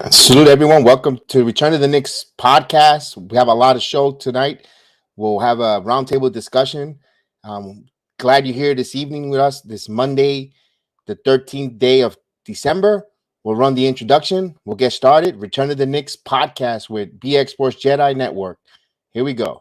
Salute everyone. Welcome to Return to the Knicks podcast. We have a lot of show tonight. We'll have a roundtable discussion. Um, Glad you're here this evening with us this Monday, the 13th day of December. We'll run the introduction. We'll get started. Return to the Knicks podcast with BX Sports Jedi Network. Here we go.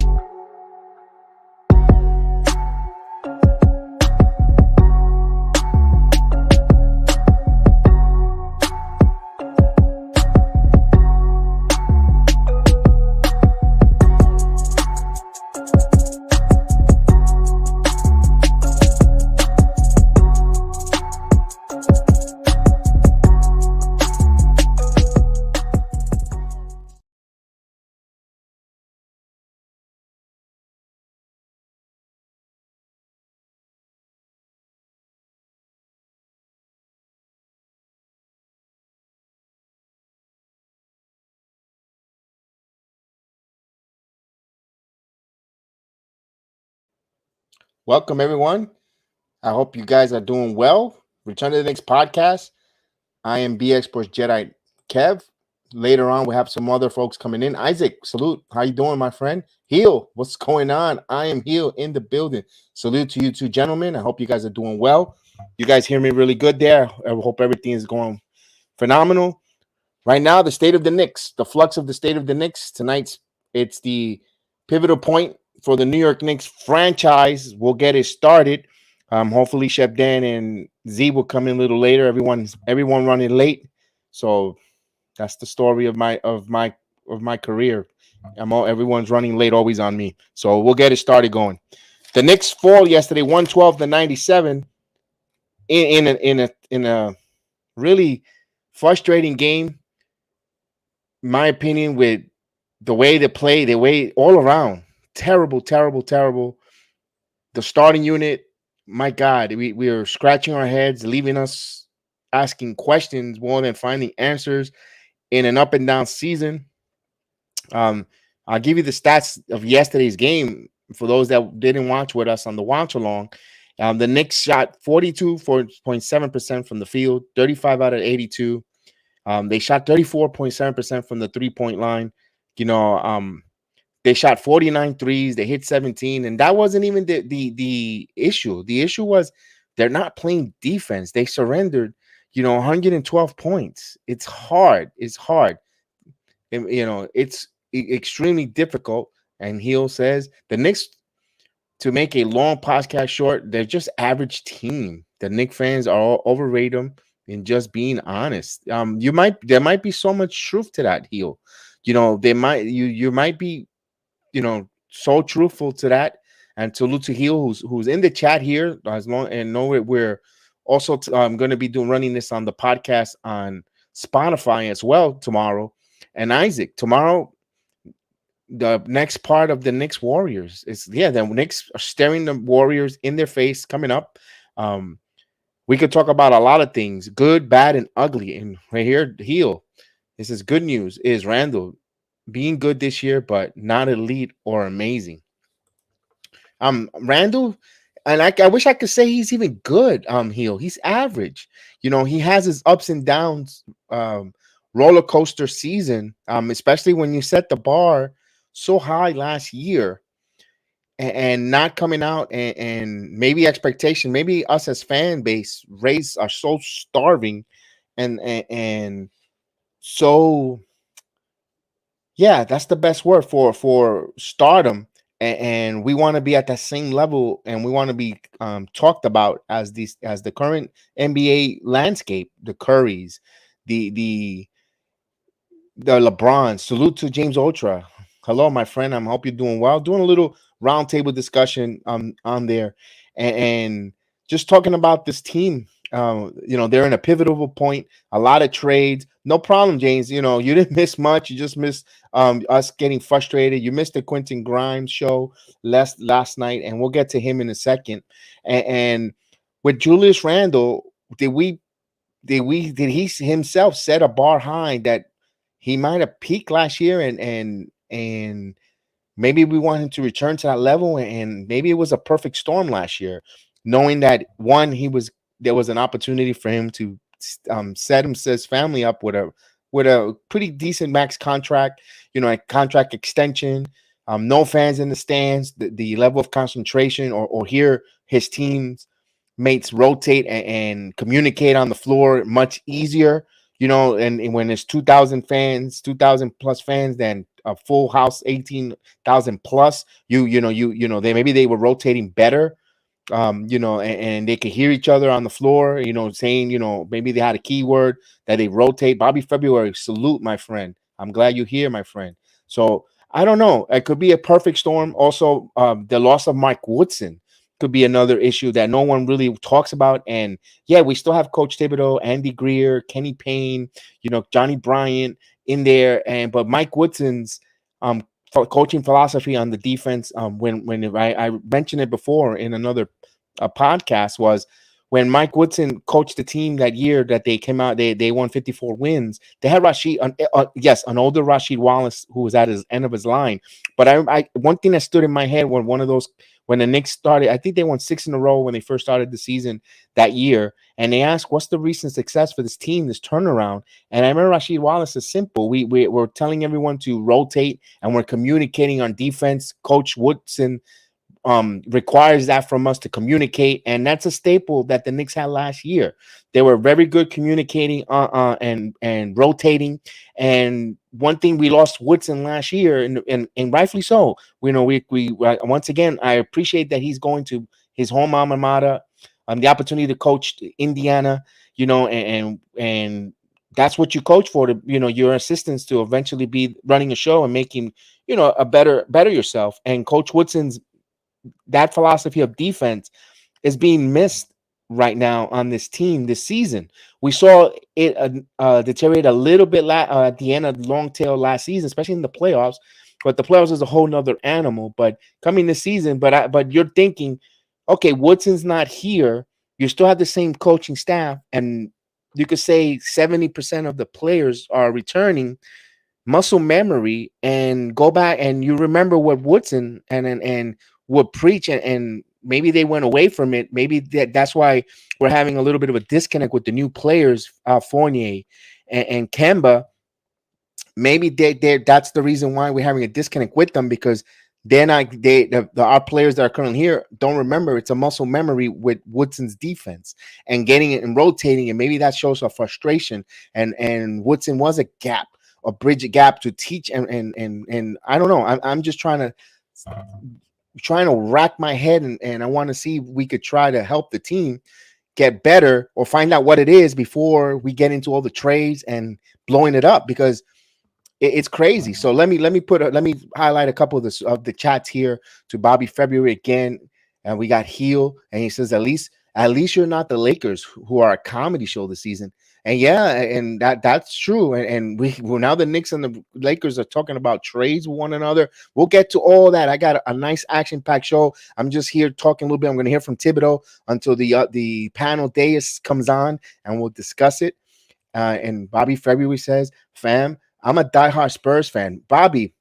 Welcome everyone. I hope you guys are doing well. Return to the Knicks podcast. I am BX Sports Jedi Kev. Later on, we'll have some other folks coming in. Isaac, salute. How you doing, my friend? Heel, what's going on? I am Heel in the building. Salute to you two gentlemen. I hope you guys are doing well. You guys hear me really good there. I hope everything is going phenomenal. Right now, the state of the Knicks, the flux of the state of the Knicks. Tonight's it's the pivotal point for the New York Knicks franchise. We'll get it started. Hopefully, Shep Dan and Z will come in a little later. Everyone running late, so that's the story of my career. Everyone's running late, always on me. So we'll get it started going. The Knicks fall yesterday, 112-97, in a really frustrating game. My opinion, with the way they play, the way all around, terrible, terrible, terrible. The starting unit, my God, we are scratching our heads, leaving us asking questions more than finding answers in an up and down season. Um, I'll give you the stats of yesterday's game for those that didn't watch with us on the watch along. The Knicks shot 42.7% from the field, 35 out of 82. They shot 34.7% from the 3-point line. They shot 49 threes. They hit 17, and that wasn't even the issue. The issue was they're not playing defense. They surrendered, 112 points. It's hard. It's hard. And, it's extremely difficult. And Heel says the Knicks, to make a long podcast short, they're just average team. The Knicks fans are all overrate them. And just being honest, there might be so much truth to that, Heel. You might be, so truthful to that. And salute to Heel, who's in the chat here. As long and know it, we're also going to be running this on the podcast on Spotify as well tomorrow. And Isaac, tomorrow, the next part of the Knicks Warriors is the Knicks are staring the Warriors in their face coming up. We could talk about a lot of things, good, bad, and ugly. And right here, Heel, this is good news. Is Randle being good this year, but not elite or amazing? Randle, and I wish I could say he's even good. Heel, he's average. He has his ups and downs. Roller coaster season. Especially when you set the bar so high last year, and not coming out, and maybe expectation, maybe us as fan base race are so starving, and so yeah, that's the best word for stardom. And we want to be at that same level, and we want to be talked about as the current NBA landscape, the Currys, the LeBron. Salute to James Ultra. Hello, my friend. I hope you're doing well. Doing a little roundtable discussion on there, and just talking about this team. They're in a pivotal point. A lot of trades. No problem, James. You didn't miss much. You just missed us getting frustrated. You missed the Quentin Grimes show last night, and we'll get to him in a second. And with Julius Randle, did he himself set a bar high that he might have peaked last year, and maybe we want him to return to that level, and maybe it was a perfect storm last year, knowing that there was an opportunity for him to set his family up with with a pretty decent max contract, a contract extension. No fans in the stands. The level of concentration, or hear his team's mates rotate and communicate on the floor much easier. And when it's 2,000 fans, 2,000 plus fans, than a full house, 18,000 plus. They maybe they were rotating better, and they could hear each other on the floor, saying, maybe they had a keyword that they rotate. Bobby February, salute, my friend. I'm glad you're here, my friend. So I don't know. It could be a perfect storm. Also, the loss of Mike Woodson could be another issue that no one really talks about. And yeah, we still have Coach Thibodeau, Andy Greer, Kenny Payne, Johnny Bryant in there, but Mike Woodson's coaching philosophy on the defense, when I mentioned it before in another podcast, was when Mike Woodson coached the team that year that they came out, they won 54 wins. They had an older Rasheed Wallace who was at his end of his line. But I one thing that stood in my head when the Knicks started, I think they won 6 in a row when they first started the season that year. And they asked, what's the recent success for this team, this turnaround? And I remember Rasheed Wallace is simple. We're telling everyone to rotate, and we're communicating on defense. Coach Woodson requires that from us to communicate, and that's a staple that the Knicks had last year. They were very good communicating and rotating. And one thing, we lost Woodson last year, and rightfully so. We once again, I appreciate that he's going to his home alma mater, the opportunity to coach Indiana, and that's what you coach for, to your assistants to eventually be running a show and making a better yourself. And Coach Woodson's that philosophy of defense is being missed right now on this team this season. We saw it deteriorate a little bit at the end of the long tail last season, especially in the playoffs. But the playoffs is a whole nother animal. But coming this season, but you're thinking, okay, Woodson's not here. You still have the same coaching staff, and you could say 70% of the players are returning. Muscle memory, and go back and you remember what Woodson and would preach, and maybe they went away from it. Maybe that's why we're having a little bit of a disconnect with the new players, Fournier and Kemba. Maybe that's the reason why we're having a disconnect with them, because they're not our players that are currently here don't remember. It's a muscle memory with Woodson's defense and getting it and rotating, and maybe that shows a frustration. And Woodson was a gap, a bridge gap to teach, and I don't know. I'm just trying to rack my head, and I want to see if we could try to help the team get better, or find out what it is before we get into all the trades and blowing it up, because it's crazy. So let me highlight a couple of the chats here to Bobby February again. And we got Heel, and he says, at least you're not the Lakers, who are a comedy show this season. And yeah, and that's true. And well, now the Knicks and the Lakers are talking about trades with one another. We'll get to all that. I got a nice action-packed show. I'm just here talking a little bit. I'm going to hear from Thibodeau until the panel dais comes on, and we'll discuss it. And Bobby February says, fam, I'm a diehard Spurs fan. Bobby,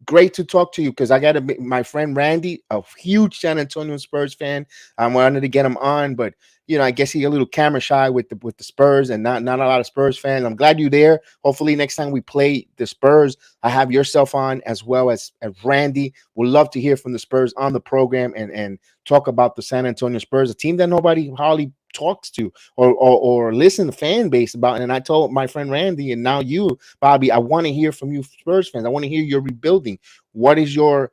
great to talk to you, because I got my friend Randy, a huge San Antonio Spurs fan. I wanted to get him on, but I guess he's a little camera shy with the Spurs, and not a lot of Spurs fans. I'm glad you're there. Hopefully next time we play the Spurs, I have yourself on, as well as Randy. We'd love to hear from the Spurs on the program and talk about the San Antonio Spurs, a team that nobody hardly talks to or listen to fan base about. And I told my friend Randy, and now you, Bobby, I want to hear from you Spurs fans. I want to hear your rebuilding. What is your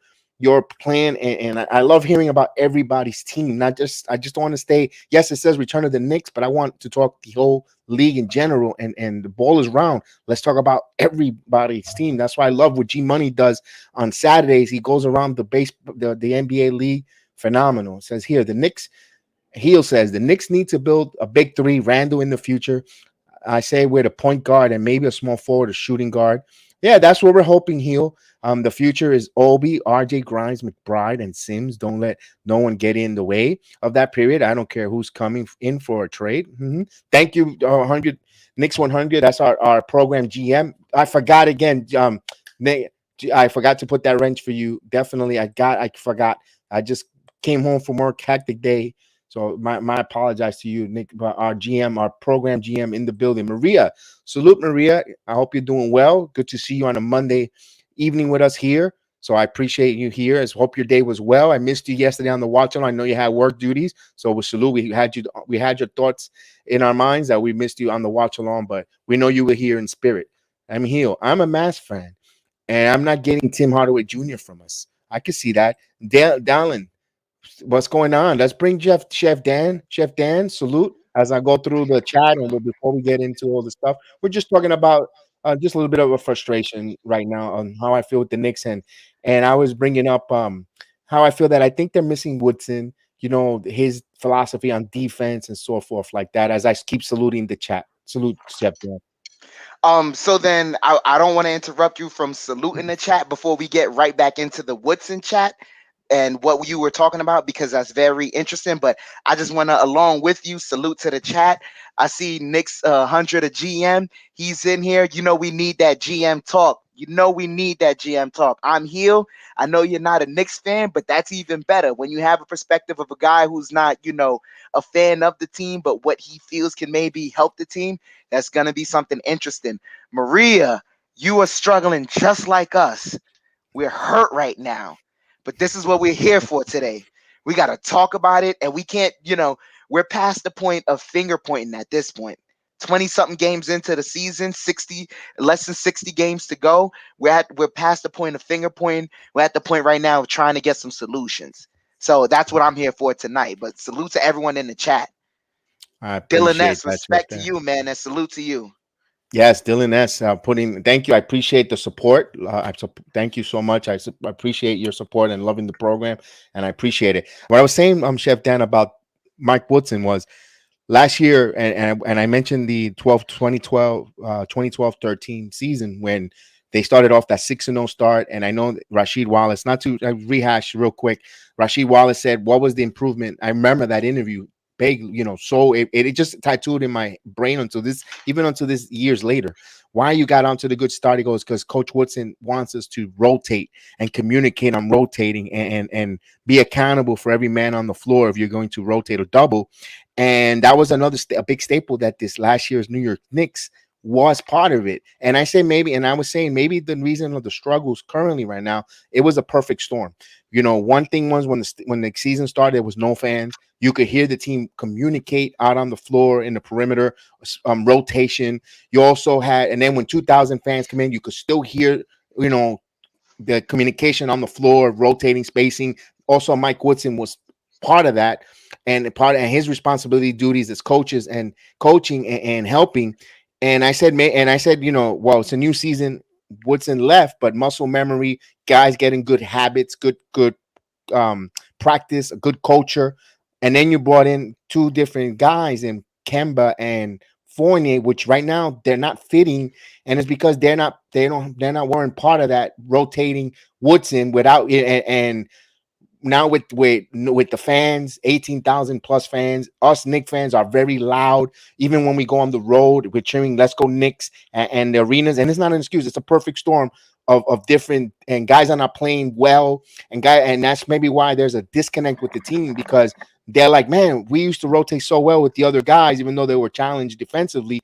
plan? And I love hearing about everybody's team. I just don't want to stay. Yes, it says return of the Knicks, but I want to talk the whole league in general, and the ball is round. Let's talk about everybody's team. That's why I love what G Money does on Saturdays. He goes around the NBA league. Phenomenal. It says here, the Knicks. Heel says the Knicks need to build a big three, Randle in the future. I say we're the point guard and maybe a small forward, a shooting guard. Yeah, that's what we're hoping, Heel. The future is Obi, RJ Grimes, McBride, and Sims. Don't let no one get in the way of that period. I don't care who's coming in for a trade. Thank you, 100 Knicks 100. That's our program GM. I forgot again. I forgot to put that wrench for you. Definitely, I forgot. I just came home from work, hectic day. So my apologize to you, Nick, but our GM, our program GM in the building. Maria, salute, Maria. I hope you're doing well. Good to see you on a Monday evening with us here. So I appreciate you here. I hope your day was well. I missed you yesterday on the watch. I know you had work duties. So with salute, we had your thoughts in our minds that we missed you on the watch along, but we know you were here in spirit. I'm here. I'm a Mass fan, and I'm not getting Tim Hardaway Jr. from us. I can see that. Dallin, what's going on? Let's bring Chef Dan. Chef Dan, salute as I go through the chat. And before we get into all the stuff, we're just talking about just a little bit of a frustration right now on how I feel with the Knicks. And I was bringing up how I feel that I think they're missing Woodson, his philosophy on defense and so forth like that, as I keep saluting the chat. Salute, Chef Dan. So then I don't want to interrupt you from saluting the chat before we get right back into the Woodson chat and what you were talking about, because that's very interesting. But I just want to, along with you, salute to the chat. I see Nick's 100 a GM. He's in here. We need that GM talk. We need that GM talk. I'm Heel. I know you're not a Knicks fan, but that's even better when you have a perspective of a guy who's not, a fan of the team, but what he feels can maybe help the team. That's going to be something interesting. Maria, you are struggling just like us. We're hurt right now. But this is what we're here for today. We got to talk about it, and we can't, we're past the point of finger pointing at this point. 20 something games into the season, 60, less than 60 games to go. We're past the point of finger pointing. We're at the point right now of trying to get some solutions. So that's what I'm here for tonight. But salute to everyone in the chat. I Dylan appreciate S, that, Chef respect to Dan. you, man, and salute to you. Yes, Dylan S. Thank you. I appreciate the support. Thank you so much. I appreciate your support and loving the program, and I appreciate it. What I was saying, Chef Dan, about Mike Woodson was last year, and I mentioned the 2012 season when they started off that 6-0 start. And I know that Rasheed Wallace, not to rehash real quick, Rasheed Wallace said, what was the improvement? I remember that interview big, so it just tattooed in my brain until this, even until this years later. Why you got onto the good start? He goes, because Coach Woodson wants us to rotate and communicate on rotating and be accountable for every man on the floor if you're going to rotate or double. And that was a big staple that this last year's New York Knicks was part of it. And I say maybe, and I was saying maybe the reason of the struggles currently right now, it was a perfect storm. One thing was when the season started, there was no fans. You could hear the team communicate out on the floor in the perimeter, rotation. You also had, and then when 2,000 fans come in, you could still hear, the communication on the floor, rotating, spacing. Also, Mike Woodson was part of that, and part of his responsibility duties as coaches and coaching and helping. And I said, well, it's a new season. Woodson left, but muscle memory, guys getting good habits, good practice, a good culture. And then you brought in two different guys in Kemba and Fournier, which right now they're not fitting, and it's because they're not weren't part of that rotating Woodson without it. And now with the fans, 18,000 plus fans, us Knicks fans are very loud. Even when we go on the road, we're cheering, let's go Knicks, and the arenas. And it's not an excuse. It's a perfect storm of different, and guys are not playing well, and that's maybe why there's a disconnect with the team, because they're like, man, we used to rotate so well with the other guys, even though they were challenged defensively,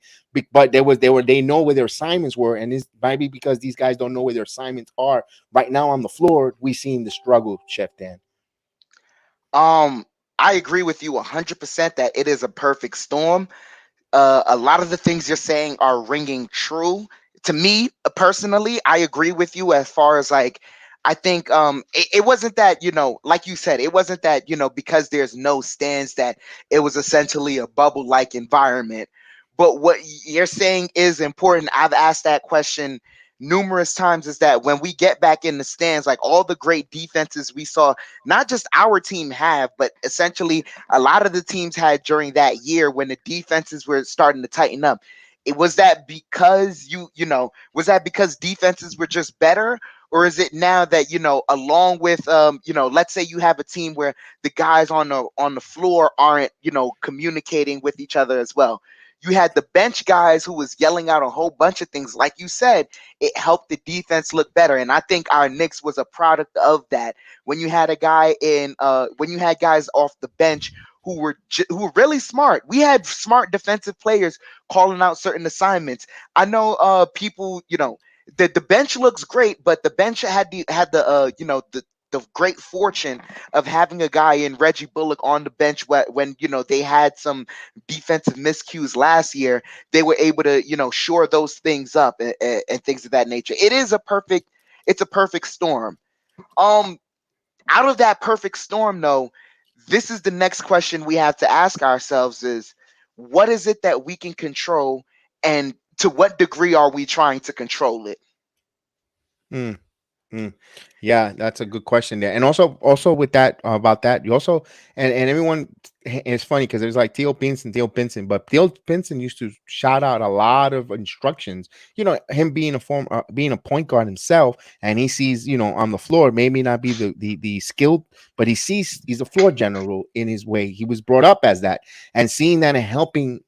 but they know where their assignments were. And it's maybe because these guys don't know where their assignments are right now on the floor, we seen the struggle, Chef Dan. Um, I agree with you 100% that it is a perfect storm. A lot of the things you're saying are ringing true to me personally. I agree with you as far as like, I think it wasn't that, like you said, it wasn't that, because there's no stands, that it was essentially a bubble like environment. But what you're saying is important. I've asked that question numerous times, is that when we get back in the stands, like all the great defenses we saw, not just our team have, but essentially a lot of the teams had during that year when the defenses were starting to tighten up. It was that because was that because defenses were just better, or is it now that along with let's say you have a team where the guys on the floor aren't communicating with each other as well. You had the bench guys who was yelling out a whole bunch of things. Like you said, it helped the defense look better. And I think our Knicks was a product of that. When you had a guy when you had guys off the bench who were really smart. We had smart defensive players calling out certain assignments. I know people, the bench looks great, but the bench had the the great fortune of having a guy in Reggie Bullock on the bench when they had some defensive miscues last year. They were able to shore those things up and things of that nature. It's a perfect storm. Um, Out of that perfect storm, though, this is the next question we have to ask ourselves: is what is it that we can control, and to what degree are we trying to control it? Mm. Mm. Yeah, that's a good question there. And also with that about that, you also and everyone, it's funny because there's like Theo Pinson, but Theo Pinson used to shout out a lot of instructions. Him being being a point guard himself, and he sees on the floor maybe not be the skilled, but he sees he's a floor general in his way. He was brought up as that, and seeing that and helping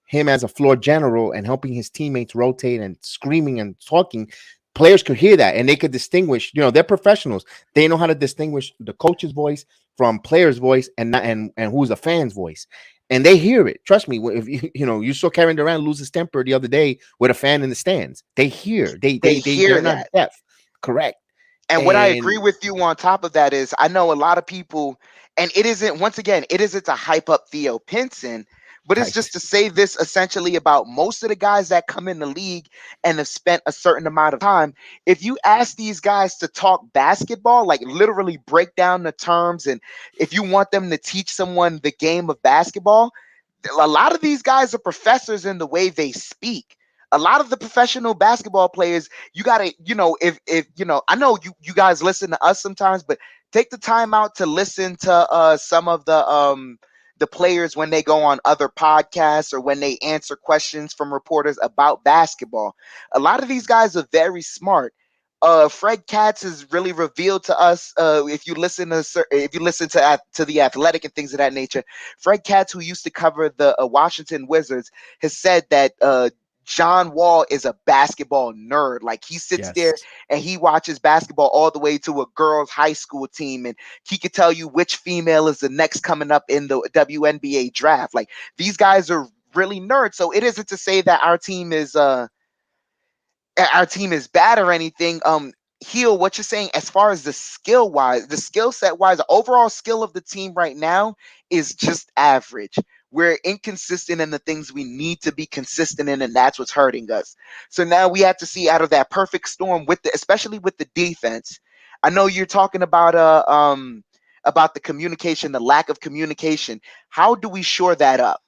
him as a floor general and helping his teammates rotate and screaming and talking, players could hear that and they could distinguish. They're professionals. They know how to distinguish the coach's voice from player's voice and who's a fan's voice. And they hear it. Trust me. If you saw Kevin Durant lose his temper the other day with a fan in the stands. They hear. They hear They're not that. deaf. Correct. And what I agree And with you on top of that is I know a lot of people, and it isn't, once again, it isn't to hype up Theo Pinson, but it's right. just to say this essentially about most of the guys that come in the league and have spent a certain amount of time. If you ask these guys to talk basketball, like literally break down the terms, and if you want them to teach someone the game of basketball, a lot of these guys are professors in the way they speak. A lot of the professional basketball players, you gotta, if I know you guys listen to us sometimes, but take the time out to listen to some of the players when they go on other podcasts or when they answer questions from reporters about basketball. A lot of these guys are very smart. Fred Katz has really revealed to us. If you listen to the Athletic and things of that nature, Fred Katz, who used to cover the Washington Wizards, has said that John Wall is a basketball nerd. Like he sits there Yes. and he watches basketball all the way to a girls' high school team, and he could tell you which female is the next coming up in the WNBA draft. Like these guys are really nerds. So it isn't to say that our team is bad or anything. Heal, what you're saying as far as the skill set wise, the overall skill of the team right now is just average. We're inconsistent in the things we need to be consistent in, and that's what's hurting us. So now we have to see out of that perfect storm especially with the defense. I know you're talking about the communication, the lack of communication. How do we shore that up?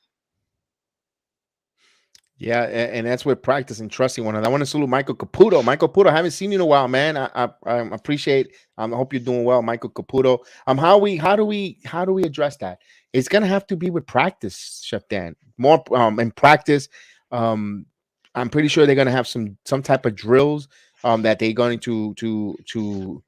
Yeah, and that's with practice and trusting one another. I want to salute Michael Caputo. Michael Caputo, I haven't seen you in a while, man. I appreciate. I hope you're doing well, Michael Caputo. How do we address that? It's gonna have to be with practice, Chef Dan. More in practice. Um, I'm pretty sure they're gonna have some type of drills that they're going to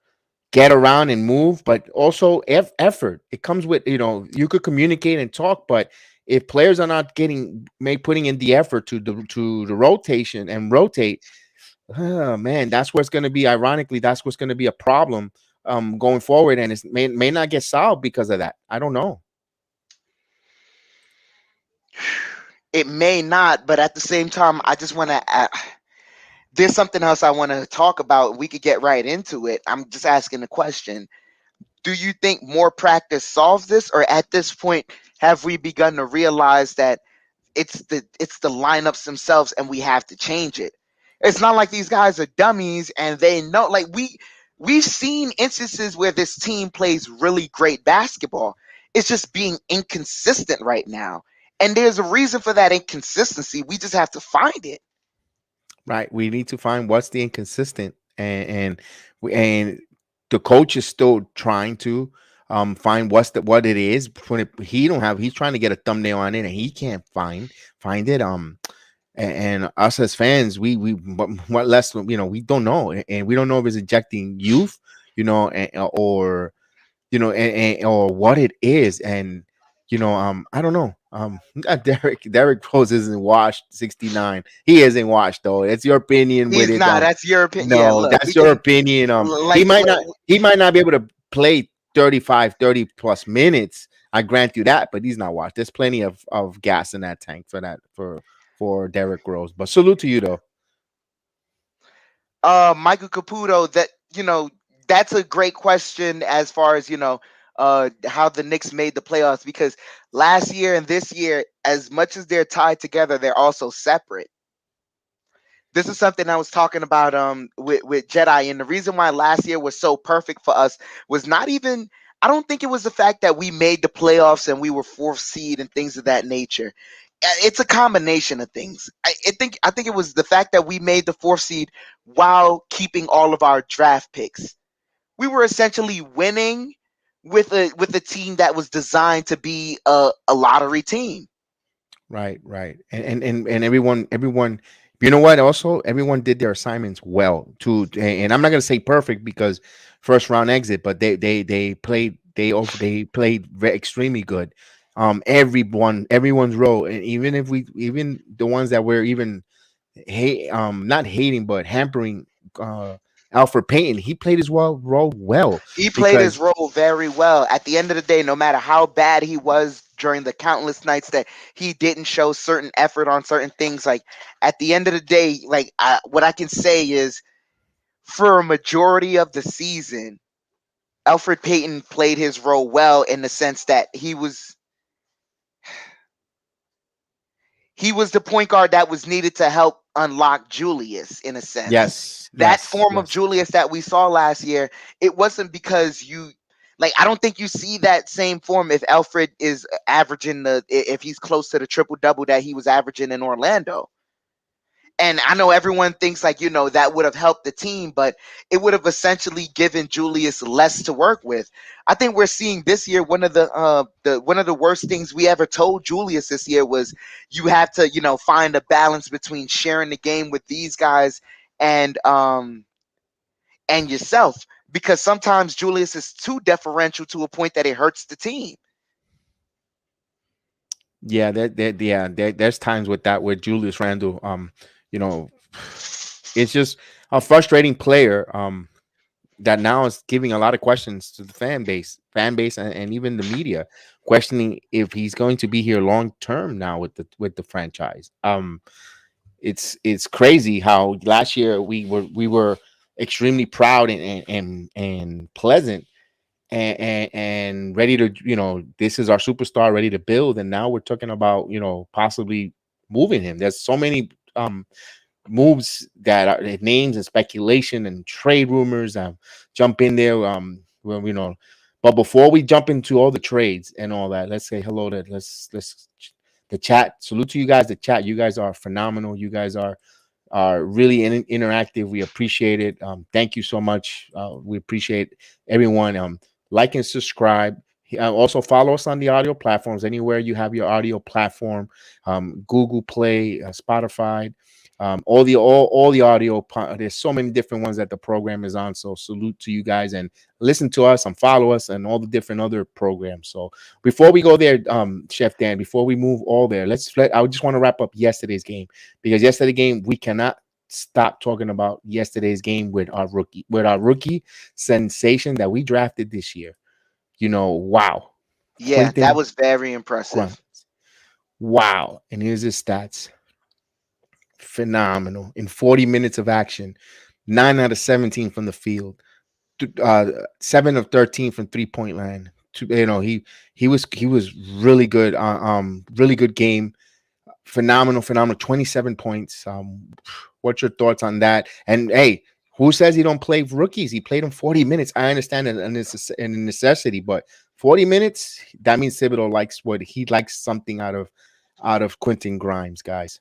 get around and move, but also effort. It comes with, you could communicate and talk, but if players are not putting in the effort to the rotation and rotate, oh man, that's what's going to be, ironically, that's what's going to be a problem going forward, and it may not get solved because of that. I don't know. It may not, but at the same time, I just want to. There's something else I want to talk about. We could get right into it. I'm just asking the question: do you think more practice solves this, or at this point, have we begun to realize that it's the lineups themselves, and we have to change it? It's not like these guys are dummies, and they know. Like we've seen instances where this team plays really great basketball. It's just being inconsistent right now, and there's a reason for that inconsistency. We just have to find it. Right, we need to find what's the inconsistent, and the coach is still trying to find what it is. He's trying to get a thumbnail on it and he can't find it. And us as fans, what less, we don't know, and we don't know if it's ejecting youth, or or what it is. And I don't know. Derrick Rose isn't washed 69. He isn't washed though. It's your opinion with He's it. not. That's your opinion. Yeah, No, look, that's we your can opinion. like He might not be able to play 30 plus minutes. I grant you that, but he's not washed. There's plenty of gas in that tank for that for Derrick Rose. But salute to you though. Michael Caputo, that's a great question as far as how the Knicks made the playoffs, because last year and this year, as much as they're tied together, they're also separate. This is something I was talking about with Jedi, and the reason why last year was so perfect for us was not even, I don't think it was the fact that we made the playoffs and we were fourth seed and things of that nature. It's a combination of things. I think it was the fact that we made the fourth seed while keeping all of our draft picks. We were essentially winning with a team that was designed to be a lottery team. Right, right. And everyone, you know what? Also, everyone did their assignments well too. And I'm not gonna say perfect because first round exit, but they played extremely good. Everyone's role, and even the ones that were even not hating but hampering uh Alfred Payton, he played his role well He played his because role very well. At the end of the day, no matter how bad he was during the countless nights that he didn't show certain effort on certain things, like at the end of the day, what I can say is for a majority of the season, Alfred Payton played his role well in the sense that he was the point guard that was needed to help unlock Julius in a sense. yes, That yes, form of yes. Julius that we saw last year, it wasn't because I don't think you see that same form if Alfred is averaging if he's close to the triple double that he was averaging in Orlando. And I know everyone thinks that would have helped the team, but it would have essentially given Julius less to work with. I think we're seeing this year one of the worst things we ever told Julius this year was you have to find a balance between sharing the game with these guys and and yourself, because sometimes Julius is too deferential to a point that it hurts the team. Yeah, there's times with that with Julius Randle. You know, it's just a frustrating player. That now is giving a lot of questions to the fan base, and even the media, questioning if he's going to be here long term now with the franchise. It's crazy how last year we were extremely proud and pleasant and ready to, this is our superstar ready to build, and now we're talking about, possibly moving him. There's so many moves that are names and speculation and trade rumors jump in there, well, but before we jump into all the trades and all that, let's say hello to let's the chat. Salute to you guys, the chat. You guys are phenomenal. You guys are really interactive. We appreciate it. Thank you so much. We appreciate everyone. Like and subscribe. Also follow us on the audio platforms anywhere you have your audio platform. Google Play, Spotify, all the audio. There's so many different ones that the program is on. So salute to you guys, and listen to us and follow us and all the different other programs. So before we go there, Chef Dan, before we move all there, I just want to wrap up yesterday's game, because yesterday's game we cannot stop talking about yesterday's game with our rookie sensation that we drafted this year. Wow. Yeah, that Quentin was very impressive. Grimes. Wow. And here's his stats. Phenomenal. In 40 minutes of action, 9 out of 17 from the field, 7 of 13 from 3-point line. He was really good. Really good game. Phenomenal. 27 points. What's your thoughts on that? And hey, who says he don't play rookies? He played him 40 minutes. I understand it, and it's a necessity, but 40 minutes, that means Thibodeau likes something out of Quentin Grimes, guys.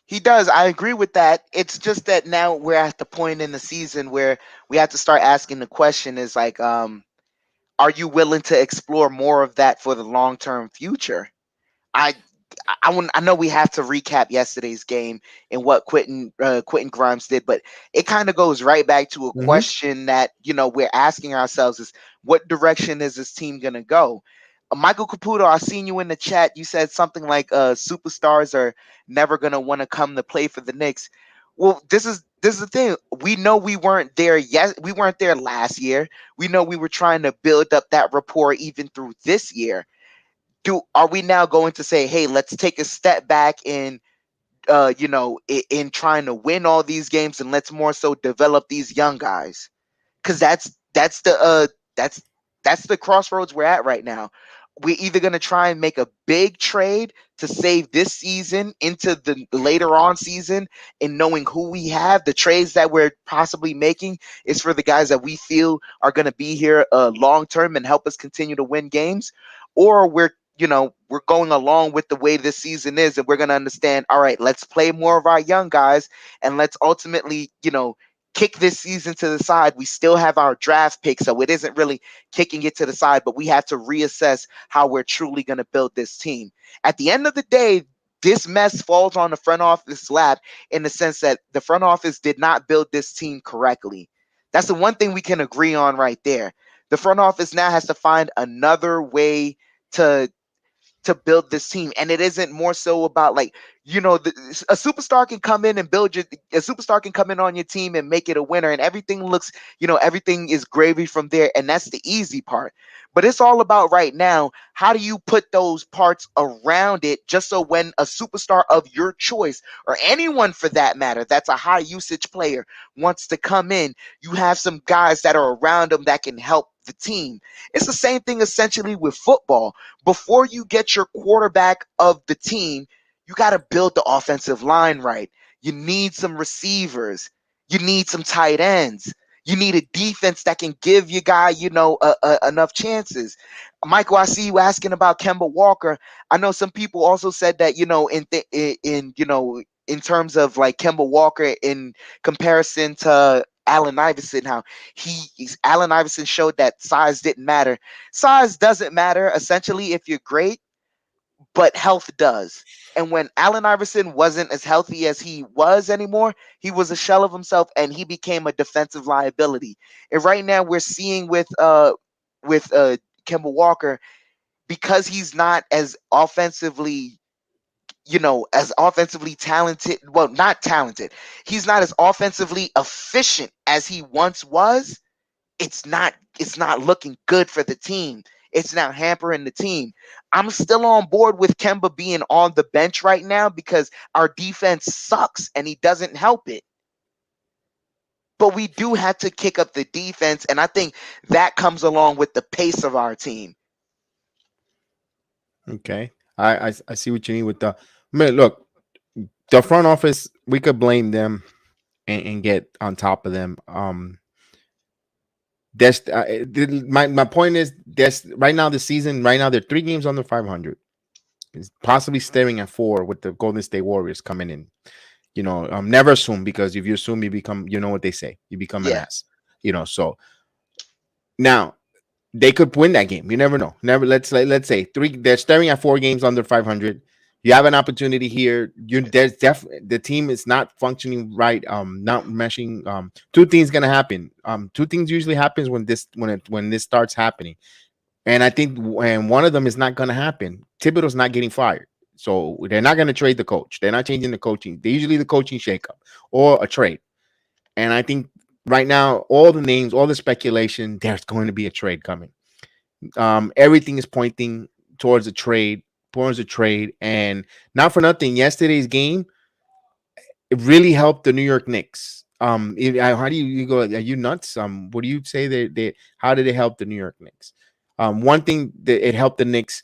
He does. I agree with that. It's just that now we're at the point in the season where we have to start asking the question is are you willing to explore more of that for the long term future? I I know we have to recap yesterday's game and what Quentin Grimes did, but it kind of goes right back to a Hmm. question that we're asking ourselves: is what direction is this team gonna go? Michael Caputo, I seen you in the chat. You said something like superstars are never gonna want to come to play for the Knicks. Well, this is the thing. We know we weren't there yet. We weren't there last year. We know we were trying to build up that rapport even through this year. are we now going to say, hey, let's take a step back in in trying to win all these games, and let's more so develop these young guys? Because that's that's the crossroads we're at right now. We're either going to try and make a big trade to save this season into the later on season, and knowing who we have, the trades that we're possibly making is for the guys that we feel are going to be here long term and help us continue to win games. Or we're going along with the way this season is, and we're going to understand, all right, let's play more of our young guys, and let's ultimately kick this season to the side. We still have our draft pick, so it isn't really kicking it to the side, but we have to reassess how we're truly going to build this team. At the end of the day, this mess falls on the front office lap, in the sense that the front office did not build this team correctly. That's the one thing we can agree on right there. The front office now has to find another way to build this team, and it isn't more so about, like, a superstar can come in and a superstar can come in on your team and make it a winner, and everything looks, everything is gravy from there, and that's the easy part. But it's all about right now, how do you put those parts around it, just so when a superstar of your choice, or anyone for that matter that's a high usage player, wants to come in, you have some guys that are around them that can help the team. It's the same thing essentially with football. Before you get your quarterback of the team, you got to build the offensive line right. You need some receivers. You need some tight ends. You need a defense that can give your guy, enough chances. Michael, I see you asking about Kemba Walker. I know some people also said that, in terms of like Kemba Walker in comparison to Allen Iverson, how Allen Iverson showed that size didn't matter. Size doesn't matter essentially if you're great, but health does. And when Allen Iverson wasn't as healthy as he was anymore, he was a shell of himself, and he became a defensive liability. And right now we're seeing with Kemba Walker, because he's not as offensively, as offensively talented. Well, not talented. He's not as offensively efficient as he once was. It's not looking good for the team. It's now hampering the team. I'm still on board with Kemba being on the bench right now because our defense sucks and he doesn't help it. But we do have to kick up the defense, and I think that comes along with the pace of our team. Okay. I see what you mean with the man. Look, the front office, we could blame them and get on top of them. That's my point is, that's right now the season. Right now they're 3 games under 500. It's possibly staring at 4 with the Golden State Warriors coming in. Never assume, because if you assume, you become, what they say, you become an Yeah. ass. So now they could win that game. You never know. Never. Let's say 3. They're staring at 4 games under 500. You have an opportunity here. There's definitely, the team is not functioning right. Not meshing. Two things gonna happen. Two things usually happens when this starts happening, and I think when one of them is not gonna happen, Thibodeau's not getting fired. So they're not gonna trade the coach. They're not changing the coaching. They usually the coaching shakeup or a trade. And I think right now, all the names, all the speculation, there's going to be a trade coming. Everything is pointing towards a trade, and not for nothing. Yesterday's game, it really helped the New York Knicks. How do you go? Are you nuts? What do you say? How did it help the New York Knicks? One thing that it helped the Knicks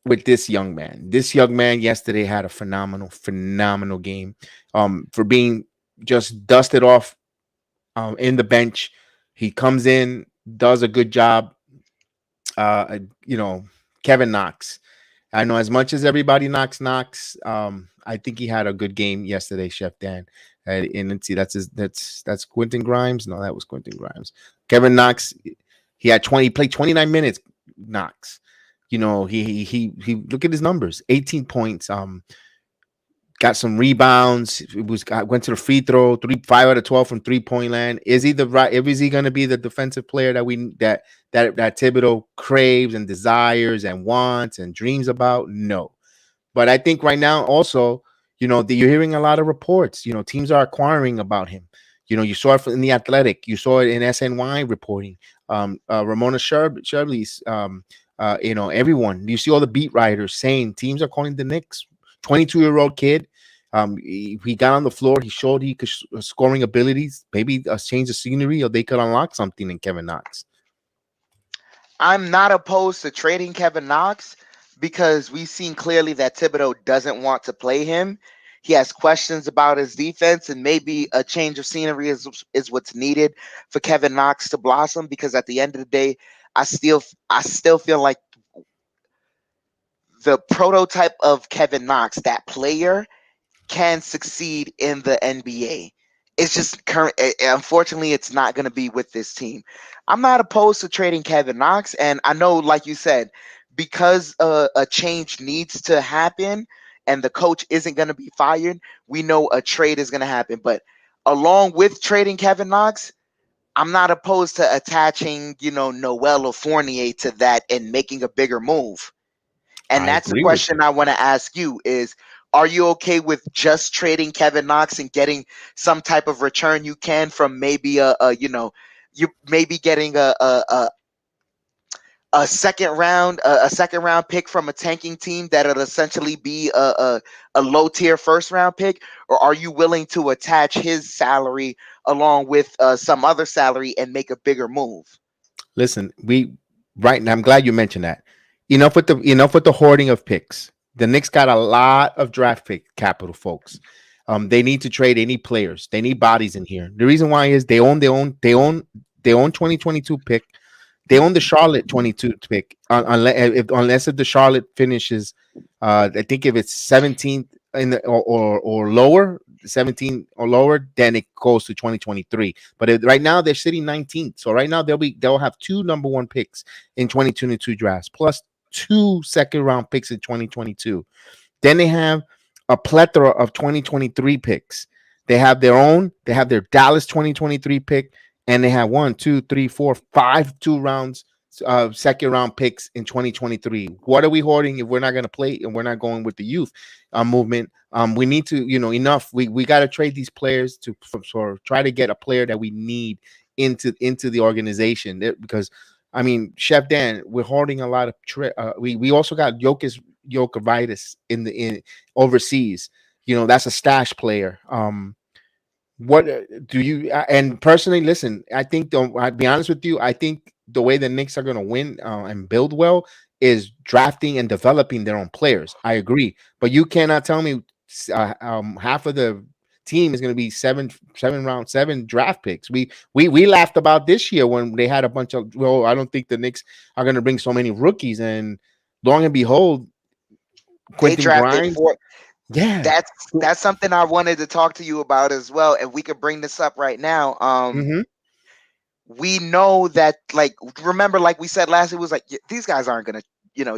with this young man. This young man yesterday had a phenomenal game. For being just dusted off in the bench, he comes in, does a good job. uh, you know, Kevin Knox. I know as much as everybody Knox. I think he had a good game yesterday, Chef Dan. And let's see, that's Quentin Grimes. No, that was Quentin Grimes. Kevin Knox. He had 20. He played 29 minutes. Knox. He look at his numbers. 18 points. Got some rebounds. Went to the free throw. 5 out of 12 from 3-point land. Is he is he going to be the defensive player that Thibodeau craves and desires and wants and dreams about? No. But I think right now also, you're hearing a lot of reports. Teams are acquiring about him. You saw it in the Athletic. You saw it in SNY reporting. Ramona Sherbley's Everyone. You see all the beat writers saying teams are calling the Knicks. 22-year-old kid. He got on the floor. He showed he could scoring abilities. Maybe a change of scenery, or they could unlock something in Kevin Knox. I'm not opposed to trading Kevin Knox because we've seen clearly that Thibodeau doesn't want to play him. He has questions about his defense, and maybe a change of scenery is what's needed for Kevin Knox to blossom. Because at the end of the day, I still feel like the prototype of Kevin Knox, that player, can succeed in the NBA. It's just current. Unfortunately, it's not going to be with this team. I'm not opposed to trading Kevin Knox, and I know, like you said, because a change needs to happen, and the coach isn't going to be fired. We know a trade is going to happen, but along with trading Kevin Knox, I'm not opposed to attaching, Noel or Fournier to that and making a bigger move. And I that's the agree with you. question I want to ask you is, are you okay with just trading Kevin Knox and getting some type of return you can from maybe you maybe getting a second round pick from a tanking team that'll essentially be a low tier first round pick, or are you willing to attach his salary along with some other salary and make a bigger move? Listen, we right now. I'm glad you mentioned that. Enough with the hoarding of picks. The Knicks got a lot of draft pick capital, folks. They need to trade any players. They need bodies in here. The reason why is they own 2022 pick. They own the Charlotte 22 pick, unless if the Charlotte finishes, I think if it's 17th in the or lower, 17 or lower, then it goes to 2023. But right now they're sitting 19th, so right now they'll have two number one picks in 2022 drafts, plus two second round picks in 2022. Then they have a plethora of 2023 picks. They have their Dallas 2023 pick, and they have one, two, three, four, five 2 rounds, second round picks in 2023. What are we hoarding if we're not going to play and we're not going with the youth movement? We need to, enough. We got to trade these players to try to get a player that we need into the organization because. I mean, Chef Dan, we're hoarding a lot of. We also got Jokovitis in overseas. That's a stash player. What do you and personally listen? I think I'll be honest with you. I think the way the Knicks are going to win and build well is drafting and developing their own players. I agree, but you cannot tell me half of the team is going to be seven draft picks. We laughed about this year when they had a bunch of. Well, I don't think the Knicks are going to bring so many rookies, and long and behold, They Quentin drafted Grimes. four. Yeah. That's something I wanted to talk to you about as well, and we could bring this up right now. Mm-hmm. We know that, like, remember, like we said last, it was like these guys aren't gonna,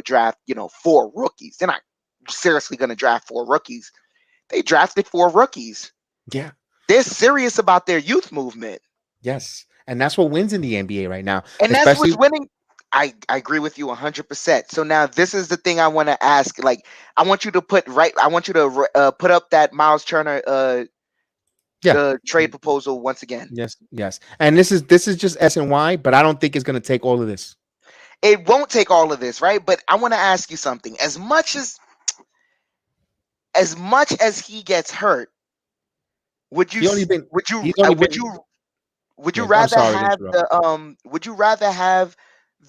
draft, four rookies. They're not seriously gonna draft four rookies. They drafted four rookies. Yeah. They're serious about their youth movement, Yes. And that's what wins in the NBA right now, and that's especially. what's winning. I agree with you 100%. So now this is the thing I want to ask. Like, I want you to put up that Miles Turner Yeah. the trade proposal once again. Yes. Yes. And this is just S and Y, but I don't think it's going to take all of this. It won't take all of this, right? But I want to ask you something. As much as he gets hurt, would you He only been. would you He's only would been. you would you Yeah. I'm rather sorry to have interrupt.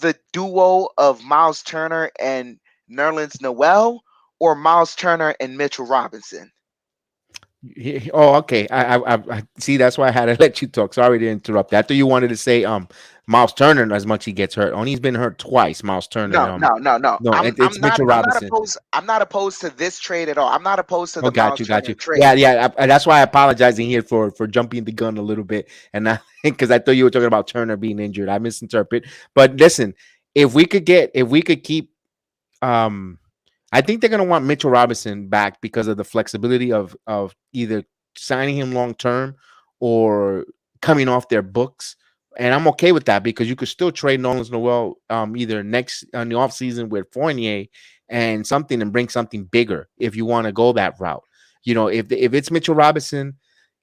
the duo of Miles Turner and Nerlens Noel, or Miles Turner and Mitchell Robinson? Oh, okay. I see. That's why I had to let you talk. Sorry to interrupt. I thought you wanted to say Miles Turner as much he gets hurt. Only he's been hurt twice. Miles Turner. No, no, no, no. No, I'm it's not Mitchell I'm not Robinson. opposed. I'm not opposed to this trade at all. I'm not opposed to Oh, the Miles got Turner you. Yeah, trade. yeah. That's why I apologizing here for jumping the gun a little bit, and not because I thought you were talking about Turner being injured. I misinterpret. But listen, if we could keep, I think they're gonna want Mitchell Robinson back because of the flexibility of either signing him long term or coming off their books. And I'm okay with that because you could still trade Nolan Noel either next on the offseason with Fournier and bring something bigger if you want to go that route. If it's Mitchell Robinson,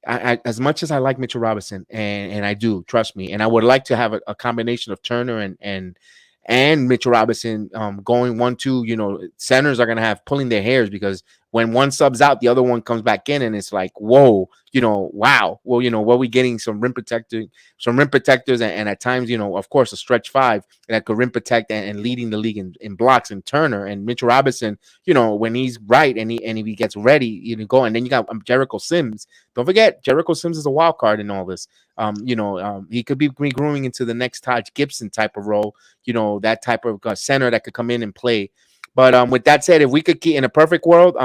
as much as I like Mitchell Robinson, and I do, trust me, and I would like to have a combination of Turner and Mitchell Robinson going 1-2, centers are gonna have pulling their hairs because when one subs out, the other one comes back in, and it's like, whoa, wow. Well, what we getting some rim protectors, and at times, of course, a stretch five that could rim protect and leading the league in blocks, and Turner and Mitchell Robinson, when he's right and he gets ready, go. And then you got Jericho Sims. Don't forget, Jericho Sims is a wild card in all this. He could be growing into the next Taj Gibson type of role, that type of center that could come in and play. But with that said, if we could keep in a perfect world,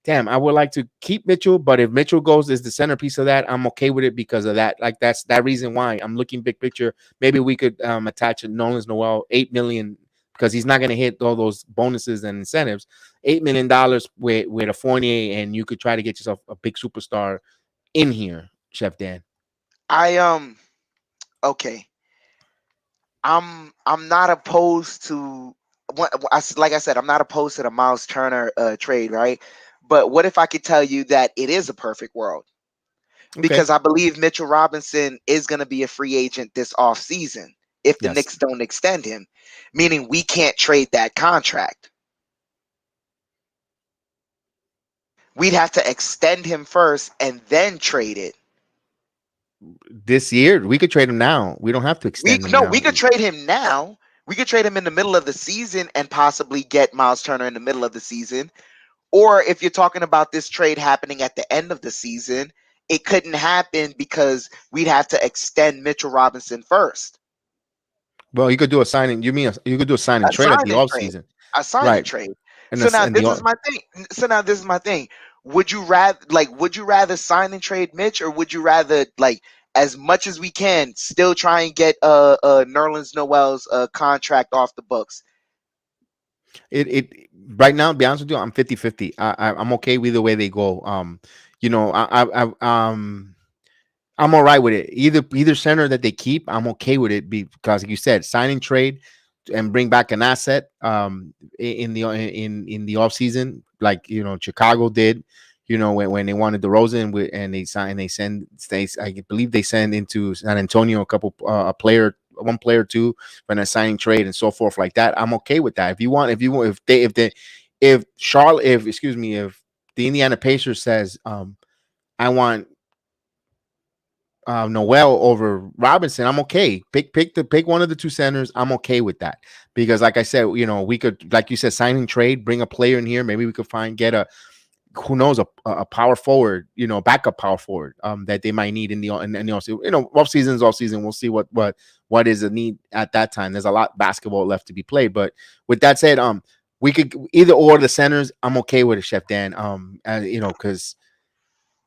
damn, I would like to keep Mitchell. But if Mitchell goes as the centerpiece of that, I'm okay with it because of that. Like that's that reason why I'm looking big picture. Maybe we could attach Nolan's Noel $8 million because he's not going to hit all those bonuses and incentives. $8 million with a Fournier, and you could try to get yourself a big superstar in here, Chef Dan. I okay. I'm not opposed to like I said, I'm not opposed to the Miles Turner trade, right? But what if I could tell you that it is a perfect world? Okay. Because I believe Mitchell Robinson is going to be a free agent this offseason if the Yes. Knicks don't extend him, meaning we can't trade that contract. We'd have to extend him first and then trade it. This year we could trade him now. We don't have to We extend him no, now. we could trade him now. We could trade him in the middle of the season and possibly get Miles Turner in the middle of the season. Or if you're talking about this trade happening at the end of the season, it couldn't happen because we'd have to extend Mitchell Robinson first. Well, you could do a signing. You could do a signing A trade at the signing off trade. season, A signing right? trade. And So that's now and the this is my thing. So now this is my thing. Would you rather sign and trade Mitch, or would you rather, like, as much as we can still try and get Nerlens Noel's contract off the books? it right now. To be honest with you, I'm 50-50. I'm okay with the way they go. I'm all right with it. Either center that they keep, I'm okay with it because, like you said, signing trade and bring back an asset in the off season, like Chicago did. When they wanted DeRozan and I believe they send into San Antonio a couple one player two for a signing trade and so forth like that. I'm okay with that. If the Indiana Pacers says I want Noel over Robinson, I'm okay. Pick one of the two centers. I'm okay with that because, like I said, we could, like you said, sign and trade, bring a player in here. Maybe we could get who knows, a power forward, backup power forward that they might need in the off season is off season. We'll see what is a need at that time. There's a lot of basketball left to be played, but with that said, we could either or the centers. I'm okay with it, Chef Dan. Because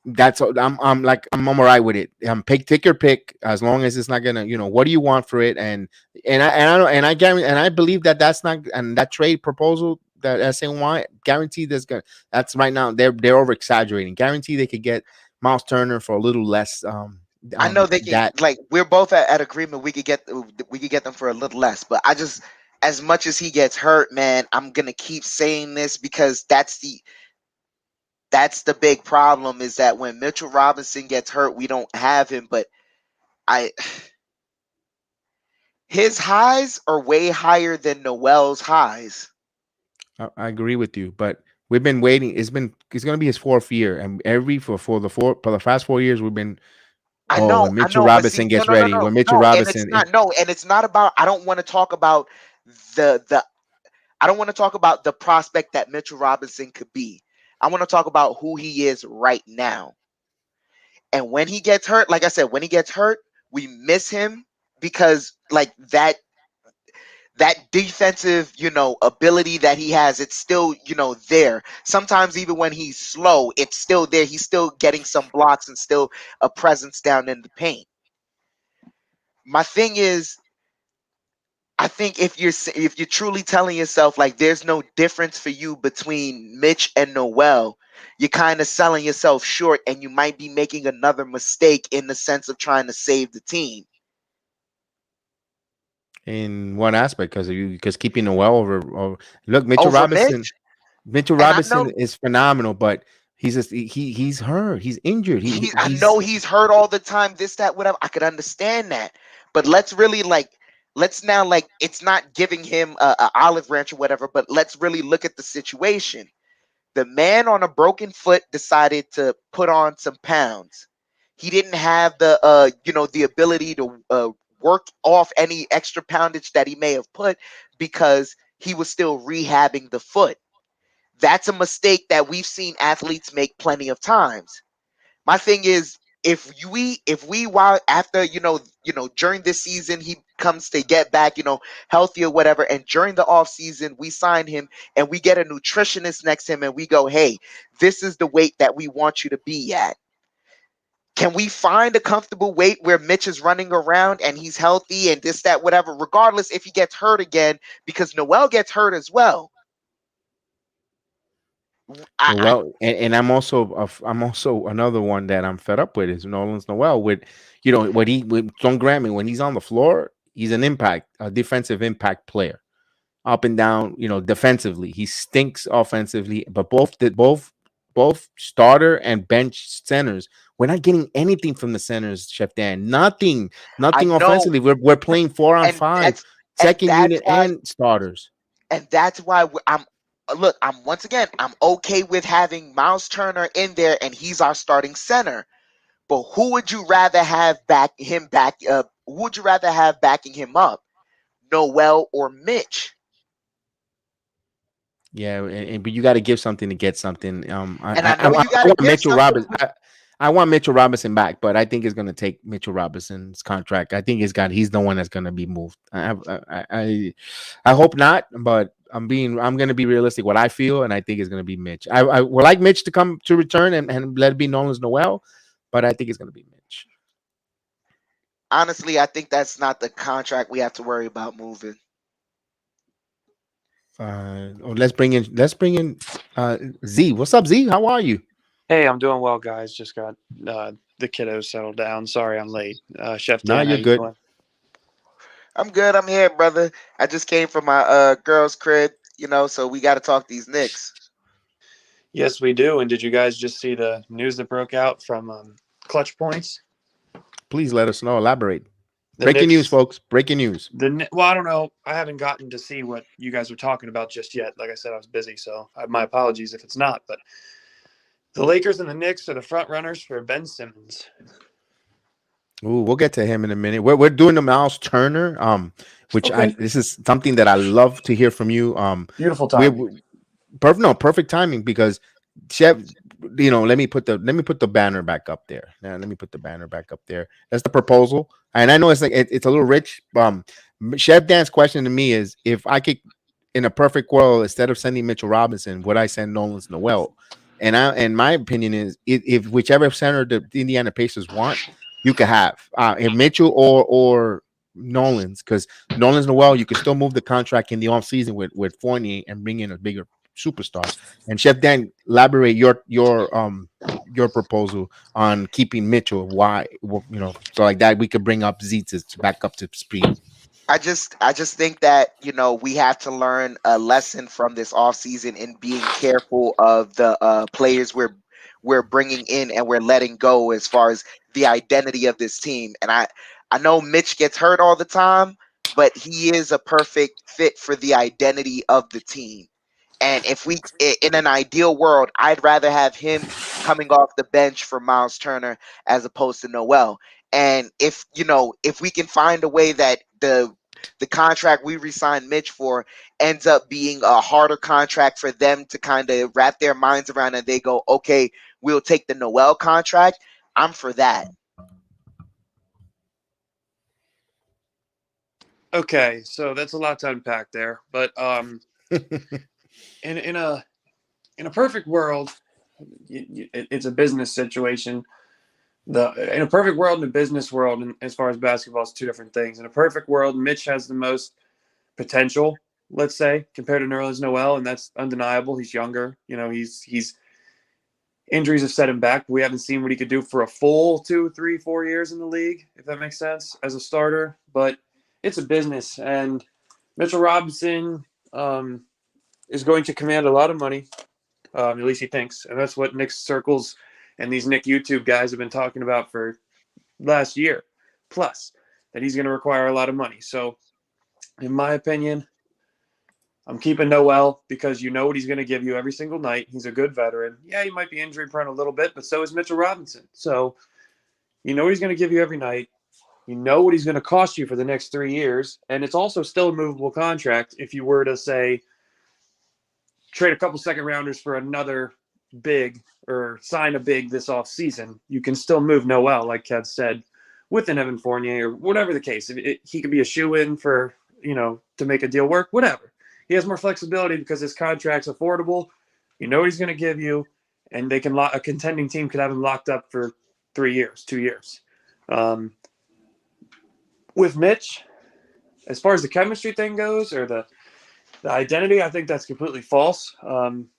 that's I'm all right with it. Take your pick as long as it's not gonna, what do you want for it? And I guarantee, and I believe that's not, and that trade proposal that SNY guaranteed that's right now they're over exaggerating. Guarantee they could get Miles Turner for a little less. I know they can. That Like, we're both at agreement. We could get them for a little less. But I just, as much as he gets hurt, man, I'm gonna keep saying this because that's the big problem, is that when Mitchell Robinson gets hurt, we don't have him. But I his highs are way higher than Noel's highs. I agree with you, but we've been waiting. It's going to be his fourth year, and for the past 4 years we've been. Oh, when I Mitchell know, but see, Robinson no, gets no, no, ready, no, when Mitchell no, and it's Robinson, not, no, and it's not about. I don't want to talk about the. I don't want to talk about the prospect that Mitchell Robinson could be. I want to talk about who he is right now. And when he gets hurt, like I said, when he gets hurt, we miss him because, like, that defensive, ability that he has, it's still, there. Sometimes even when he's slow, it's still there. He's still getting some blocks and still a presence down in the paint. My thing is, I think if you're truly telling yourself, like, there's no difference for you between Mitch and Noel, you're kind of selling yourself short, and you might be making another mistake in the sense of trying to save the team. in one aspect, because keeping Noel over look, Over Mitch, Mitchell and I Robinson know is phenomenal, but he's hurt, he's injured, I know he's hurt all the time, this, that, whatever. I could understand that. But let's really, like, let's now, like, it's not giving him a olive branch or whatever, but let's really look at the situation. The man on a broken foot decided to put on some pounds. He didn't have the the ability to work off any extra poundage that he may have put because he was still rehabbing the foot. That's a mistake that we've seen athletes make plenty of times. My thing is, if we while after during this season he comes to get back healthy or whatever, and during the off season we sign him and we get a nutritionist next to him and we go, hey, this is the weight that we want you to be at. Can we find a comfortable weight where Mitch is running around and he's healthy and this, that, whatever, regardless if he gets hurt again, because Noel gets hurt as well. Noel, and I'm also another one that I'm fed up with is Nolan's Noel. With don't grant me, when he's on the floor, he's a defensive impact player, up and down. Defensively, he stinks offensively. But both starter and bench centers, we're not getting anything from the centers, Chef Dan. Nothing offensively. We're playing 4-on-5, second unit and starters. And that's why I'm once again, I'm okay with having Miles Turner in there and he's our starting center. But who would you rather have backing him up? Noel or Mitch? Yeah, but you got to give something to get something. I want Mitchell Robinson. I want Mitchell Robinson back, but I think it's going to take Mitchell Robinson's contract. I think he's the one that's going to be moved. I hope not, but I'm going to be realistic. What I feel, and I think it's going to be Mitch. I would like Mitch to return and let it be Nolan's Noel, but I think it's going to be Mitch. Honestly, I think that's not the contract we have to worry about moving. Let's bring in Z. What's up, Z? How are you? Hey, I'm doing well, guys. Just got the kiddos settled down. Sorry I'm late. Chef Dan, you're good. Doing? I'm good. I'm here, brother. I just came from my girl's crib, so we got to talk these Knicks. Yes, we do. And did you guys just see the news that broke out from Clutch Points? Please let us know. Elaborate. Breaking news, folks. Breaking news. Well, I don't know. I haven't gotten to see what you guys are talking about just yet. Like I said, I was busy, so my apologies if it's not. But the Lakers and the Knicks are the front runners for Ben Simmons. Ooh, we'll get to him in a minute. We're doing the Miles Turner, which this is something that I love to hear from you. Beautiful timing. Perfect timing, because Chef, let me put the banner back up there. Now, let me put the banner back up there. That's the proposal, and I know it's like it's a little rich. Chef Dan's question to me is, if I could, in a perfect world, instead of sending Mitchell Robinson, would I send Nolan's Noel? And my opinion is, if whichever center the Indiana Pacers want, you could have if Mitchell or Nolan's, because Nolan's Noel, you could still move the contract in the off season with Fournier and bring in a bigger superstar. And Chef Dan, elaborate your proposal on keeping Mitchell. Why, so like that we could bring up Z to back up to speed. I just think that we have to learn a lesson from this offseason in being careful of the players we're bringing in and we're letting go as far as the identity of this team. And I know Mitch gets hurt all the time, but he is a perfect fit for the identity of the team. And if we, in an ideal world, I'd rather have him coming off the bench for Miles Turner as opposed to Noel. And if we can find a way that the contract we re-signed Mitch for ends up being a harder contract for them to kind of wrap their minds around, and they go, okay, we'll take the Noel contract, I'm for that. Okay, so that's a lot to unpack there, but in a perfect world, it's a business situation. In a perfect world and a business world, and as far as basketball, it's two different things. In a perfect world, Mitch has the most potential, let's say, compared to Nerlens Noel, and that's undeniable. He's younger. He's injuries have set him back. We haven't seen what he could do for a full 2, 3, 4 years in the league, if that makes sense, as a starter. But it's a business, and Mitchell Robinson is going to command a lot of money. At least he thinks, and that's what Knicks circles and these Nick YouTube guys have been talking about for last year, plus that he's going to require a lot of money. So in my opinion, I'm keeping Noel because you know what he's going to give you every single night. He's a good veteran. Yeah, he might be injury prone a little bit, but so is Mitchell Robinson. So you know what he's going to give you every night. You know what he's going to cost you for the next 3 years. And it's also still a movable contract if you were to, say, trade a couple second rounders for another big or sign a big this offseason. You can still move Noel, like Kev said, with an Evan Fournier or whatever the case. He could be a shoe-in for, to make a deal work, whatever. He has more flexibility because his contract's affordable. You know what he's going to give you, and they can a contending team could have him locked up for 3 years, 2 years. With Mitch, as far as the chemistry thing goes, or the identity, I think that's completely false,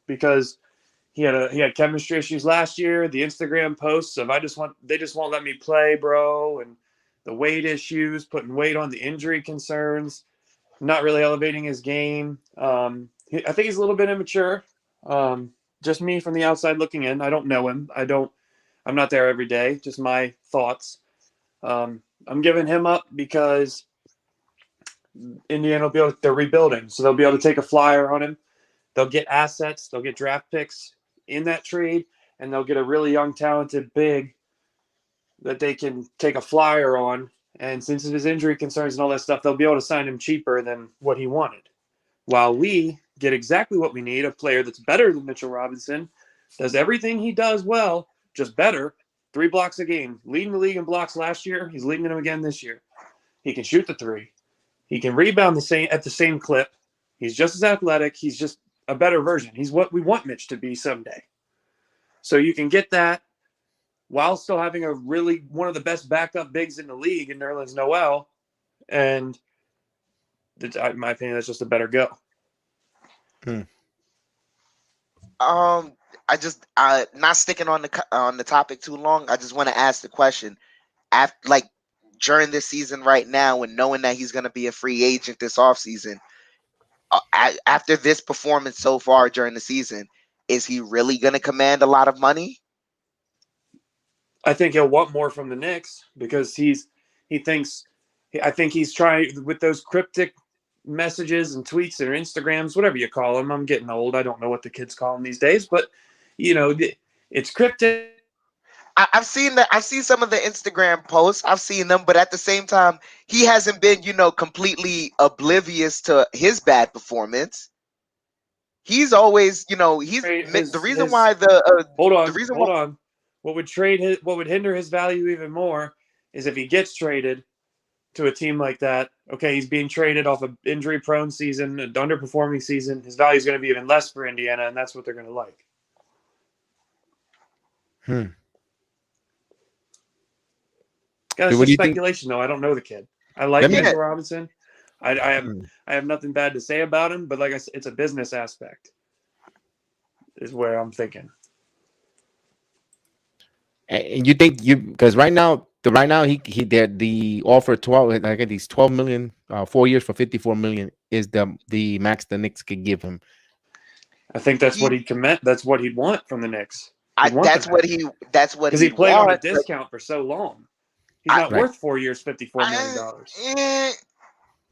because he had chemistry issues last year. The Instagram posts of they just won't let me play, bro, and the weight issues, putting weight on, the injury concerns, not really elevating his game. I think he's a little bit immature. Just me from the outside looking in. I don't know him. I'm not there every day. Just my thoughts. I'm giving him up because Indiana they're rebuilding, so they'll be able to take a flyer on him. They'll get assets. They'll get draft picks in that trade, and they'll get a really young, talented big that they can take a flyer on. And since of his injury concerns and all that stuff, they'll be able to sign him cheaper than what he wanted. While we get exactly what we need, a player that's better than Mitchell Robinson, does everything he does well, just better, 3 blocks a game. Leading the league in blocks last year. He's leading them again this year. He can shoot the 3. He can rebound at the same clip. He's just as athletic. He's just a better version. He's what we want Mitch to be someday. So you can get that while still having one of the best backup bigs in the league in Nerlens Noel. And in my opinion, that's just a better go. I just not sticking on the topic too long. I just want to ask the question. During this season right now, and knowing that he's going to be a free agent this offseason, after this performance so far during the season, is he really going to command a lot of money? I think he'll want more from the Knicks because I think he's trying with those cryptic messages and tweets or Instagrams, whatever you call them. I'm getting old. I don't know what the kids call them these days, but it's cryptic. I've seen that. I've seen some of the Instagram posts. I've seen them, but at the same time, he hasn't been, completely oblivious to his bad performance. He's always, the reason why hold on. What would hinder his value even more is if he gets traded to a team like that. Okay, he's being traded off an injury-prone season, an underperforming season. His value is going to be even less for Indiana, and that's what they're going to like. Guys, it's just speculation, though. I don't know the kid. I like Mitchell Robinson. I have nothing bad to say about him, but like I said, it's a business aspect is where I'm thinking. And you think because right now he the offer 12, I get these 12 million, 4 years for 54 million is the max the Knicks could give him. I think that's what he'd commit. That's what he'd want from the Knicks. That's what because he played on a discount for so long. He's not worth 4 years, $54 million.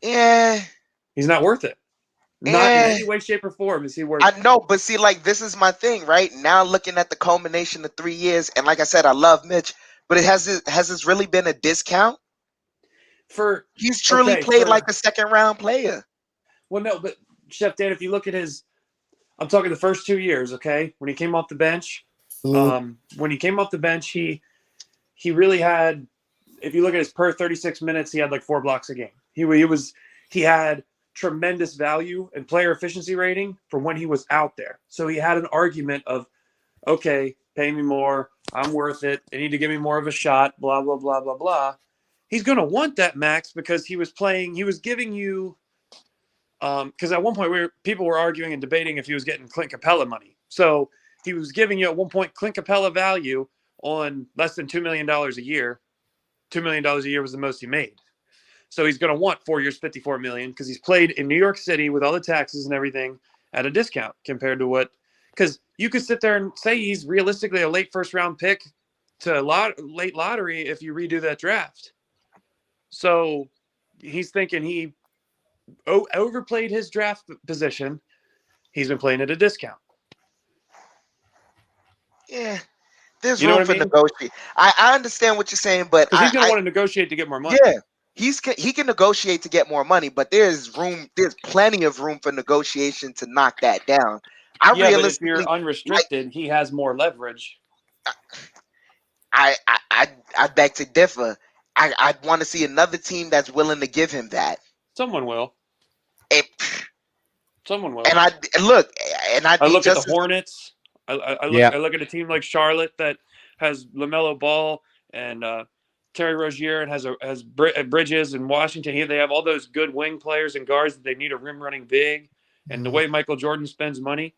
Yeah. He's not worth it. Not in any way, shape, or form is he worth it. I know, but see, this is my thing, right? Now looking at the culmination of 3 years, and like I said, I love Mitch, but has this really been a discount? He's truly played like a second-round player. Well, no, but Chef Dan, if you look at I'm talking the first 2 years, okay? When he came off the bench, he really had, if you look at his per 36 minutes, he had like 4 blocks a game. He had tremendous value and player efficiency rating for when he was out there. So he had an argument of, okay, pay me more. I'm worth it. They need to give me more of a shot, blah, blah, blah, blah, blah. He's going to want that max because he was giving you, because at one point people were arguing and debating if he was getting Clint Capella money. So he was giving you at one point Clint Capella value on less than $2 million a year. $2 million a year was the most he made. So he's going to want 4 years, $54 million because he's played in New York City with all the taxes and everything at a discount compared to because you could sit there and say he's realistically a late first round pick to late lottery if you redo that draft. So he's thinking overplayed his draft position. He's been playing at a discount. Yeah, there's You know room what I for mean? negotiate. I understand what you're saying, but Because he's going to want to negotiate to get more money. yeah, he can negotiate to get more money, but there's plenty of room for negotiation to knock that down. I Yeah, but if you're realistically like unrestricted, he has more leverage. I beg to differ. I want to see another team that's willing to give him that. Someone will. It, Someone will. and look, and I'd I be look at the just as Hornets. I Yeah. look at a team like Charlotte that has LaMelo Ball and Terry Rozier and has Bridges and Washington. Here they have all those good wing players and guards that they need a rim running big. And the way Michael Jordan spends money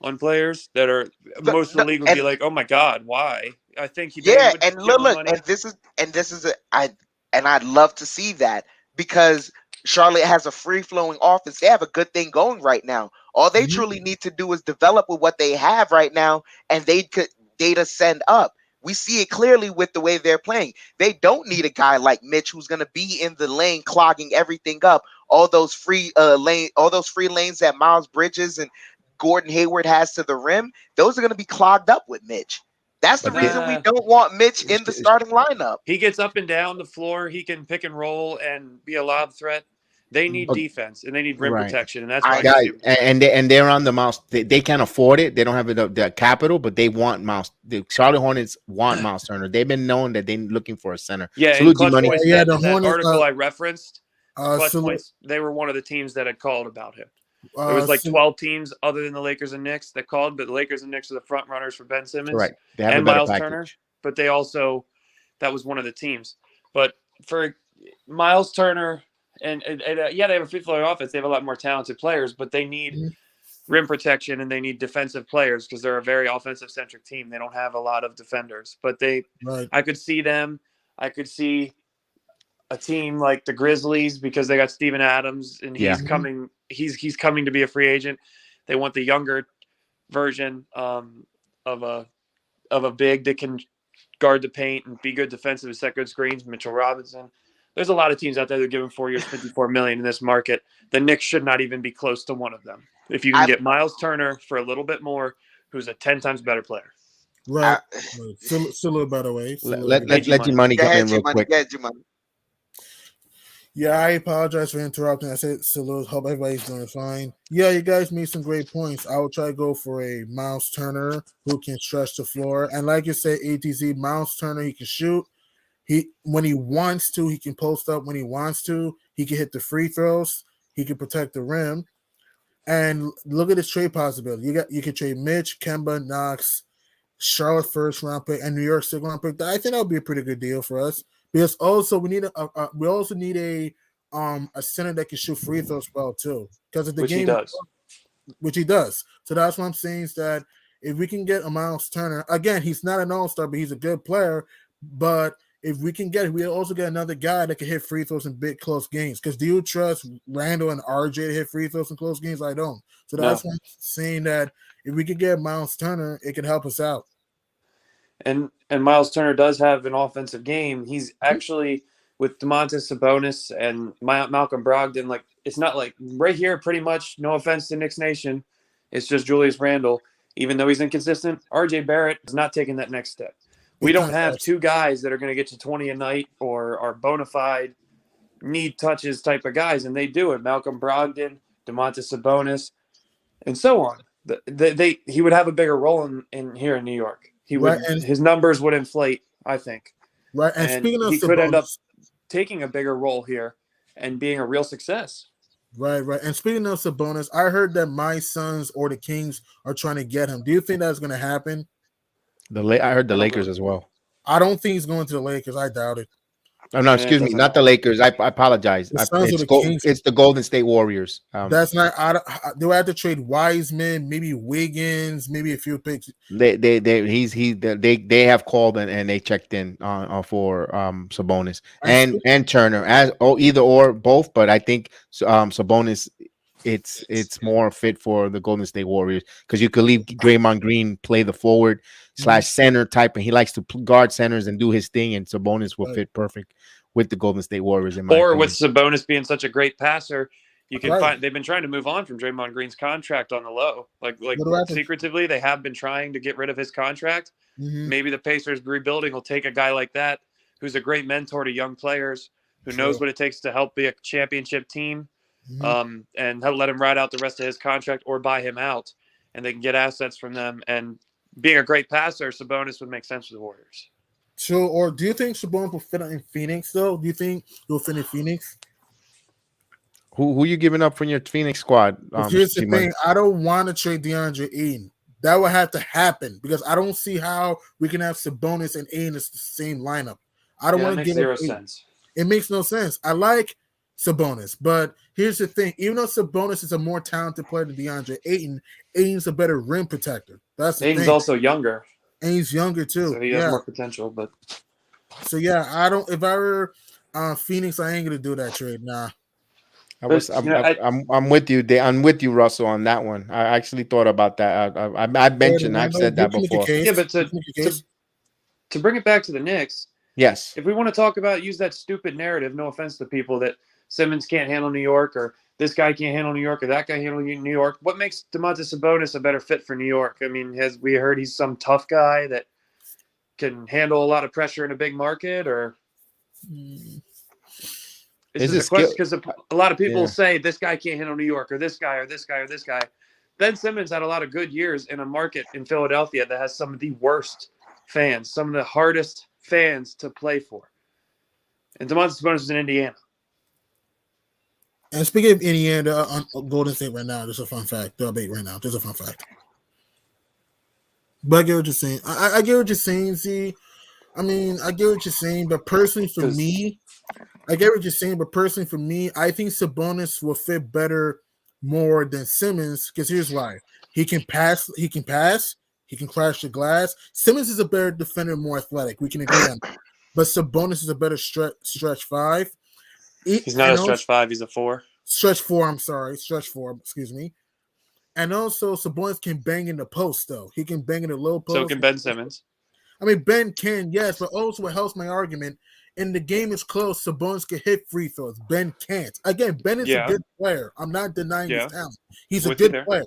on players that are most of the league would be like, oh my God, why? I think they yeah, would and give him look, money. and this is I'd love to see that because Charlotte has a free flowing offense. They have a good thing going right now. All they truly need to do is develop with what they have right now, and they could data send up. We see it clearly with the way they're playing. They don't need a guy like Mitch who's going to be in the lane clogging everything up. All those free lanes that Miles Bridges and Gordon Hayward has to the rim, those are going to be clogged up with Mitch. That's the But reason we don't want Mitch in the starting lineup. He gets up and down the floor. He can pick and roll and be a lob threat. They need defense and they need rim protection, and that's why guys, and they're on the mouse. They can't afford it. They don't have the capital, but they want Miles. The Charlotte Hornets want Miles Turner. They've been known that they're looking for a center. Yeah, Salute Clutch money. Points, Yeah, the that Hornets, article I referenced, Clutch salute, Points, they were one of the teams that had called about him. There was like 12 teams other than the Lakers and Knicks that called, but the Lakers and Knicks are the front runners for Ben Simmons Right. They have and a better Miles package. Turner, but they also, that was one of the teams. But for Miles Turner, and yeah, they have a free flowing offense. They have a lot more talented players, but they need rim protection and they need defensive players because they're a very offensive centric team. They don't have a lot of defenders, but I could see them. I could see a team like the Grizzlies because they got Steven Adams and he's coming. He's coming to be a free agent. They want the younger version of a big that can guard the paint and be good defensive and set good screens. Mitchell Robinson. There's a lot of teams out there that are giving 4 years, $54 million in this market. The Knicks should not even be close to one of them. If you can get Miles Turner for a little bit more, who's a 10 times better player. Right. Still a better way. Let your money come in real quick. Yeah, I apologize for interrupting. I said salute. Hope everybody's doing fine. Yeah, you guys made some great points. I will try to go for a Miles Turner who can stretch the floor. And like you said, ATZ, Miles Turner, he can shoot. When he wants to, he can post up. When he wants to, he can hit the free throws. He can protect the rim. And look at his trade possibility. You can trade Mitch, Kemba, Knox, Charlotte first round pick, and New York second round pick. I think that would be a pretty good deal for us. Because also we need a center that can shoot free throws well too. Because if the game, which he does. So that's what I'm saying is that if we can get a Miles Turner, again, he's not an all-star, but he's a good player. But if we can we also get another guy that can hit free throws in big close games. Because do you trust Randle and RJ to hit free throws in close games? I don't. So that's why I'm saying that if we could get Miles Turner, it could help us out. And Miles Turner does have an offensive game. He's actually with Domantas Sabonis and Malcolm Brogdon. Like it's not like right here, pretty much. No offense to Knicks Nation, it's just Julius Randle. Even though he's inconsistent, RJ Barrett is not taking that next step. We don't have two guys that are going to get you 20 a night or are bona fide need touches type of guys, and they do it. Malcolm Brogdon, Domantas Sabonis, and so on. He would have a bigger role in here in New York. His numbers would inflate, I think. Right, and speaking of he could end up taking a bigger role here and being a real success. Right. And speaking of Sabonis, I heard that my Suns or the Kings are trying to get him. Do you think that's going to happen? I heard the Lakers as well. I don't think he's going to the Lakers. I doubt it. Oh no, excuse me, not the Lakers. I apologize. It's the Golden State Warriors. That's not. They would have to trade Wiseman, maybe Wiggins, maybe a few picks. They have called and they checked in for Sabonis and Turner either or both. But I think Sabonis it's more fit for the Golden State Warriors because you could leave Draymond Green play the forward / center type, and he likes to guard centers and do his thing, and Sabonis will fit perfect with the Golden State Warriors. With Sabonis being such a great passer, You can find they've been trying to move on from Draymond Green's contract on the low. Like secretively, they have been trying to get rid of his contract. Mm-hmm. Maybe the Pacers rebuilding will take a guy like that who's a great mentor to young players, who knows what it takes to help be a championship team, and let him ride out the rest of his contract or buy him out, and they can get assets from them. And being a great passer, Sabonis would make sense for the Warriors. So, or do you think Sabonis will fit in Phoenix, though? Do you think he'll fit in Phoenix? Who you giving up from your Phoenix squad? Here's the thing. I don't want to trade DeAndre Ayton. That would have to happen because I don't see how we can have Sabonis and Ayton as the same lineup. I don't want to give zero sense. It makes no sense. I like Sabonis, but here's the thing. Even though Sabonis is a more talented player than DeAndre Ayton, Ayton's a better rim protector. That's the Ayton's thing. also younger. Ayton's younger too. So he has more potential, but so yeah, I don't. If I were Phoenix, I ain't gonna do that trade. Nah. I'm with you. I'm with you, Russell, on that one. I actually thought about that. I've said that before. Yeah, but to bring it back to the Knicks, yes. If we want to talk about use that stupid narrative, no offense to people, that Simmons can't handle New York, or this guy can't handle New York, or that guy handle New York. What makes Domantas Sabonis a better fit for New York? I mean, has we heard he's some tough guy that can handle a lot of pressure in a big market, or? Is this a question? Because a lot of people say this guy can't handle New York, or this guy, or this guy, or this guy. Ben Simmons had a lot of good years in a market in Philadelphia that has some of the worst fans, some of the hardest fans to play for. And Domantas Sabonis is in Indiana. And speaking of Indiana, on Golden State right now, there's a fun fact. Debate right now. There's a fun fact. But I get what you're saying. I get what you're saying, Z. I mean, I get what you're saying, but personally for me, I get what you're saying, but personally for me, I think Sabonis will fit better more than Simmons, because here's why. He can pass, he can crash the glass. Simmons is a better defender, more athletic. We can agree on that. But Sabonis is a better stretch five. He's not a stretch five, he's a four. Stretch four, excuse me. And also Sabonis can bang in the post, though. He can bang in the low post. So can Ben Simmons. I mean, Ben can, yes, but also it helps my argument. And the game is close. Sabonis can hit free throws. Ben can't. Again, Ben is a good player. I'm not denying his talent. He's a good player.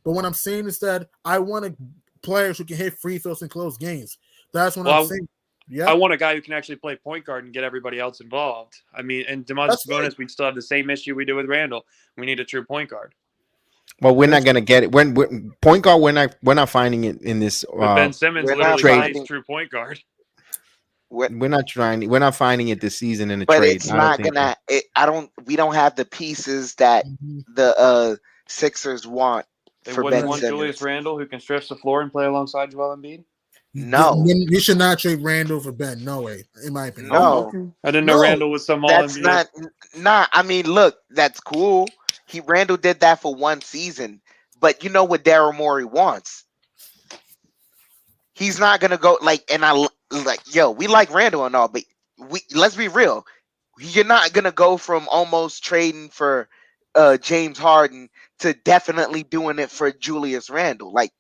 But what I'm saying is that I want players who can hit free throws in close games. That's what I'm saying. Yeah, I want a guy who can actually play point guard and get everybody else involved. I mean, and Domantas Sabonis, we'd still have the same issue we do with Randle. We need a true point guard. Well, we're not gonna get it. When point guard, we're not finding it in this. Ben Simmons literally is true point guard. We're not finding it this season in the trade. But it's not gonna. We don't have the pieces that the Sixers want. They wouldn't want Julius Randle, who can stretch the floor and play alongside Joel Embiid. No, you should not trade Randle for Ben. No way, in my opinion. No, I didn't know Randle was some all NBA. That's not. I mean, look, that's cool. Randle did that for one season, but you know what Daryl Morey wants. He's not gonna go we like Randle and all, but let's be real. You're not gonna go from almost trading for James Harden to definitely doing it for Julius Randle. Right.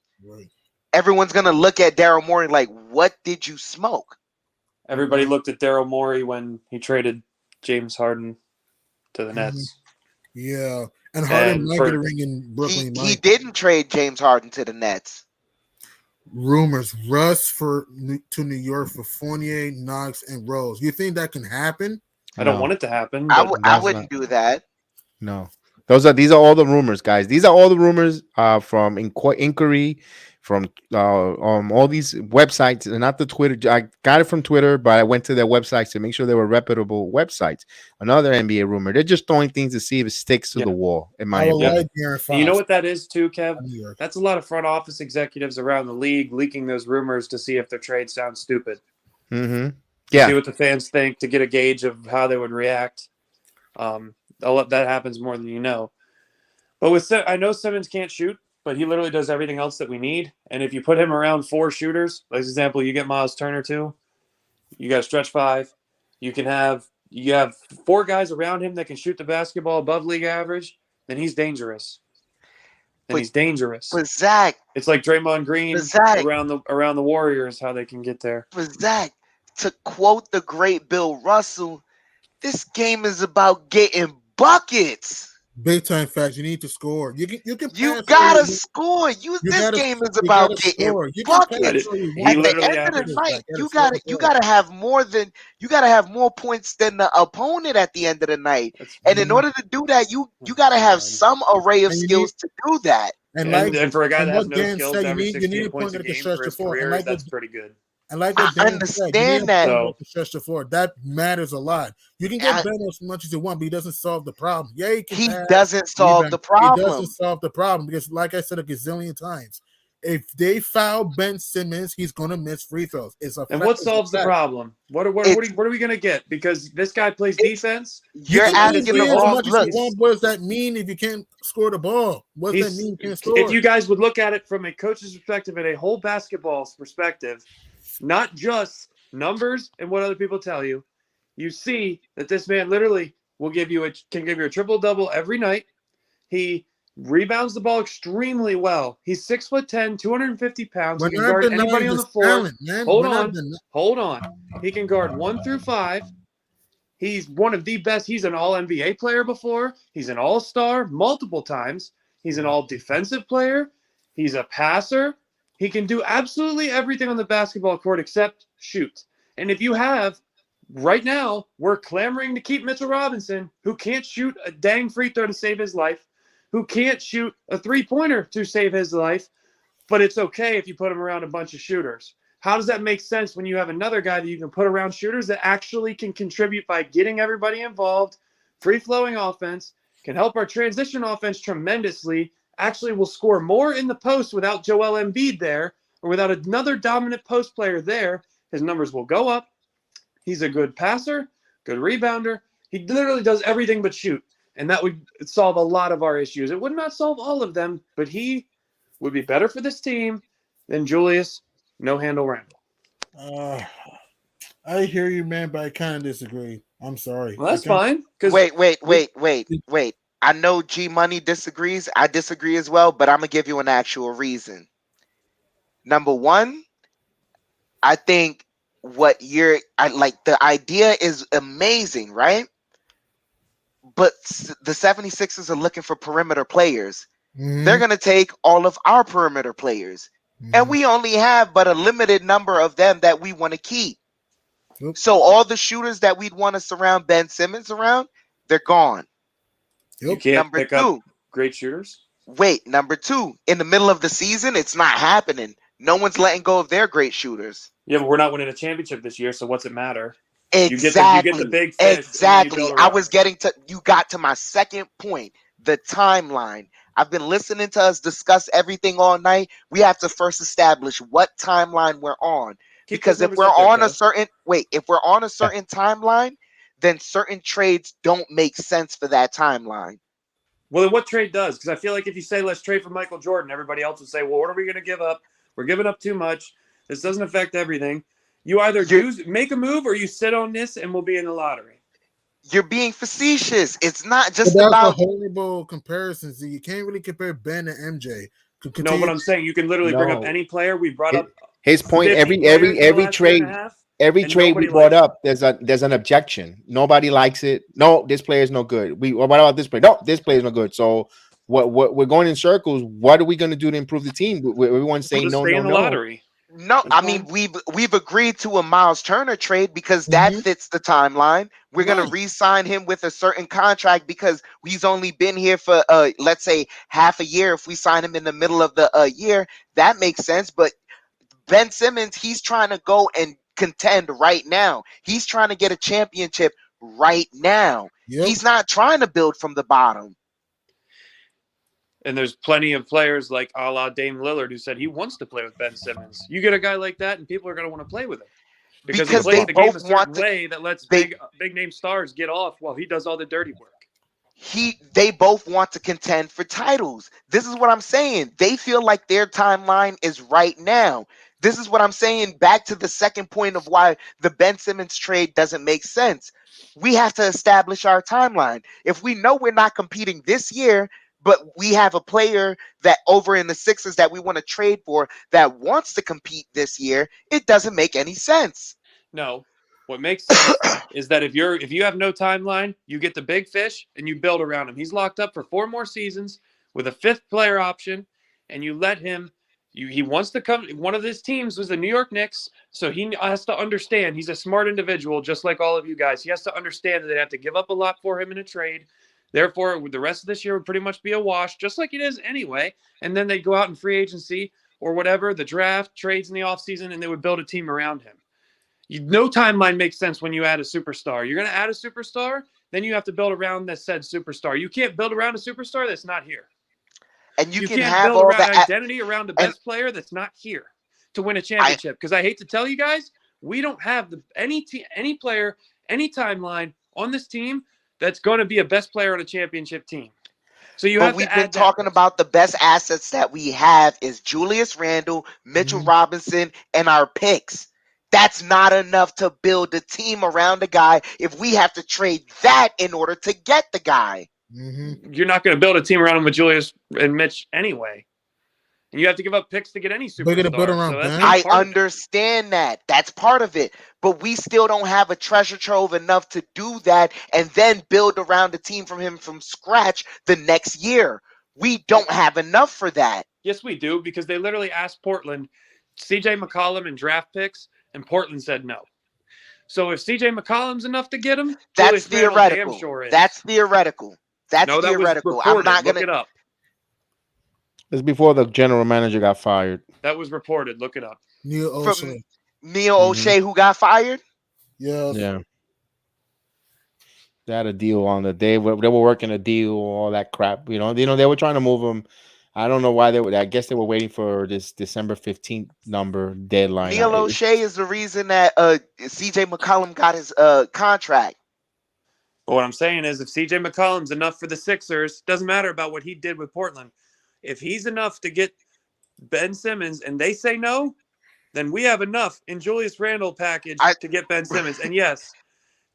Everyone's gonna look at Daryl Morey like, what did you smoke? Everybody looked at Daryl Morey when he traded James Harden to the Nets. Yeah, and Harden might get a ring in Brooklyn. He didn't trade James Harden to the Nets. Rumors: Russ to New York for Fournier, Knox, and Rose. You think that can happen? I don't want it to happen. I wouldn't do that. No, these are all the rumors, guys. These are all the rumors from inquiry. From all these websites, and not the Twitter. I got it from Twitter, but I went to their websites to make sure they were reputable websites. Another NBA rumor. They're just throwing things to see if it sticks to the wall, in my opinion. You know what that is too, Kev? That's a lot of front office executives around the league leaking those rumors to see if their trade sounds stupid. Mm-hmm. Yeah. See what the fans think to get a gauge of how they would react. That happens more than you know. But I know Simmons can't shoot, but he literally does everything else that we need. And if you put him around four shooters, like example, you get Miles Turner too. You got a stretch five. You have four guys around him that can shoot the basketball above league average. Then he's dangerous. But Zach, it's like Draymond Green around the Warriors, how they can get there. But Zach, to quote the great Bill Russell, this game is about getting buckets. Big time facts. You need to score. You can You pass all gotta you score. you This gotta game is you about gotta getting score. You can pass buckets. all you He At want. the literally end of the averaged. night, Gotta score the you ball. gotta have you gotta have more points than the opponent at the end of the night. That's And in order to do that, you gotta have some array of And you need skills to do that. and for a guy and that has what no Dan skills said, to average you need 16 a point points a that can game stretch for the his floor. career, that's pretty good. And like I what Dan said, you need a understand point that. So that can stretch the floor. That matters a lot. You can get I- Ben as much as you want, but he doesn't solve the problem. Yeah, he can he pass, doesn't solve rebound. the He doesn't problem. solve the problem because, like I said a gazillion times, if they foul Ben Simmons, he's gonna miss free throws. It's a and fact. what solves the problem? What are It's we going to get? Because this guy plays it's defense. You you're can And play the asking the team D as wrong much as you look. he's want. What does that mean if you can't score the ball? What does that mean he's you can't if score? you guys would look at it from a coach's perspective and a whole basketball perspective, not just numbers and what other people tell you, you see that this man literally can give you a triple double every night. He rebounds the ball extremely well. He's 6'10", 250 pounds. We're He can not guard denying anybody on his the floor. talent, man. Hold We're not on, denying. hold on. He can guard 1 through 5. He's one of the best. He's an all NBA player before. He's an all-star multiple times. He's an all defensive player. He's a passer. He can do absolutely everything on the basketball court except shoot. And if you have, right now, we're clamoring to keep Mitchell Robinson, who can't shoot a dang free throw to save his life, who can't shoot a three-pointer to save his life, but it's okay if you put him around a bunch of shooters. How does that make sense when you have another guy that you can put around shooters that actually can contribute by getting everybody involved, free-flowing offense, can help our transition offense tremendously, actually will score more in the post without Joel Embiid there or without another dominant post player there. His numbers will go up. He's a good passer, good rebounder. He literally does everything but shoot, and that would solve a lot of our issues. It would not solve all of them, but he would be better for this team than Julius No-Handle Randle. I hear you, man, but I kind of disagree. I'm sorry. Well, that's fine. Wait. I know G Money disagrees. I disagree as well, but I'm gonna give you an actual reason. Number one, I think the idea is amazing, right? But the 76ers are looking for perimeter players. Mhm. They're gonna take all of our perimeter players. And we only have but a limited number of them that we want to keep. Yep. So all the shooters that we'd want to surround Ben Simmons around, they're gone. You can't Number pick two, up great shooters. number two, in the middle of the season, it's not happening. No one's letting go of their great shooters. Yeah, but we're not winning a championship this year, so what's it matter? Exactly. You get the big fish. Exactly. You got to my second point, the timeline. I've been listening to us discuss everything all night. We have to first establish what timeline we're on. Because if we're on a certain timeline, then certain trades don't make sense for that timeline. Well, then what trade does? Because I feel like if you say let's trade for Michael Jordan, everybody else would say, well, what are we going to give up? We're giving up too much. This doesn't affect everything. You either make a move or you sit on this and we'll be in the lottery. You're being facetious. It's not just that's about a horrible comparison. So you can't really compare Ben and MJ. No, what I'm saying, you can literally bring up any player. We brought up his point. Every trade we brought up, there's an objection. Nobody likes it. No, this player is no good. What about this player? No, this player is no good. So what we're going in circles. What are we going to do to improve the team? Everyone's saying no. Lottery. No, I mean we've agreed to a Miles Turner trade because that fits the timeline. We're gonna re-sign him with a certain contract because he's only been here for let's say half a year. If we sign him in the middle of the year, that makes sense. But Ben Simmons, he's trying to go and contend right now. He's trying to get a championship right now. Yep. He's not trying to build from the bottom. And there's plenty of players like a la Dame Lillard who said he wants to play with Ben Simmons. You get a guy like that, and people are going to want to play with him because he plays the game a certain way that lets big name stars get off while he does all the dirty work. They both want to contend for titles. This is what I'm saying. They feel like their timeline is right now. This is what I'm saying. Back to the second point of why the Ben Simmons trade doesn't make sense. We have to establish our timeline. If we know we're not competing this year, but we have a player that over in the Sixers that we want to trade for that wants to compete this year, it doesn't make any sense. No. What makes sense is that if you have no timeline, you get the big fish and you build around him. He's locked up for 4 more seasons with a 5th player option, and you let him. He wants to come. One of his teams was the New York Knicks, so he has to understand. He's a smart individual, just like all of you guys. He has to understand that they have to give up a lot for him in a trade. Therefore, the rest of this year would pretty much be a wash, just like it is anyway. And then they'd go out in free agency or whatever, the draft, trades in the offseason, and they would build a team around him. No timeline makes sense when you add a superstar. You're going to add a superstar, then you have to build around that said superstar. You can't build around a superstar that's not here. And you can can't have build all around the identity around the best player that's not here to win a championship. Because I hate to tell you guys, we don't have any player, any timeline on this team that's going to be a best player on a championship team. So you have to add that. We've been talking about the best assets that we have is Julius Randle, Mitchell Robinson, and our picks. That's not enough to build a team around the guy if we have to trade that in order to get the guy. You're not going to build a team around him with Julius and Mitch anyway. And you have to give up picks to get any superstar. We're gonna build around Ben. I understand that. That's part of it. But we still don't have a treasure trove enough to do that and then build around a team from him from scratch the next year. We don't have enough for that. Yes, we do, because they literally asked Portland, CJ McCollum and draft picks, and Portland said no. So if CJ McCollum's enough to get him, that's Julius Randle theoretical. damn sure is. That's theoretical. That's no, that theoretical. Was reported. I'm not Look gonna it up. It's before the general manager got fired. That was reported. Look it up. Neil O'Shea. Neil O'Shea, who got fired? Yeah. Yeah. They had a deal on the day. They were working a deal, all that crap. You know, they were trying to move him. I don't know why they were. I guess they were waiting for this December 15th number deadline. Neil O'Shea is the reason that CJ McCollum got his contract. But what I'm saying is, if CJ McCollum's enough for the Sixers, doesn't matter about what he did with Portland. If he's enough to get Ben Simmons and they say no, then we have enough in Julius Randle package to get Ben Simmons. And yes,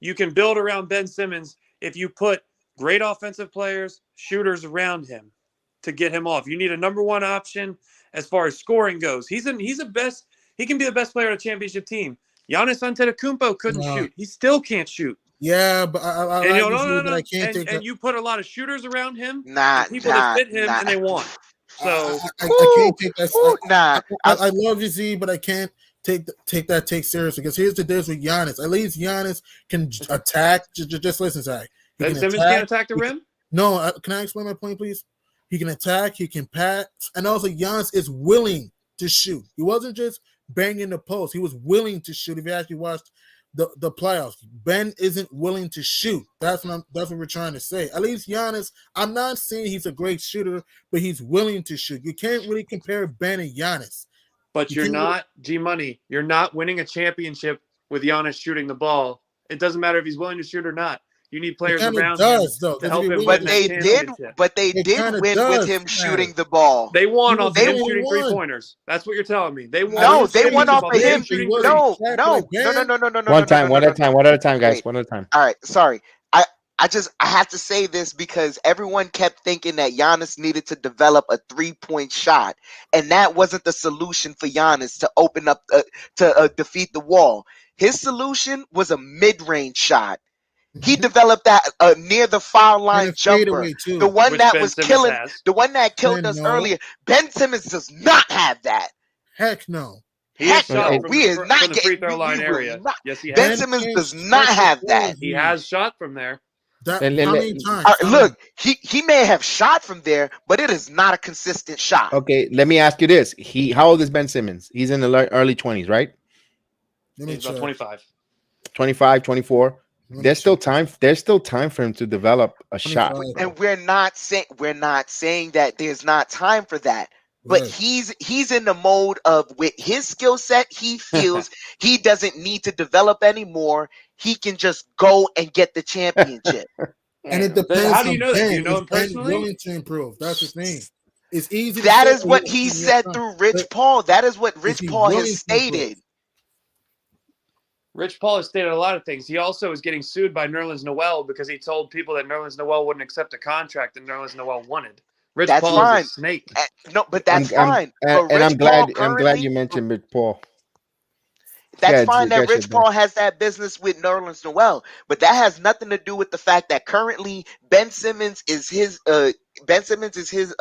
you can build around Ben Simmons if you put great offensive players, shooters around him to get him off. You need a number one option as far as scoring goes. He can be the best player on a championship team. Giannis Antetokounmpo couldn't shoot. He still can't shoot. Yeah, but I can't take and you put a lot of shooters around him, people that fit him, and they won. So I can't take that. I love you, Z, but I can't take that take seriously, because here's the difference with Giannis. At least Giannis can attack. Just listen, Zach. Ben Simmons can't attack the rim? No, can I explain my point, please? He can attack, he can pass, and also Giannis is willing to shoot. He wasn't just banging the post. He was willing to shoot. If you actually watched the playoffs, Ben isn't willing to shoot. That's what we're trying to say. At least Giannis, I'm not saying he's a great shooter, but he's willing to shoot. You can't really compare Ben and Giannis. But you're not, G-Money, you're not winning a championship with Giannis shooting the ball. It doesn't matter if he's willing to shoot or not. You need players around him to help him win that championship. But they did win with him shooting the ball. They won off him shooting three-pointers. That's what you're telling me. They won. No, they won off of him. No. One at a time, guys. One at a time. All right, sorry. I have to say this because everyone kept thinking that Giannis needed to develop a 3-point shot, and that wasn't the solution for Giannis to open up to defeat the wall. His solution was a mid-range shot. He developed that near the foul line jumper, the one that was killing, the one that killed us earlier. Ben Simmons does not have that. Heck no. We is not from the free throw line area. Yes, he has. Ben Simmons does not have that. He has shot from there. How many times? Look, he may have shot from there, but it is not a consistent shot. Okay, let me ask you this: how old is Ben Simmons? He's in the early 20s, right? He's about 25. 25, 24. There's still time. There's still time for him to develop a shot. And we're not saying that there's not time for that. But he's in the mode of, with his skill set, he feels he doesn't need to develop anymore. He can just go and get the championship. And it depends. How do you know that? Do you know him Ben personally? willing to improve. That's the thing. It's easy. That is what he said through Rich Paul. That is what Rich Paul has stated. Rich Paul has stated a lot of things. He also is getting sued by Nerlens Noel because he told people that Nerlens Noel wouldn't accept a contract that Nerlens Noel wanted. Rich Paul is a snake. No, but that's fine. And I'm glad you mentioned Rich Paul. That's Gotcha, fine that gotcha, Rich Paul has that business with Nerlens Noel, but that has nothing to do with the fact that currently Ben Simmons is his Ben Simmons is his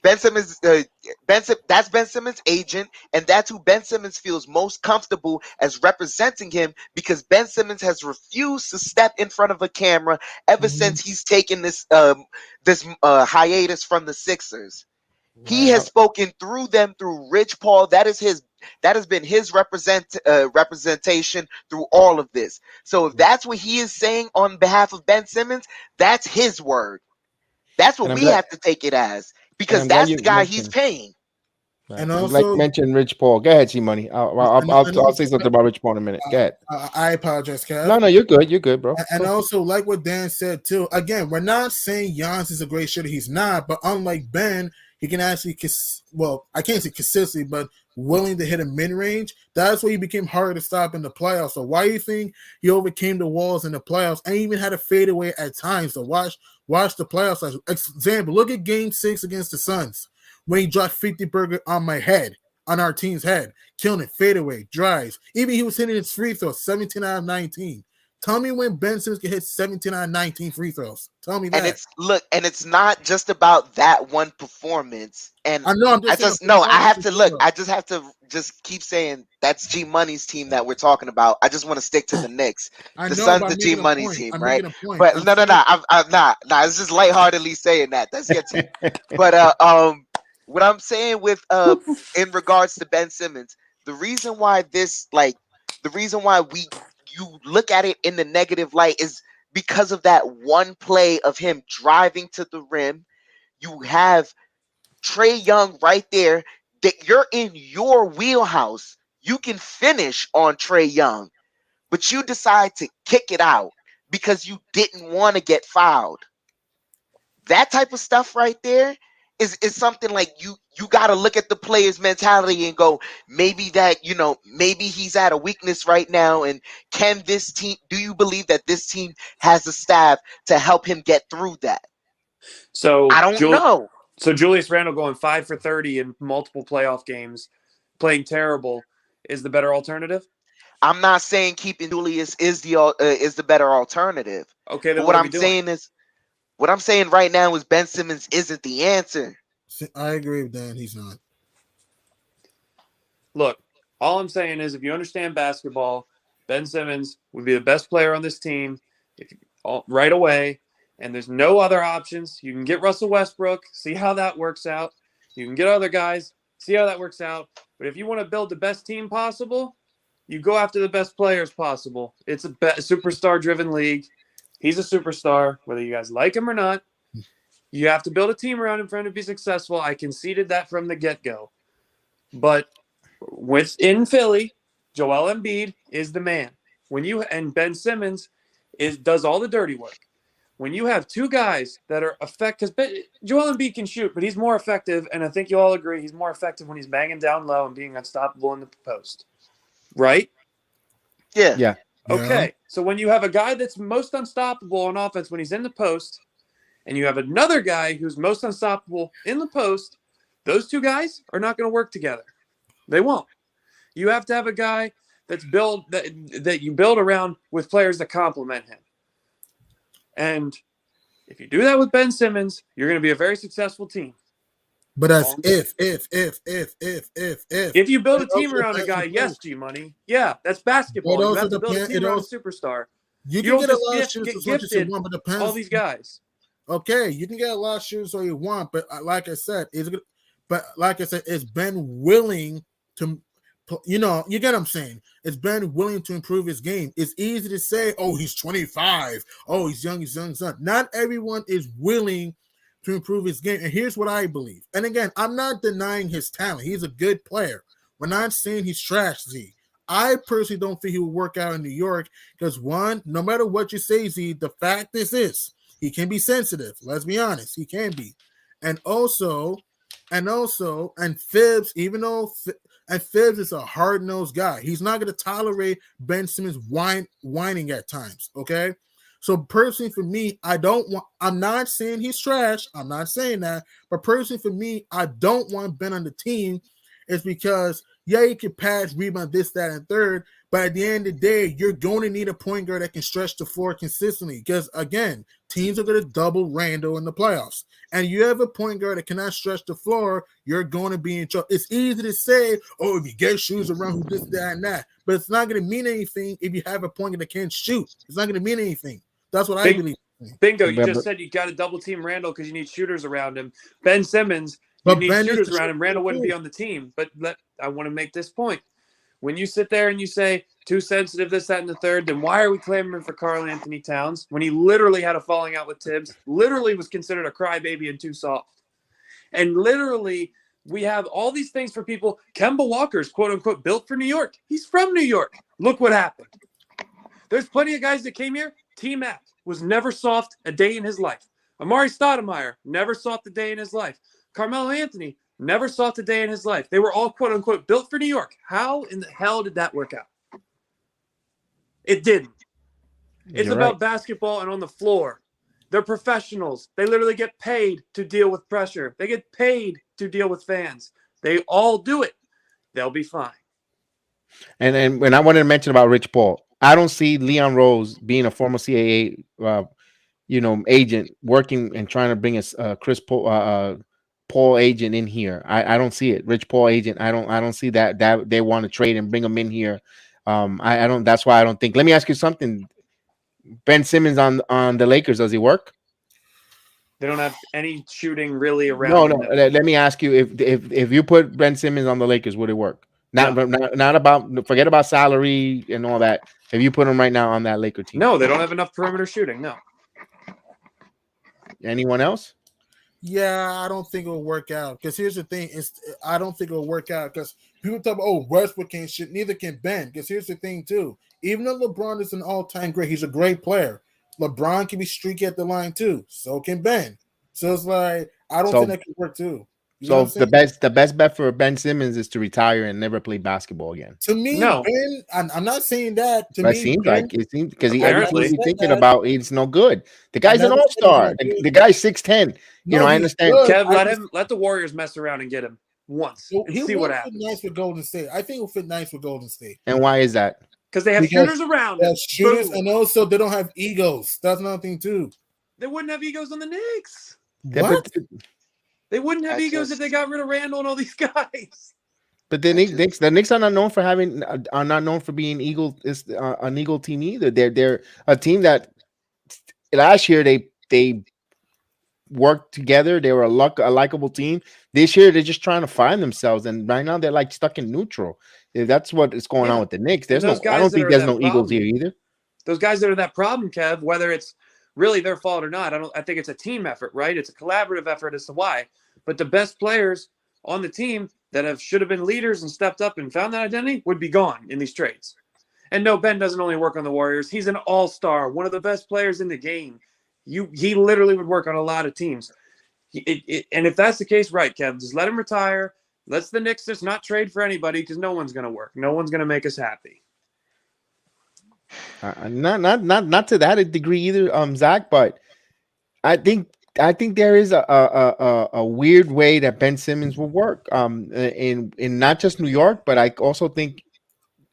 Ben Simmons that's Ben Simmons' agent, and that's who Ben Simmons feels most comfortable as representing him, because Ben Simmons has refused to step in front of a camera ever since he's taken this hiatus from the Sixers. He has Right. spoken through them, through Rich Paul. That has been his representation through all of this. So if that's what he is saying on behalf of Ben Simmons, that's his word. That's what And I'm we glad, have to take it as, and because I'm glad that's you the guy he's mentioned. paying. Right. And I'm glad you also, mentioned Rich Paul. Go ahead, C Money. I'll say something about Rich Paul in a minute. Go ahead. I apologize, Kev. No, you're good. You're good, bro. And also, like what Dan said too. Again, we're not saying Giannis is a great shooter. He's not. But unlike Ben, he can actually, I can't say consistently, but willing to hit a mid range. That's why he became harder to stop in the playoffs. So why do you think he overcame the walls in the playoffs and even had a fadeaway at times? So watch the playoffs. As example, look at Game 6 against the Suns when he dropped 50 burger on my head, on our team's head, killing it, fadeaway, drives. Even he was hitting his free throws, 17 out of 19. Tell me when Ben Simmons can hit 17 out of 19 free throws. Tell me that. And it's not just about that one performance. And I know. I'm I just saying. just no, I have to look. I just have to just keep saying that's G Money's team that we're talking about. I just want to stick to the Knicks. I The know, Suns, but the I'm G making a Money point. team, I'm right? making a point. But no, I'm not. Nah, it's just lightheartedly saying that. That's your team. But what I'm saying with in regards to Ben Simmons, the reason why you look at it in the negative light is because of that one play of him driving to the rim. You have Trey Young right there, that you're in your wheelhouse. You can finish on Trey Young, but you decide to kick it out because you didn't want to get fouled. That type of stuff right there is something like you got to look at the player's mentality and go, maybe that, maybe he's at a weakness right now, and can this team, do you believe that this team has a staff to help him get through that? So I don't know. So Julius Randle going 5 for 30 in multiple playoff games, playing terrible, is the better alternative? I'm not saying keeping Julius is the better alternative. Okay, then But what are we doing? what I'm saying right now is Ben Simmons isn't the answer. I agree with Dan. He's not. Look, all I'm saying is if you understand basketball, Ben Simmons would be the best player on this team right away, and there's no other options. You can get Russell Westbrook, see how that works out. You can get other guys, see how that works out. But if you want to build the best team possible, you go after the best players possible. It's a superstar-driven league. He's a superstar, whether you guys like him or not. You have to build a team around him for him to be successful. I conceded that from the get-go. But in Philly, Joel Embiid is the man. And Ben Simmons does all the dirty work. When you have two guys that are effective, because Joel Embiid can shoot, but he's more effective, and I think you all agree he's more effective when he's banging down low and being unstoppable in the post. Right? Yeah. Yeah. Okay. So when you have a guy that's most unstoppable on offense when he's in the post, and you have another guy who's most unstoppable in the post, those two guys are not going to work together. They won't. You have to have a guy that's built that you build around with players that complement him. And if you do that with Ben Simmons, you're going to be a very successful team. But that's if. If you build a team around a guy, yes, G Money. Yeah, that's basketball. You have to build a team around a superstar. You don't can get a just lot of shooters as much as you want, but depends. All these guys. Okay, you can get a lot of shooters all you want, but like I said, it's Ben willing to, you get what I'm saying. It's Ben willing to improve his game. It's easy to say, oh, he's 25. Oh, he's young, son. Not everyone is willing to improve his game. And here's what I believe. And again, I'm not denying his talent. He's a good player. We're not saying he's trash, Z. I personally don't think he will work out in New York because, one, no matter what you say, Z, the fact is this. He can be sensitive. Let's be honest. He can be. And Phibbs, and Phibbs is a hard-nosed guy. He's not going to tolerate Ben Simmons whining at times, okay? So personally for me, I'm not saying he's trash. I'm not saying that. But personally for me, I don't want Ben on the team. It's because Yeah, you can pass, rebound, this, that, and third. But at the end of the day, you're going to need a point guard that can stretch the floor consistently. Because again, teams are going to double Randle in the playoffs. And you have a point guard that cannot stretch the floor, you're going to be in trouble. It's easy to say, oh, if you get shooters around who this, that, and that. But it's not going to mean anything if you have a point guard that can't shoot. It's not going to mean anything. That's what I believe. Bingo, you just said you got to double team Randle because you need shooters around him. Ben Simmons, you need shooters around him. Randle wouldn't be on the team. But I want to make this point. When you sit there and you say, too sensitive, this, that, and the third, then why are we clamoring for Karl Anthony Towns when he literally had a falling out with Tibbs, literally was considered a crybaby and too soft? And literally, we have all these things for people. Kemba Walker's, quote-unquote, built for New York. He's from New York. Look what happened. There's plenty of guys that came here. T-Mac was never soft a day in his life. Amari Stoudemire, never soft a day in his life. Carmelo Anthony, never soft a day in his life. They were all, quote-unquote, built for New York. How in the hell did that work out? It didn't. It's about basketball and on the floor. They're professionals. They literally get paid to deal with pressure. They get paid to deal with fans. They all do it. They'll be fine. And when I wanted to mention about Rich Paul, I don't see Leon Rose being a former CAA, agent working and trying to bring a Chris Paul agent in here. I don't see it. Rich Paul agent. I don't see that they want to trade and bring him in here. I don't. That's why I don't think. Let me ask you something. Ben Simmons on the Lakers, does he work? They don't have any shooting really around. No. Let me ask you, if you put Ben Simmons on the Lakers, would it work? Not about, forget about salary and all that. If you put him right now on that Laker team, no, they don't have enough perimeter shooting. No. Anyone else? Yeah, I don't think it'll work out. Because here's the thing: I don't think it'll work out because people talk about, oh, Westbrook can't shit, neither can Ben. Because here's the thing too: even though LeBron is an all-time great, he's a great player. LeBron can be streaky at the line too. So can Ben. So it's like I don't think that could work too. You know the best bet for Ben Simmons is to retire and never play basketball again. To me, no. Ben, I'm not saying that. To that me, seems Ben, like it seems because apparently he's thinking about it's no good. The guy's an all-star. The guy's 6'10". I understand. Good. Kev, let the Warriors mess around and get him once and see what happens. Nice with Golden State. I think he'll fit nice with Golden State. And why is that? Because they have shooters around them. Shooters, and also they don't have egos. That's another thing too. They wouldn't have egos on the Knicks. What? They wouldn't have egos if they got rid of Randle and all these guys. But the Knicks are not known for being an eagle team either. They're a team that last year they worked together. They were a likable team. This year they're just trying to find themselves, and right now they're like stuck in neutral. If that's what is going on with the Knicks. I don't think there's no Eagles here either. Those guys that are that problem, Kev, whether it's really their fault or not, I think it's a team effort, right? It's a collaborative effort as to why. But the best players on the team that should have been leaders and stepped up and found that identity would be gone in these trades. And no, Ben doesn't only work on the Warriors. He's an all-star, one of the best players in the game. He literally would work on a lot of teams. And if that's the case, right, Kev, just let him retire. Let's the Knicks just not trade for anybody because no one's going to work. No one's going to make us happy. Not to that degree either, Zach. But I think there is a weird way that Ben Simmons will work. In not just New York, but I also think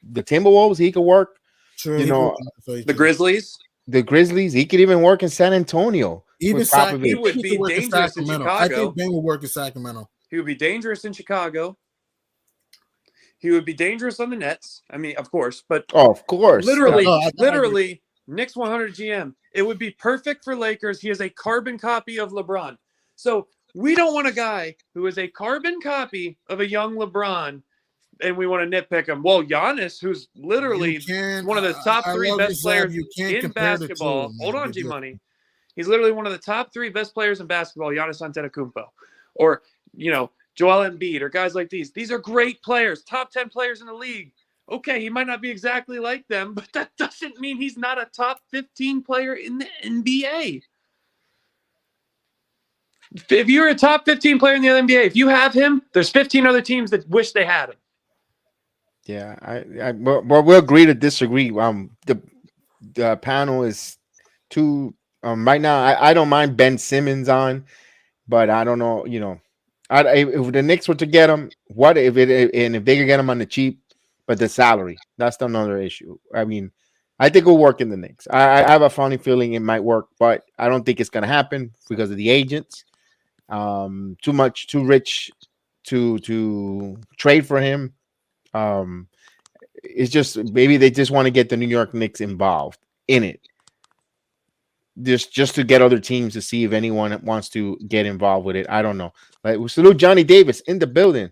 the Timberwolves he could work. Sure, the Grizzlies. The Grizzlies, he could even work in San Antonio. He would be dangerous in Chicago. I think Ben would work in Sacramento. He would be dangerous in Chicago. He would be dangerous on the Nets. I mean, of course, but of course, literally, Knicks 100 GM. It would be perfect for Lakers. He is a carbon copy of LeBron. So we don't want a guy who is a carbon copy of a young LeBron, and we want to nitpick him. Well, Giannis, who's literally one of the top three best players in basketball. Hold on, G-Money. He's literally one of the top three best players in basketball, Giannis Antetokounmpo. Or, Joel Embiid or guys like these. These are great players, top 10 players in the league. Okay, he might not be exactly like them, but that doesn't mean he's not a top 15 player in the NBA. If you're a top 15 player in the NBA, if you have him, there's 15 other teams that wish they had him. Yeah, we'll agree to disagree. The panel is too right now. I don't mind Ben Simmons on, but I don't know. If the Knicks were to get him, what if if they could get him on the cheap, but the salary, that's another issue. I mean, I think it'll work in the Knicks. I have a funny feeling it might work, but I don't think it's going to happen because of the agents. Too rich to trade for him. It's just maybe they just want to get the New York Knicks involved in it, just to get other teams to see if anyone wants to get involved with it. I don't know. Like, we salute Johnny Davis in the building.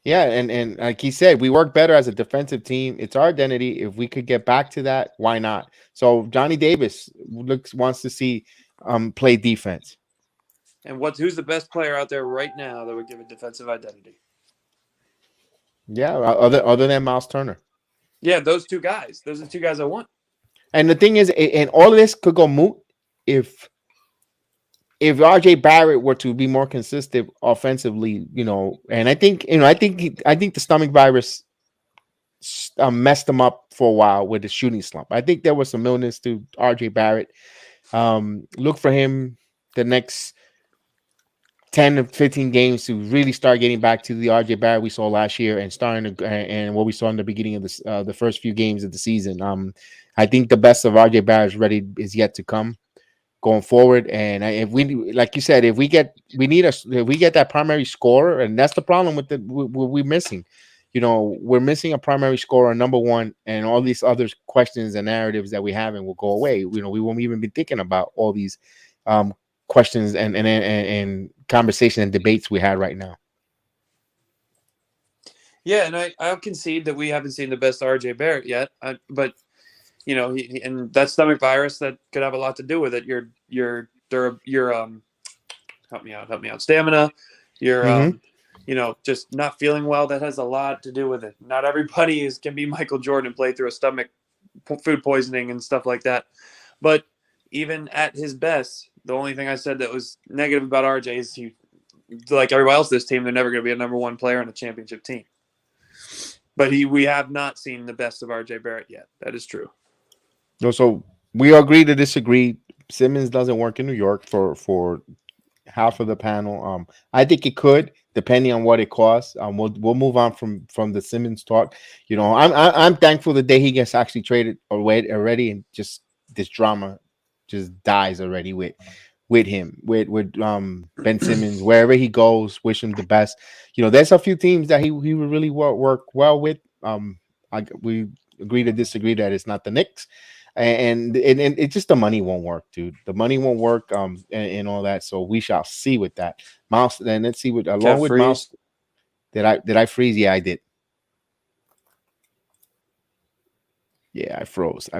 Yeah, and like he said, we work better as a defensive team. It's our identity. If we could get back to that, why not? So Johnny Davis wants to see play defense. And who's the best player out there right now that would give a defensive identity? Yeah, other than Miles Turner. Yeah, those two guys. Those are the two guys I want. And the thing is, and all of this could go moot if RJ Barrett were to be more consistent offensively, and I think the stomach virus messed him up for a while with the shooting slump. I think there was some illness to RJ Barrett. Look for him the next 10 to 15 games to really start getting back to the RJ Barrett we saw last year and what we saw in the beginning of the first few games of the season. I think the best of RJ Barrett is yet to come going forward. And if we, like you said, if we get that primary scorer, and that's the problem with we're missing. We're missing a primary scorer, number one, and all these other questions and narratives that we have and will go away. We won't even be thinking about all these questions and conversation and debates we had right now. Yeah, and I'll concede that we haven't seen the best RJ Barrett yet, but and that stomach virus, that could have a lot to do with it. Your help me out, stamina, just not feeling well, that has a lot to do with it. Not everybody can be Michael Jordan and play through a stomach food poisoning and stuff like that. But even at his best, the only thing I said that was negative about RJ is he, like everybody else this team, they're never going to be a number one player on a championship team. But we have not seen the best of RJ Barrett yet. That is true. So we agree to disagree. Simmons doesn't work in New York for half of the panel. I think it could, depending on what it costs. We'll move on from the Simmons talk. I'm thankful the day he gets actually traded already, and just this drama just dies already with him, with Ben Simmons. Wherever he goes, wish him the best. There's a few teams that he would really work well with. We agree to disagree that it's not the Knicks. And it's just the money won't work, dude. The money won't work, and all that. So we shall see with that. Mouse, then let's see with Mouse. Did I freeze? Yeah, I did. Yeah, I froze.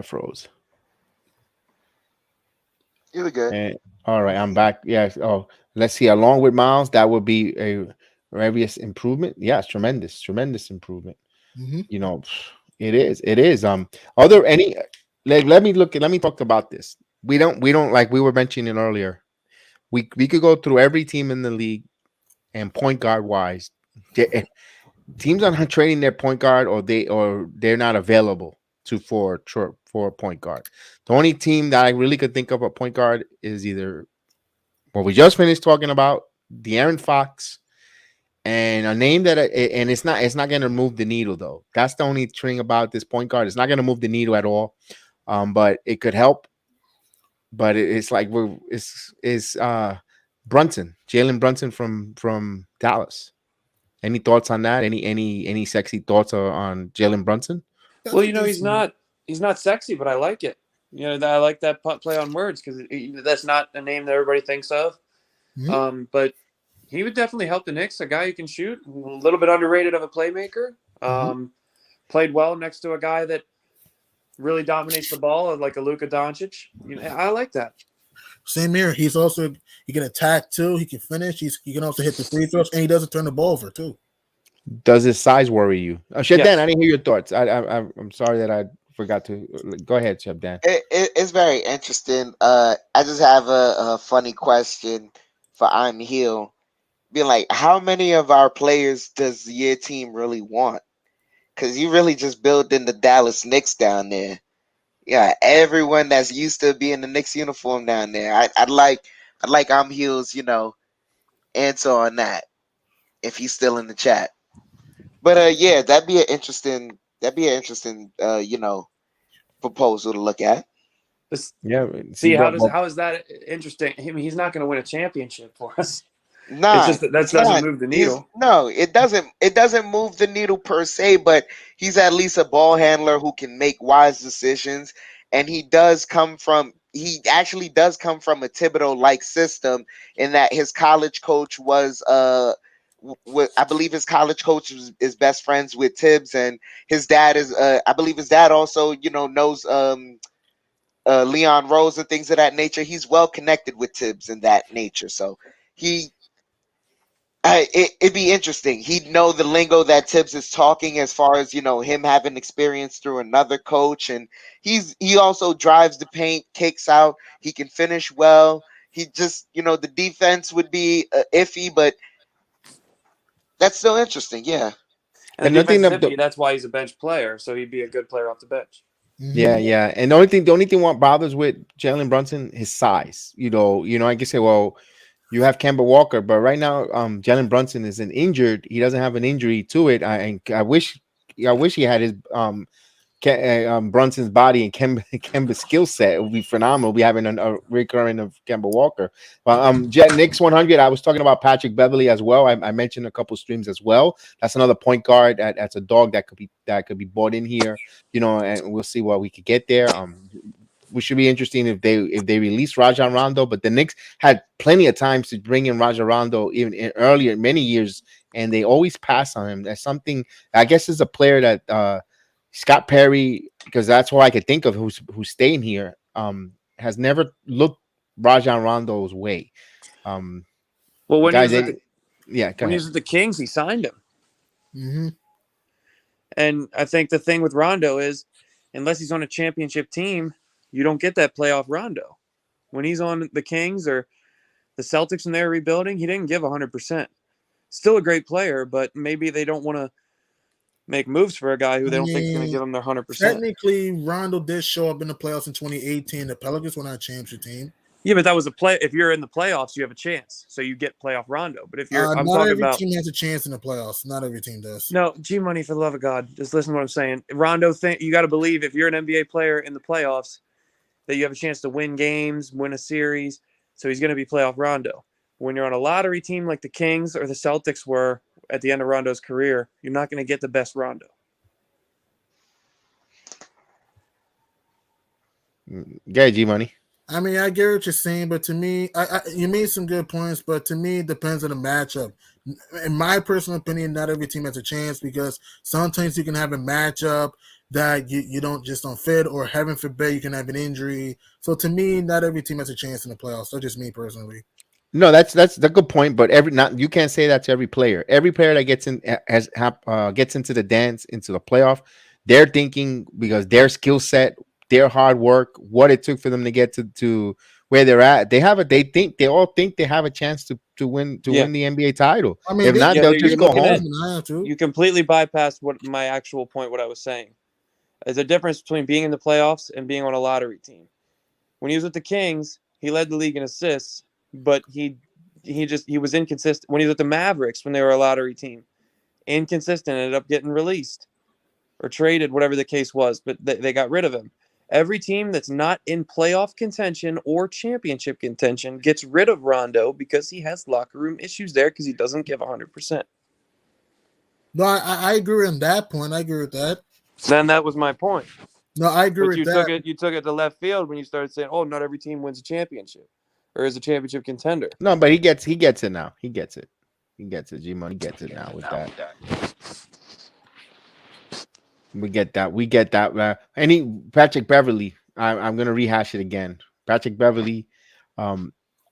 You were good. And, all right, I'm back. Yeah. Oh, let's see. Along with Miles, that would be a various improvement. Yes, tremendous improvement. Mm-hmm. It is. Are there any? Let me talk about this. We don't like we were mentioning earlier. We could go through every team in the league, and point guard wise, teams are not trading their point guard, or they're not available for a point guard. The only team that I really could think of a point guard is either what we just finished talking about, De'Aaron Fox, and a name that and it's not going to move the needle though. That's the only thing about this point guard. It's not going to move the needle at all. But it could help. But it's like Brunson, Jalen Brunson from Dallas. Any thoughts on that? Any sexy thoughts on Jalen Brunson? Well, he's not sexy, but I like it. I like that play on words, because that's not a name that everybody thinks of. Mm-hmm. But he would definitely help the Knicks. A guy who can shoot, a little bit underrated of a playmaker. Played well next to a guy that really dominates the ball, like a Luka Doncic. I like that. Same here. He can attack too. He can finish. He can also hit the free throws, and he doesn't turn the ball over too. Does his size worry you? Shep Dan, I didn't hear your thoughts. I'm sorry that I forgot to. Go ahead, Shep Dan. It's very interesting. I just have a funny question for I'm Heel. Being like, how many of our players does your team really want? Because you really just built in the Dallas Knicks down there. Yeah, everyone that's used to being the Knicks uniform down there. I'd like Amhil's, answer on that if he's still in the chat. But yeah, that'd be an interesting proposal to look at. Yeah. See, Well, how is that interesting? I mean, he's not going to win a championship for us. It's Nah, just that it's doesn't not. move the He's needle. no, it doesn't move the needle per se, but he's at least a ball handler who can make wise decisions. And he actually does come from a Thibodeau like system in that his college coach was I believe his college coach is best friends with Tibbs, and his dad is I believe his dad also knows Leon Rose and things of that nature. He's well connected with Tibbs and that nature, so he it'd be interesting. He'd know the lingo that Tibbs is talking, as far as him having experience through another coach, and he also drives the paint, kicks out. He can finish well. He just the defense would be iffy, but that's still interesting. Yeah, And and the nothing. defense is iffy. That's why he's a bench player, so he'd be a good player off the bench. Yeah, yeah. And the only thing what bothers with Jalen Brunson, his size. I can say, well, you have Kemba Walker, but right now, Jalen Brunson isn't injured. He doesn't have an injury to it. I wish he had his Brunson's body and Kemba's skill set. It would be phenomenal. We having a recurring of Kemba Walker. But Jet Knicks 100. I was talking about Patrick Beverly as well. I mentioned a couple streams as well. That's another point guard. That's a dog that could be bought in here. And we'll see what we could get there. We should be interesting if they release Rajon Rondo, but the Knicks had plenty of times to bring in Rajon Rondo even earlier, many years, and they always pass on him. That's something, I guess, is a player that Scott Perry, because that's all I could think of who's staying here, has never looked Rajon Rondo's way. Well, when guys, he was go when he ahead. was with the Kings, he signed him. Mm-hmm. And I think the thing with Rondo is, unless he's on a championship team, you don't get that playoff Rondo. When he's on the Kings or the Celtics and they're rebuilding, he didn't give 100%. Still a great player, but maybe they don't want to make moves for a guy who they don't think is going to give them their 100%. Technically, Rondo did show up in the playoffs in 2018. The Pelicans were not a championship team. Yeah, but that was a play. If you're in the playoffs, you have a chance, so you get playoff Rondo. But if you're, I'm not talking every about team has a chance in the playoffs. Not every team does. no G Money, for the love of God, just listen to what I'm saying. Rondo, you got to believe if you're an NBA player in the playoffs that you have a chance to win games, win a series. So he's going to be playoff Rondo. When you're on a lottery team like the Kings or the Celtics were at the end of Rondo's career, you're not going to get the best Rondo. Yeah, G Money. I mean, I get what you're saying, but to me, you made some good points, but to me, it depends on the matchup. In my personal opinion, not every team has a chance because sometimes you can have a matchup that you don't fit, or heaven forbid, you can have an injury. So to me, not every team has a chance in the playoffs. That's just me personally. No, that's a good point, but you can't say that to every player. Every player that gets gets into the dance, into the playoff, they're thinking because their skill set, their hard work, what it took for them to get to where they're at. They all think they have a chance to win the NBA title. I mean, if not, they'll just go home. You completely bypassed what my actual point, what I was saying. There's a difference between being in the playoffs and being on a lottery team. When he was with the Kings, he led the league in assists, but he was inconsistent. When he was with the Mavericks, when they were a lottery team, inconsistent, ended up getting released or traded, whatever the case was, but they got rid of him. Every team that's not in playoff contention or championship contention gets rid of Rondo because he has locker room issues there because he doesn't give 100%. No, I agree on that point. I agree with that. Then that was my point. No, I agree with that. You took it to left field when you started saying, "Oh, not every team wins a championship or is a championship contender." No, but he gets it now. He gets it. G Money gets it now with that. We get that. Patrick Beverly. I'm gonna rehash it again. Patrick Beverly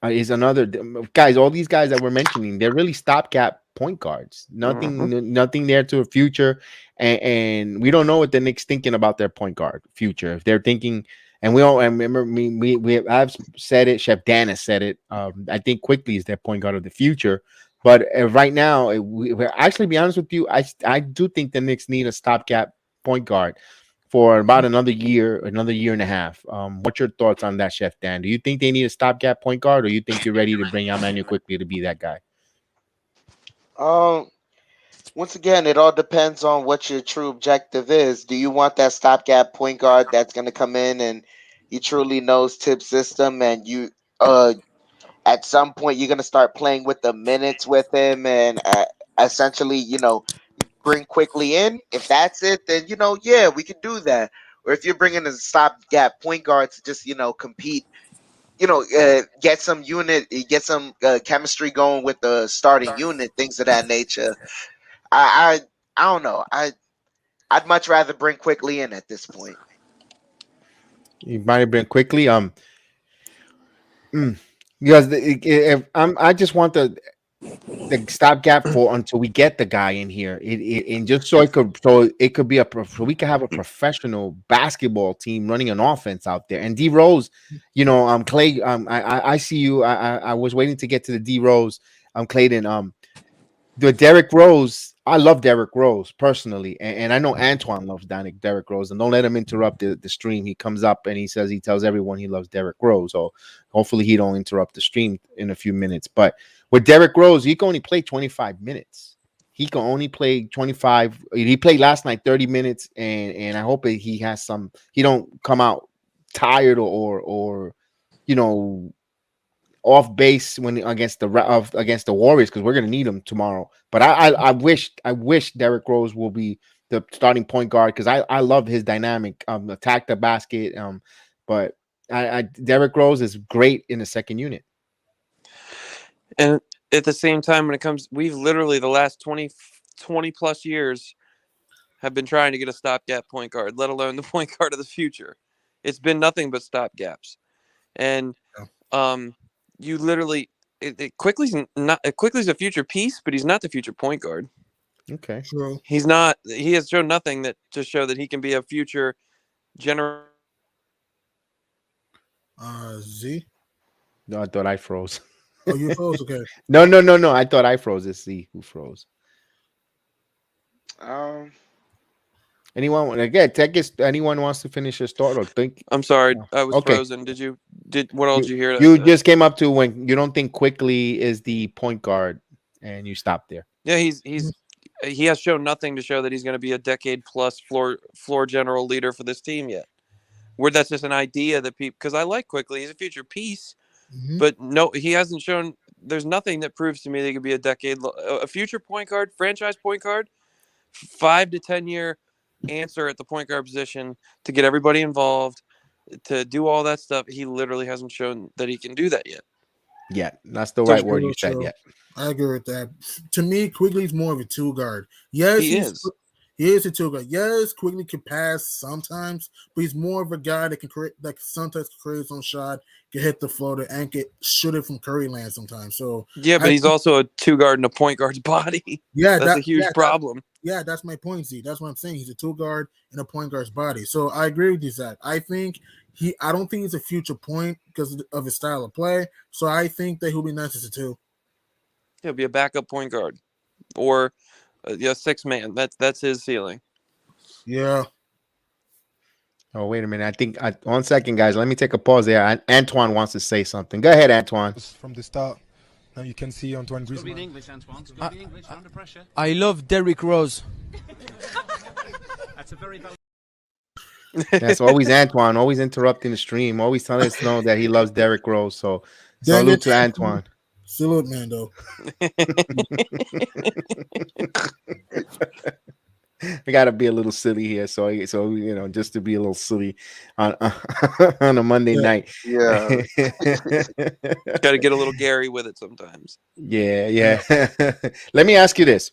is another guys. All these guys that we're mentioning, they're really stopgap point guards. Nothing there to a future, and we don't know what the Knicks thinking about their point guard future. If they're thinking, and we all remember I've said it. Chef Dan has said it. I think Quickly is their point guard of the future. But right now, actually, be honest with you, I do think the Knicks need a stopgap point guard. for about another year and a half. What's your thoughts on that, Chef Dan? Do you think they need a stopgap point guard, or you think you're ready to bring out Manuel quickly to be that guy? Um, Once again, it all depends on what your true objective is. Do you want that stopgap point guard that's going to come in and he truly knows tip system, and you at some point you're going to start playing with the minutes with him, and essentially, bring quickly in? If that's it, then yeah, we could do that. Or if you're bringing a stopgap point guard to just compete, get some get some chemistry going with the starting unit, things of that nature. I I don't know. I'd much rather bring quickly in at this point. You might have been quickly. Because I just want the stopgap for until we get the guy in here. And just so it could be so we could have a professional basketball team running an offense out there. And D Rose, Clay, I see you. I was waiting to get to the D Rose. Clayton. The Derrick Rose, I love Derrick Rose personally, and I know Antoine loves Derrick Rose. And don't let him interrupt the stream. He comes up and he tells everyone he loves Derrick Rose. So hopefully he don't interrupt the stream in a few minutes. But with Derrick Rose, he can only play 25 minutes. He can only play 25. He played last night 30 minutes, and I hope he has some. He don't come out tired or off base when against the Warriors, because we're gonna need him tomorrow. But I wish Derrick Rose will be the starting point guard, because I love his dynamic, attack the basket. But Derrick Rose is great in the second unit. And at the same time, when it comes, we've literally the last 20 plus years have been trying to get a stopgap point guard, let alone the point guard of the future. It's been nothing but stopgaps. And you literally Quickly's a future piece, but he's not the future point guard. Okay, True. He's not. He has shown nothing to show that he can be a future general. Z. No, I thought I froze. Oh, you froze. Okay. No. I thought I froze. It's Z who froze. Anyone again? Anyone wants to finish your thought or think? I'm sorry, I was Okay. frozen. What else did you hear? You just came up to when you don't think Quickly is the point guard, and you stopped there. Yeah, he has shown nothing to show that he's going to be a decade plus floor general leader for this team yet. Where that's just an idea that people, because I like Quickly, he's a future piece, but no, he hasn't shown. There's nothing that proves to me that he could be a future point guard, franchise point guard, 5 to 10 year answer at the point guard position to get everybody involved, to do all that stuff. He literally hasn't shown that he can do that yet. Yeah, that's the right word you said. Yeah, I agree with that. To me, Quigley's more of a two guard. Yes, he is a two guard. Yes, Quigley can pass sometimes, but he's more of a guy that can create, that sometimes create his own shot, can hit the floater, and can shoot it from Curry land sometimes. So yeah, but he's also a two guard in a point guard's body. Yeah, that's a huge problem. That's my point, Z. That's what I'm saying. He's a two guard in a point guard's body. So I agree with you, Zach. I don't think he's a future point because of his style of play. So I think that he'll be nice as a two. He'll be a backup point guard or a six man. That's his ceiling. Yeah. Oh, wait a minute. I think 1 second, guys. Let me take a pause there. Antoine wants to say something. Go ahead, Antoine. From the start, now you can see Antoine Griezmann. English, Antoine. English under pressure. I love Derrick Rose. That's a very valid. That's always Antoine, always interrupting the stream, always telling us to know that he loves Derrick Rose. So salute to Antoine. Salute, Mando. We got to be a little silly here, so just to be a little silly on a Monday night. Yeah, got to get a little Gary with it sometimes. Yeah. Let me ask you this,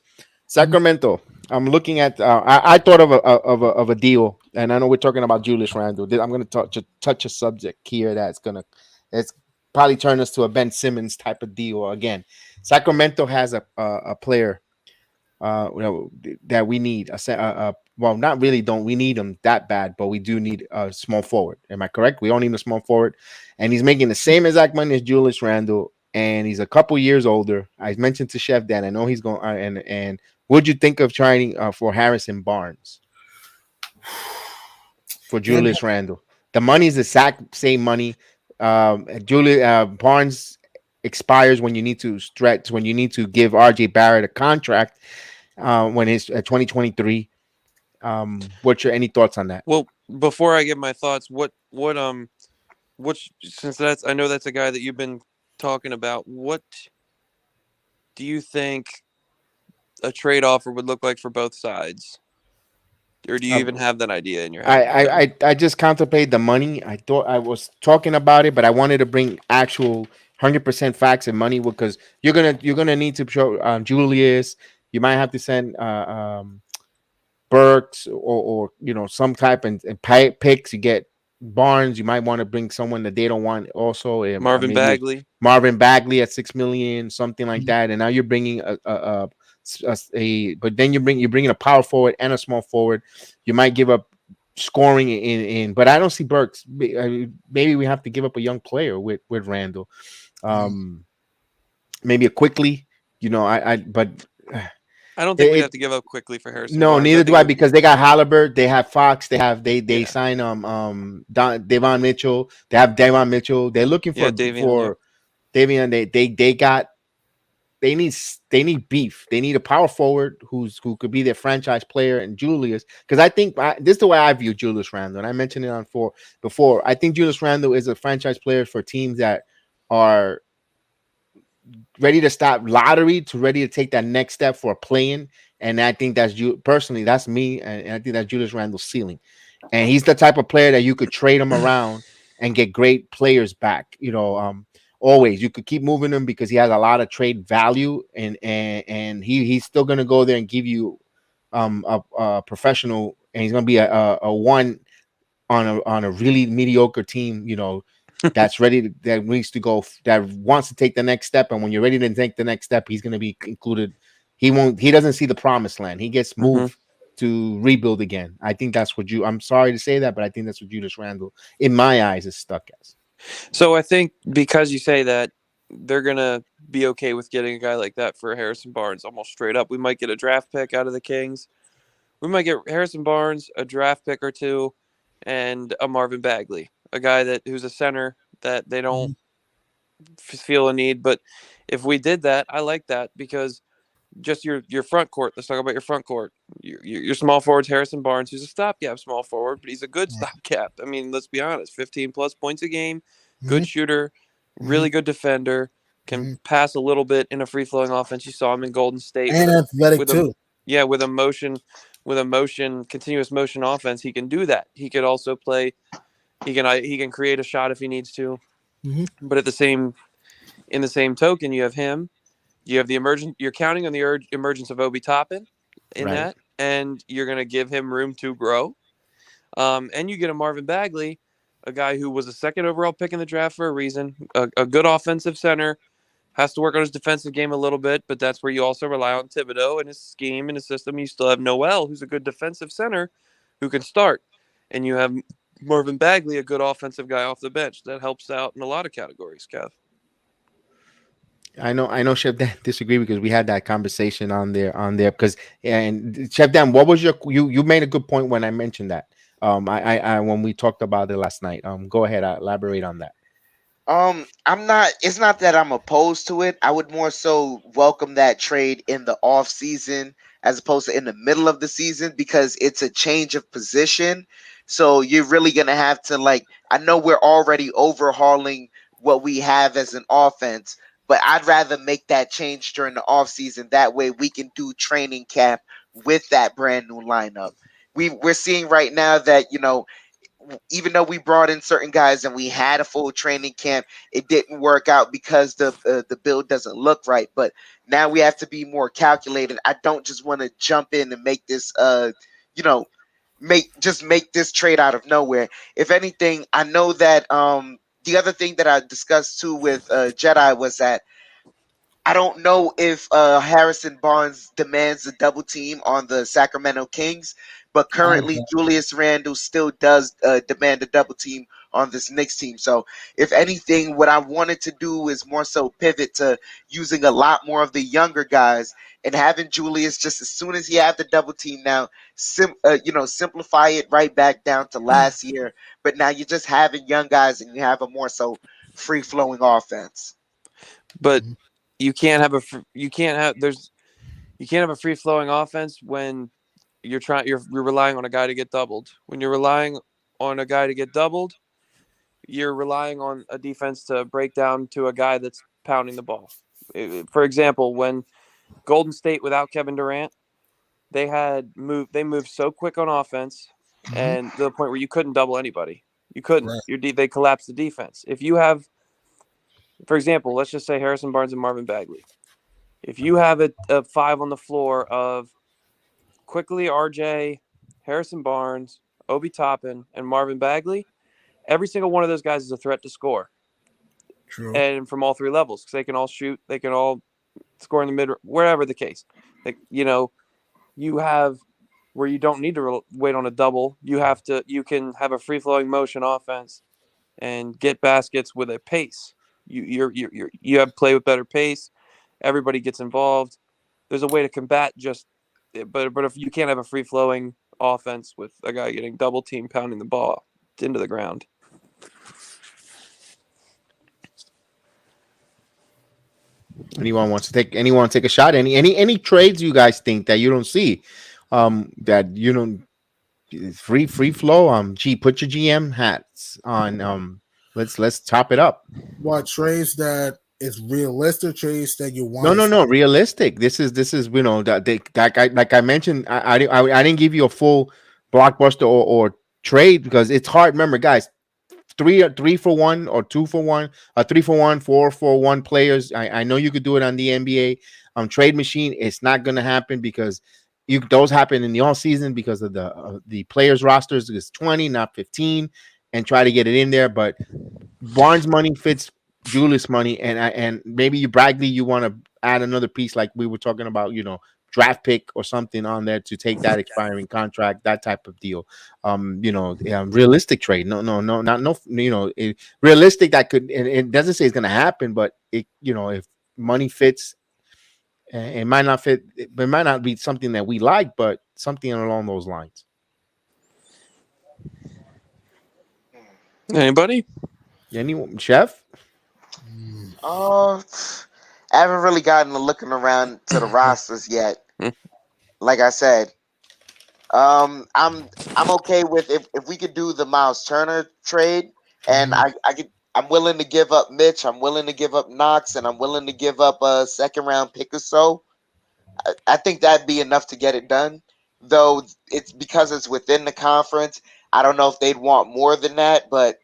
Sacramento. I'm looking at. I thought of a deal, and I know we're talking about Julius Randle. I'm going to touch a subject here it's probably turn us to a Ben Simmons type of deal again. Sacramento has a player that we need. Well, not really. Don't we need him that bad? But we do need a small forward. Am I correct? We don't need a small forward, and he's making the same exact money as Julius Randle, and he's a couple years older. I mentioned to Chef Dan. I know he's going and. What'd you think of trying for Harrison Barnes? for Julius Randle. The money is the exact same money. Barnes expires when you need to stretch, when you need to give RJ Barrett a contract when it's 2023. What's your any thoughts on that? Well, before I give my thoughts, since I know that's a guy that you've been talking about, what do you think a trade offer would look like for both sides? Or do you even have that idea in your head? I just contemplate the money. I thought I was talking about it, but I wanted to bring actual 100% facts and money because you're gonna need to show Julius. You might have to send Burks or some type and picks. You get Barnes. You might want to bring someone that they don't want. Also, Marvin Bagley. Marvin Bagley at $6 million, something like that. And now you're bringing but then you're bringing a power forward and a small forward. You might give up scoring but I don't see Burks. Maybe we have to give up a young player with Randle. Maybe a quickly. I don't think we have to give up quickly for Harrison. No, Barnes. neither do I, because they got Halliburton, they have Fox, they sign Devon Mitchell, they have Devon Mitchell. They're looking for Davion. They need beef. They need a power forward who could be their franchise player, and Julius. Because I think this is the way I view Julius Randle, and I mentioned it on before. I think Julius Randle is a franchise player for teams that are ready to stop lottery to ready to take that next step for a play-in. And I think that's personally, that's me, and I think that's Julius Randle's ceiling. And he's the type of player that you could trade him around and get great players back. Always you could keep moving him because he has a lot of trade value, and he's still gonna go there and give you a professional, and he's gonna be a one on a really mediocre team. That's that needs to go, that wants to take the next step. And when you're ready to take the next step, he's going to be included. He doesn't see the promised land. He gets moved to rebuild again. I think that's what I'm sorry to say that, but I think that's what Julius Randle, in my eyes, is stuck as. So I think because you say that, they're going to be okay with getting a guy like that for Harrison Barnes, almost straight up. We might get a draft pick out of the Kings. We might get Harrison Barnes, a draft pick or two, and a Marvin Bagley, a guy who's a center that they don't feel a need. But if we did that, I like that, because just your front court. Let's talk about your front court. Your small forward's Harrison Barnes, who's a stopgap small forward, but he's a good stopgap. I mean, let's be honest, 15 plus points a game, good shooter, really good defender, can pass a little bit in a free flowing offense. You saw him in Golden State, and athletic too. With a continuous motion offense, he can do that. He could also play. He can create a shot if he needs to. But in the same token, you have him. You have you're counting on the emergence of Obi Toppin in that, and you're going to give him room to grow. And you get a Marvin Bagley, a guy who was a second overall pick in the draft for a reason, a good offensive center, has to work on his defensive game a little bit, but that's where you also rely on Thibodeau and his scheme and his system. You still have Noel, who's a good defensive center who can start. And you have Marvin Bagley, a good offensive guy off the bench. That helps out in a lot of categories, Kev. I know Chef Dan disagree, because we had that conversation on there because, and Chef Dan, what was you made a good point when I mentioned that. I when we talked about it last night. Go ahead, elaborate on that. It's not that I'm opposed to it. I would more so welcome that trade in the off season as opposed to in the middle of the season, because it's a change of position. So you're really going to have to, I know we're already overhauling what we have as an offense, but I'd rather make that change during the offseason. That way we can do training camp with that brand new lineup. We're seeing right now that, even though we brought in certain guys and we had a full training camp, it didn't work out because the build doesn't look right. But now we have to be more calculated. I don't just want to jump in and make this, make this trade out of nowhere. If anything, I know that the other thing that I discussed too with Jedi was that I don't know if Harrison Barnes demands a double team on the Sacramento Kings, but I like currently that. Julius Randle still does demand a double team on this Knicks team. So if anything, what I wanted to do is more so pivot to using a lot more of the younger guys and having Julius just as soon as he have the double team now, simplify it right back down to last year. But now you're just having young guys and you have a more so free flowing offense. But Mhm. you can't have you can't have a free flowing offense when you're relying on a guy to get doubled. When you're relying on a guy to get doubled, you're relying on a defense to break down to a guy that's pounding the ball. For example, when Golden State without Kevin Durant, they moved so quick on offense Mhm. and to the point where you couldn't double anybody. You couldn't. Right. They collapsed the defense. If you have, for example, let's just say Harrison Barnes and Marvin Bagley. If you have a five on the floor of quickly RJ, Harrison Barnes, Obi Toppin, and Marvin Bagley, every single one of those guys is a threat to score, True. and from all three levels because they can all shoot, they can all score in the mid, wherever the case. Like you have where you don't need to wait on a double. You can have a free flowing motion offense and get baskets with a pace. You have play with better pace. Everybody gets involved. There's a way to combat but if you can't have a free flowing offense with a guy getting double team pounding the ball into the ground. Anyone take a shot? Any trades you guys think that you don't see? That you don't free flow. Gee, put your GM hats on. Let's top it up. What trades that is realistic trades that you No, want to no, see? no. Realistic. This is that guy, like I mentioned. I didn't give you a full blockbuster or trade because it's hard. Remember, guys, three for one or 2 for 1, 3 for 1, 4 for 1 players. I know you could do it on the NBA trade machine. It's not going to happen because those happen in the all season because of the players rosters is 20, not 15, and try to get it in there. But Barnes money fits Julius money, and maybe you Bradley, you want to add another piece like we were talking about, draft pick or something on there to take that expiring contract, that type of deal. Realistic trade. No, no, no, not no. Realistic that could. And it doesn't say it's going to happen, but if money fits, it might not fit. It might not be something that we like, but something along those lines. Anybody? Anyone, chef? I haven't really gotten to looking around to the rosters yet. Like I said, I'm okay with if we could do the Miles Turner trade, and I'm willing to give up Mitch, I'm willing to give up Knox, and I'm willing to give up a second round pick or so. I think that'd be enough to get it done. Though it's because it's within the conference. I don't know if they'd want more than that, but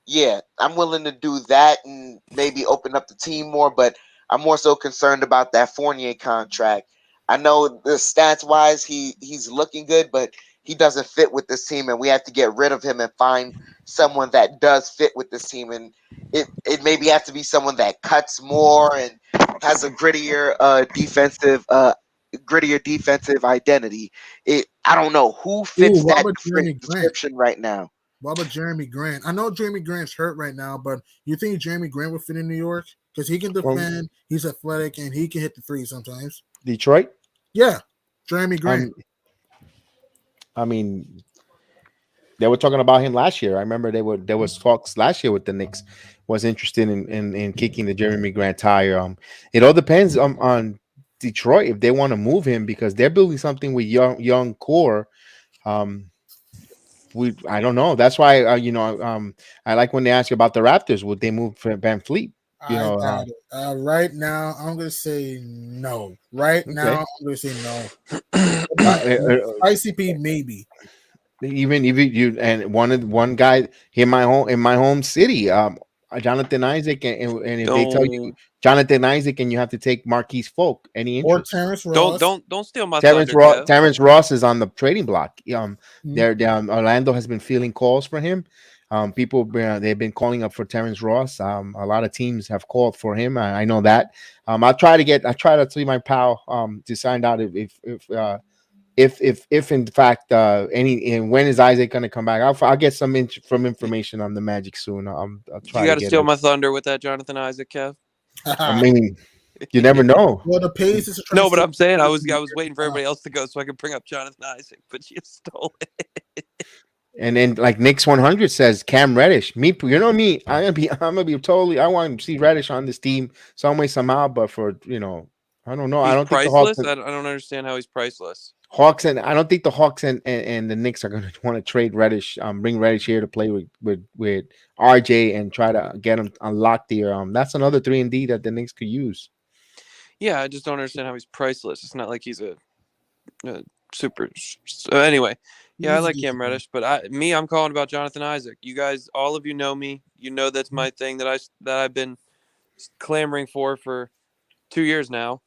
yeah, I'm willing to do that and maybe open up the team more, but I'm more so concerned about that Fournier contract. I know the stats wise he's looking good, but he doesn't fit with this team and we have to get rid of him and find someone that does fit with this team, and it maybe have to be someone that cuts more and has a grittier defensive identity. I don't know who Ooh, fits what that about Jeremy Grant? description right now. What about Jeremy Grant? I know Jeremy Grant's hurt right now, but you think Jeremy Grant would fit in New York? Because he can defend, he's athletic, and he can hit the three sometimes. Detroit. Yeah, Jeremy Grant. I mean, they were talking about him last year. I remember there was talks last year with the Knicks was interested in kicking the Jeremy Grant tire. It all depends on Detroit if they want to move him because they're building something with young core. I don't know. That's why I like when they ask you about the Raptors. Would they move for Van Fleet? I doubt it. Right now, I'm gonna say no. Right now, I'm gonna say no. ICP maybe. Even if you and one guy in my home city, Jonathan Isaac, and if they tell you Jonathan Isaac and you have to take Marquise Folk, any Or interest? Terrence Ross. Don't steal my thunder, Kev. Terrence Ross is on the trading block. Orlando has been fielding calls for him. People they've been calling up for Terrence Ross. A lot of teams have called for him. I know that. I try to see my pal to find out if in fact any and when is Isaac going to come back? I'll get some information on the Magic soon. I'll try You to got to get steal it. my thunder with that Jonathan Isaac, Kev. I mean, you never know. well, the Pacers are trying No, to but I'm saying I was steal- waiting for everybody else to go so I could bring up Jonathan Isaac, but you stole it. And then like Knicks 100 says Cam Reddish. Me, you know me. I'm gonna be totally. I want to see Reddish on this team some way somehow. But for I don't know. I He's don't think the Hawks. priceless. I don't understand how he's priceless. I don't think the Hawks and the Knicks are going to want to trade Reddish, bring Reddish here to play with RJ and try to get him unlocked here. That's another 3-and-D that the Knicks could use. Yeah, I just don't understand how he's priceless. It's not like he's a super. So anyway, yeah, I like Cam Reddish, but I'm calling about Jonathan Isaac. You guys, all of you know me. You know that's my thing that I've been clamoring for 2 years now.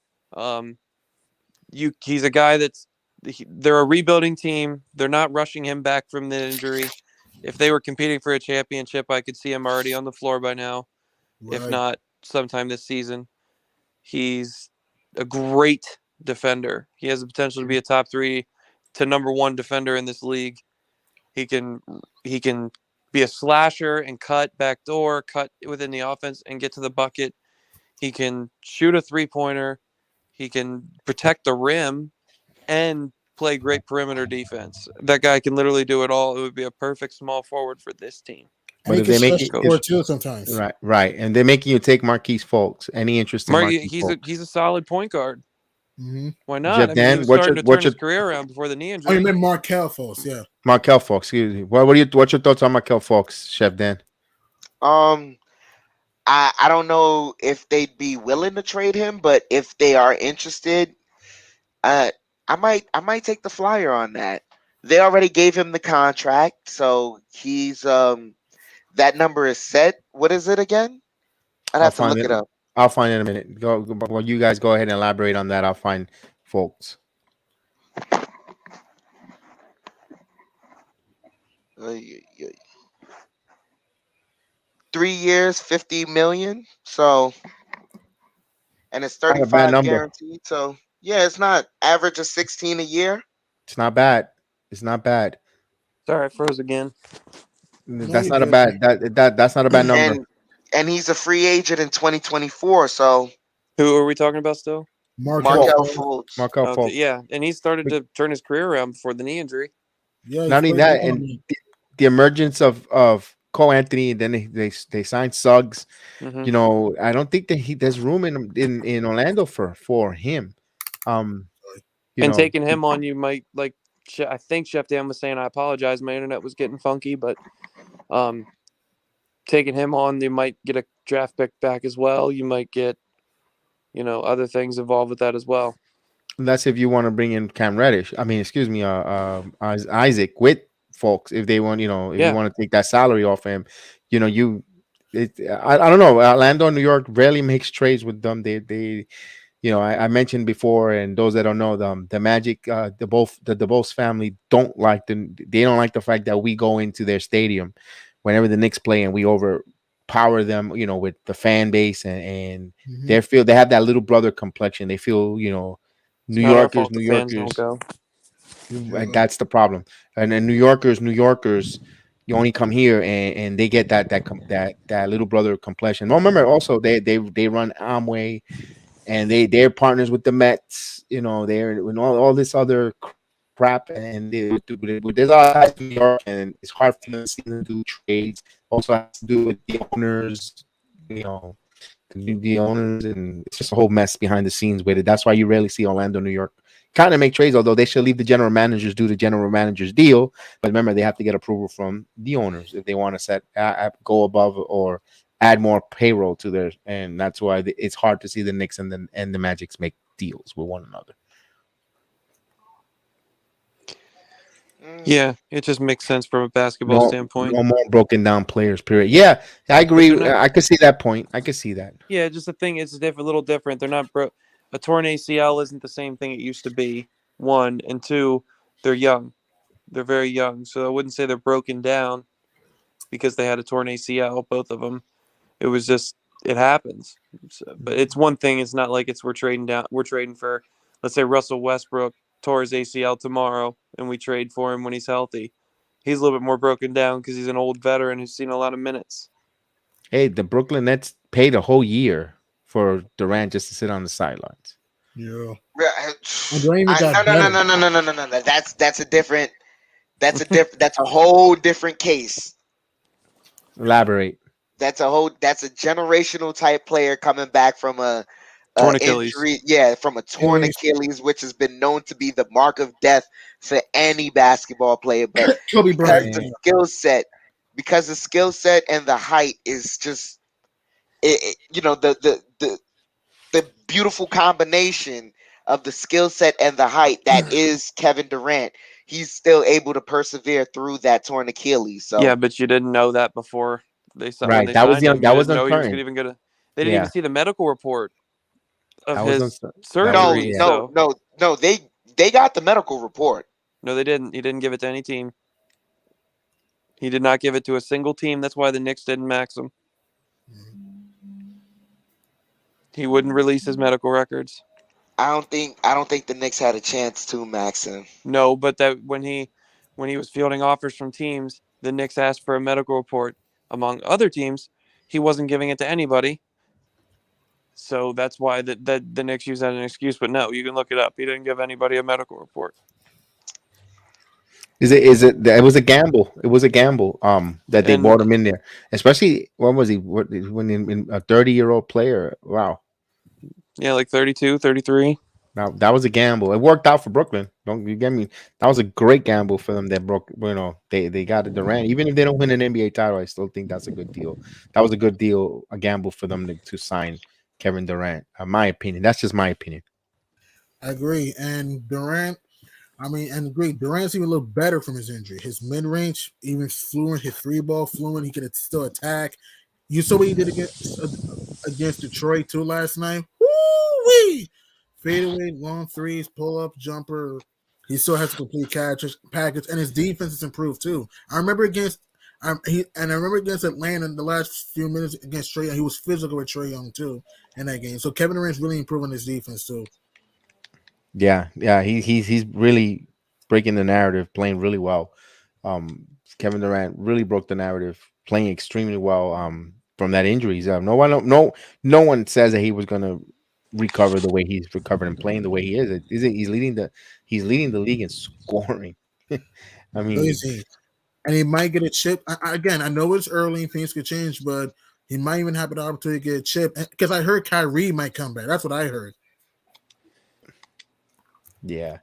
He's a guy they're a rebuilding team. They're not rushing him back from the injury. If they were competing for a championship, I could see him already on the floor by now. Right. If not, sometime this season. He's a great defender. He has the potential to be a top 3 to number 1 defender in this league. He can be a slasher and cut backdoor, cut within the offense and get to the bucket. He can shoot a 3-pointer. He can protect the rim and play great perimeter defense. That guy can literally do it all. It would be a perfect small forward for this team. But if they they make make it too sometimes, right, and they're making you take Marquise Fultz. Any interest in Marquise Fultz? He's a solid point guard. Mm-hmm. Why not? Jeff Dan, he was starting to turn his career around before the knee Oh, injury. you meant Markel Fultz, yeah. Markel Fultz, excuse me. What's your thoughts on Markel Fultz, Chef Dan? I don't know if they'd be willing to trade him, but if they are interested, I might take the flyer on that. They already gave him the contract, so he's that number is set. What is it again? I'd have to look it up. I'll find it in a minute. Well, you guys go ahead and elaborate on that. I'll find Fultz. 3 years, 50 million. So, and it's Not a bad 35 number. guaranteed. So, yeah, it's not average of 16 a year. It's not bad. It's not bad. Sorry, I froze again. That's not a bad. That's not a bad number. And he's a free agent in 2024. So, Who are we talking about still? Markel Fultz. Markel Okay, Fultz. yeah, and he started to turn his career around before the knee injury. Yeah, Not only that, and the emergence of Cole Anthony, and then they signed Suggs. Mhm. I don't think that there's room in Orlando for him. Taking him on, you might like. I think Chef Dan was saying, I apologize, my internet was getting funky, but taking him on, you might get a draft pick back as well. You might get, other things involved with that as well. That's if you want to bring in Cam Reddish. I mean, excuse me, Isaac with folks. If they want, if you want to take that salary off him, I don't know. Orlando, New York rarely makes trades with them. They I mentioned before, and those that don't know them, the Magic, the DeBose family they don't like the fact that we go into their stadium whenever the Knicks play and we overpower them, with the fan base and they have that little brother complexion. They feel, New Yorkers. That's the problem. And then New Yorkers, you only come here and they get that little brother complexion. No, remember also they run Amway. And they're partners with the Mets, they're with all this other crap, and there's all guys in New York, and it's hard for them to do trades. Also has to do with the owners, the owners, and it's just a whole mess behind the scenes with it. That's why you rarely see Orlando, New York kind of make trades, although they should leave the general managers do the general managers deal. But remember, they have to get approval from the owners if they want to go above or add more payroll to theirs, and that's why it's hard to see the Knicks and the Magics make deals with one another. Yeah, it just makes sense from a basketball standpoint. No more broken down players, period. Yeah, I agree. I could see that point. I could see that. Yeah, just the thing is a little different. They're not a torn ACL isn't the same thing it used to be. 1 and 2, they're young. They're very young, so I wouldn't say they're broken down because they had a torn ACL, both of them. It was just it happens. So, but it's one thing. It's not like we're trading for, let's say, Russell Westbrook tore his ACL tomorrow, and we trade for him when he's healthy. He's a little bit more broken down because he's an old veteran who's seen a lot of minutes. Hey, the Brooklyn Nets paid a whole year for Durant just to sit on the sidelines. Yeah. Yeah, And Durant even got no, no, better. no, no, no, no, no, no. That's a different. That's a whole different case. Elaborate. That's a generational type player coming back from a Torn Achilles. injury. Yeah, from a torn Achilles, which has been known to be the mark of death for any basketball player. But Kobe because Bryant. the skill set and the height is just the beautiful combination of the skill set and the height that is Kevin Durant. He's still able to persevere through that torn Achilles. So Yeah, but you didn't know that before when Right. they That was signed him. that You was didn't know he was uncertain. even gonna. They didn't Yeah. even see the medical report of That was his uncertain. surgery. yeah. no, they got the medical report. No, they didn't. He didn't give it to any team. He did not give it to a single team. That's why the Knicks didn't max him. He wouldn't release his medical records. I don't think the Knicks had a chance to max him. No, but that when he was fielding offers from teams, the Knicks asked for a medical report. Among other teams, he wasn't giving it to anybody. So that's why the Knicks use that as an excuse. But no, you can look it up. He didn't give anybody a medical report. It was a gamble. It was a gamble. That they And- brought him in there, especially when was he? When in a 30-year-old player? Wow. Yeah, like 32, 33. Now that was a gamble. It worked out for Brooklyn. Don't you get me? That was a great gamble for them. That broke. They got a Durant. Even if they don't win an NBA title, I still think that's a good deal. That was a good deal, a gamble for them to sign Kevin Durant. My opinion. That's just my opinion. I agree. And Durant, agree. Durant's even looked better from his injury. His mid range, even fluent, his three ball fluent. He could still attack. You saw what he did against Detroit too last night. Woo-wee! Fadeaway, long threes, pull up, jumper. He still has a complete package, and his defense has improved too. I remember against Atlanta in the last few minutes against Trae Young, he was physical with Trae Young too in that game. So Kevin Durant's really improving his defense too. Yeah. He's really breaking the narrative, playing really well. Kevin Durant really broke the narrative, playing extremely well. From that injury, no one says that he was going to recover the way he's recovered and playing the way he is. He's leading the league in scoring. I mean, Crazy. And he might get a chip. I know it's early and things could change, but he might even have an opportunity to get a chip. Because I heard Kyrie might come back. That's what I heard. yeah.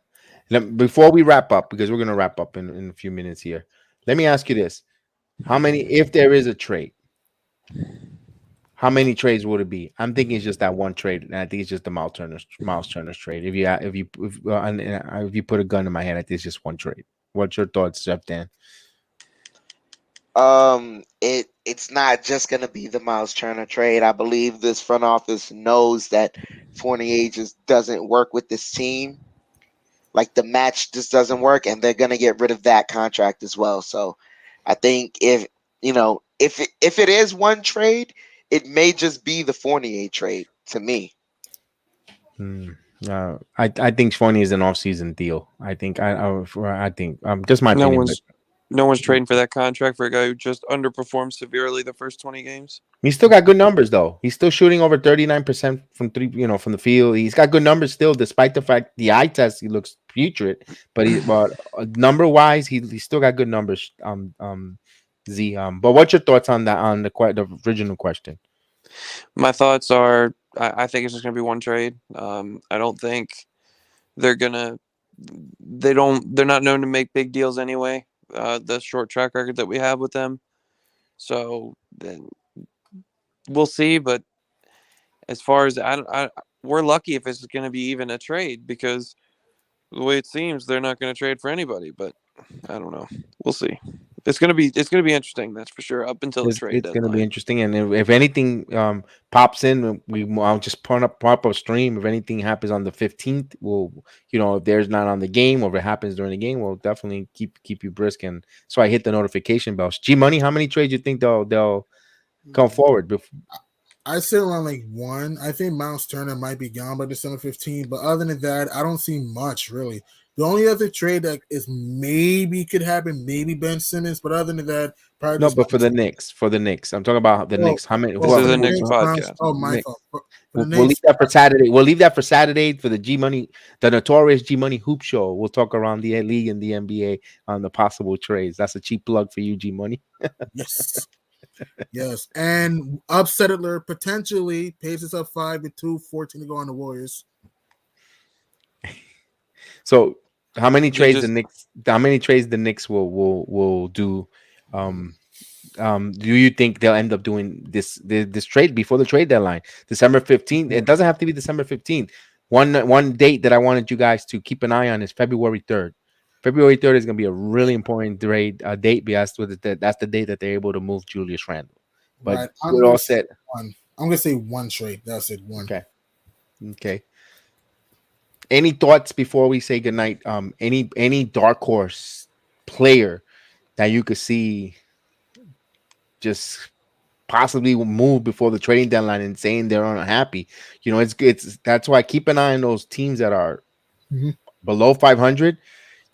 Now, before we wrap up, because we're going to wrap up in a few minutes here, let me ask you this. If there is a trade, how many trades would it be? I'm thinking it's just that one trade, and I think it's just the Miles Turner's trade. If you put a gun in my head, I think it's just one trade. What's your thoughts, Jeff Dan? It's not just gonna be the Miles Turner trade. I believe this front office knows that Fournier just doesn't work with this team. Like the match just doesn't work, and they're gonna get rid of that contract as well. So I think if it is one trade, it may just be the Fournier trade to me. I think Fournier is an off-season deal. I think just my opinion. No one's trading for that contract for a guy who just underperformed severely the first 20 games. He's still got good numbers though. He's still shooting over 39% from three, from the field. He's got good numbers still, despite the fact the eye test he looks putrid. But number wise, he still got good numbers. But what's your thoughts on that? On the original question? My thoughts are, I think it's just gonna be one trade. I don't think they're not known to make big deals anyway. The short track record that we have with them. So then we'll see. But as far as we're lucky if it's going to be even a trade, because the way it seems, they're not going to trade for anybody. But I don't know. We'll see. It's gonna be interesting. That's for sure. Up until the trade It's going to be interesting. And if anything pops in, I'll just pop up a stream. If anything happens on the 15th, we'll, if there's not on the game or if it happens during the game, we'll definitely keep you brisk. And so I hit the notification bell. G Money, how many trades you think they'll come forward? I say around like one. I think Miles Turner might be gone by December 15th, but other than that, I don't see much really. The only other trade that is maybe could happen, maybe Ben Simmons, but other than that, probably No, just but for the Knicks, I'm talking about the Knicks. How many? This for is the a Knicks Knicks, podcast. oh, my Knicks. fault. For the We'll leave Knicks, that for Saturday. We'll leave that for Saturday for the G Money, the notorious G Money Hoop Show. We'll talk around the league and the NBA on the possible trades. That's a cheap plug for you, G Money. yes. Yes, and upset alert potentially. Pacers up 5-2, 14 to go on the Warriors. So, how many You trades just- the Knicks will do? Do you think they'll end up doing this trade before the trade deadline, December 15th? It doesn't have to be December 15th. One date that I wanted you guys to keep an eye on is February 3rd. February 3rd is going to be a really important date because that's the date that they're able to move Julius Randle. But Right. we're all set. I'm gonna say one trade. That's it. One. Okay. Any thoughts before we say goodnight? Any dark horse player that you could see just possibly will move before the trading deadline and saying they're unhappy? You know, it's that's why keep an eye on those teams that are below 500.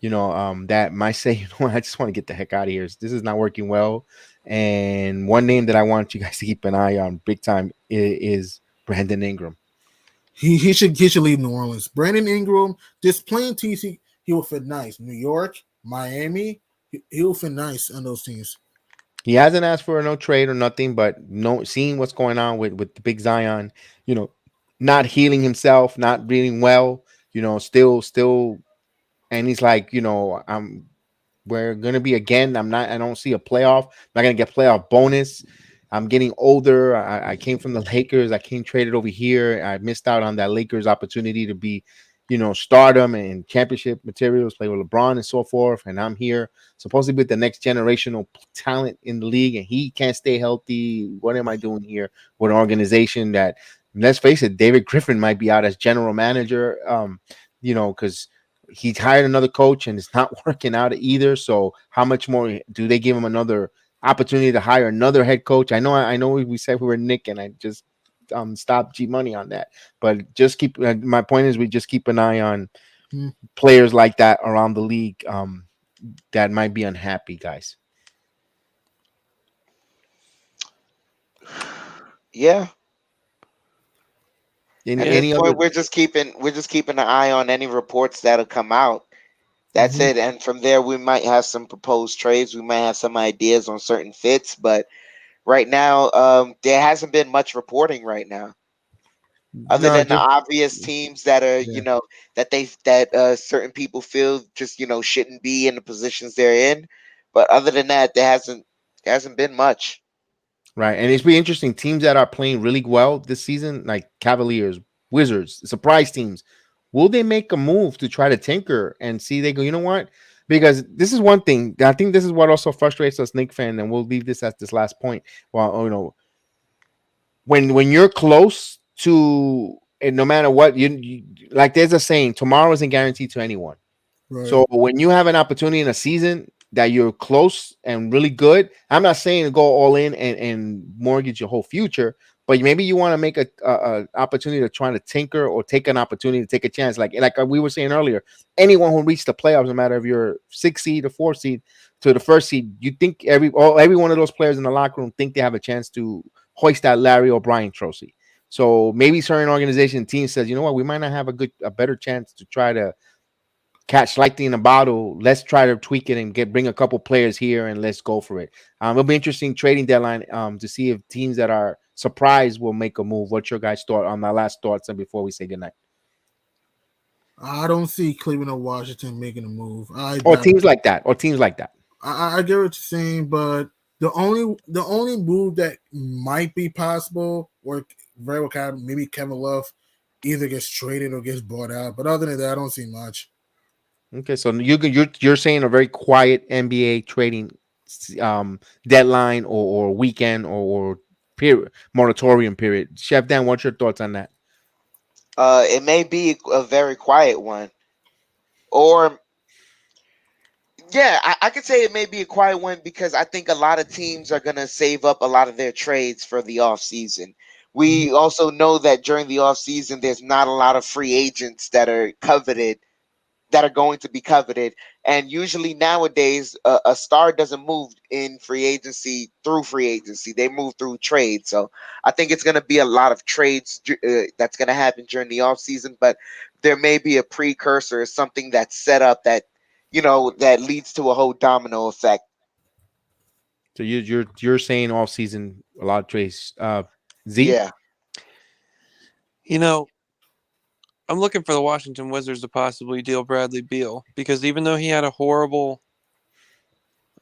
You know, that might say, you know, I just want to get the heck out of here. This is not working well. And one name that I want you guys to keep an eye on big time is Brandon Ingram. He should leave New Orleans. Brandon Ingram, just playing TC, he will fit nice. New York, Miami, he will fit nice on those teams. He hasn't asked for no trade or nothing, but seeing what's going on with the big Zion, you know, not healing himself, not breathing well, you know, still, and he's like, you know, we're gonna be again. I don't see a playoff. I'm not gonna get playoff bonus. I'm getting older. I came from the Lakers. I came traded over here. I missed out on that Lakers opportunity to be, you know, stardom and championship materials, play with LeBron and so forth. And I'm here supposed to be the next generational talent in the league, and he can't stay healthy. What am I doing here with an organization that, let's face it, David Griffin might be out as general manager, you know, because he's hired another coach and it's not working out either. So how much more do they give him another opportunity to hire another head coach? I know we said we were Nick, and I just stopped G Money on that, but just keep my point is we just keep an eye on players like that around the league that might be unhappy, guys. Yeah. At this point, we're just keeping an eye on any reports that'll come out. That's it. And from there, we might have some proposed trades. We might have some ideas on certain fits, but right now, there hasn't been much reporting right now, other than the obvious teams that are, you know, that certain people feel just, you know, shouldn't be in the positions they're in. But other than that, there hasn't been much. Right, and it's be interesting. Teams that are playing really well this season, like Cavaliers, Wizards, surprise teams, will they make a move to try to tinker and see they go, you know what? Because this is one thing. I think this is what also frustrates us, Knicks fan, and we'll leave this at this last point. Well, you know, when you're close to, and no matter what, you like, there's a saying, tomorrow isn't guaranteed to anyone. Right. So when you have an opportunity in a season that you're close and really good, I'm not saying to go all in and mortgage your whole future, but maybe you want to make a opportunity to try to tinker or take an opportunity to take a chance. Like we were saying earlier, anyone who reached the playoffs, no matter if you're 6th seed or 4th seed to the 1st seed, you think every one of those players in the locker room think they have a chance to hoist that Larry O'Brien trophy. So maybe certain organization team says, you know what, we might not have a better chance to try to catch lightning in a bottle. Let's try to tweak it and bring a couple players here and let's go for it. It'll be interesting trading deadline to see if teams that are surprised will make a move. What's your guys' thought on my last thoughts and before we say goodnight? I don't see Cleveland or Washington making a move. Or teams like that. I get what you're saying, but the only move that might be possible, or very well kind of, maybe Kevin Love either gets traded or gets bought out. But other than that, I don't see much. Okay, so you're saying a very quiet NBA trading deadline or weekend or period, moratorium period. Chef Dan, what's your thoughts on that? It may be a very quiet one, or I could say it may be a quiet one because I think a lot of teams are going to save up a lot of their trades for the off season. We also know that during the off season, there's not a lot of free agents that are coveted that are going to be coveted. And usually nowadays, a star doesn't move in free agency through free agency; they move through trade. So I think it's going to be a lot of trades that's going to happen during the off season. But there may be a precursor, something that's set up that that leads to a whole domino effect. So you're saying all season a lot of trades. Z. Yeah. You know, I'm looking for the Washington Wizards to possibly deal Bradley Beal because even though he had a horrible,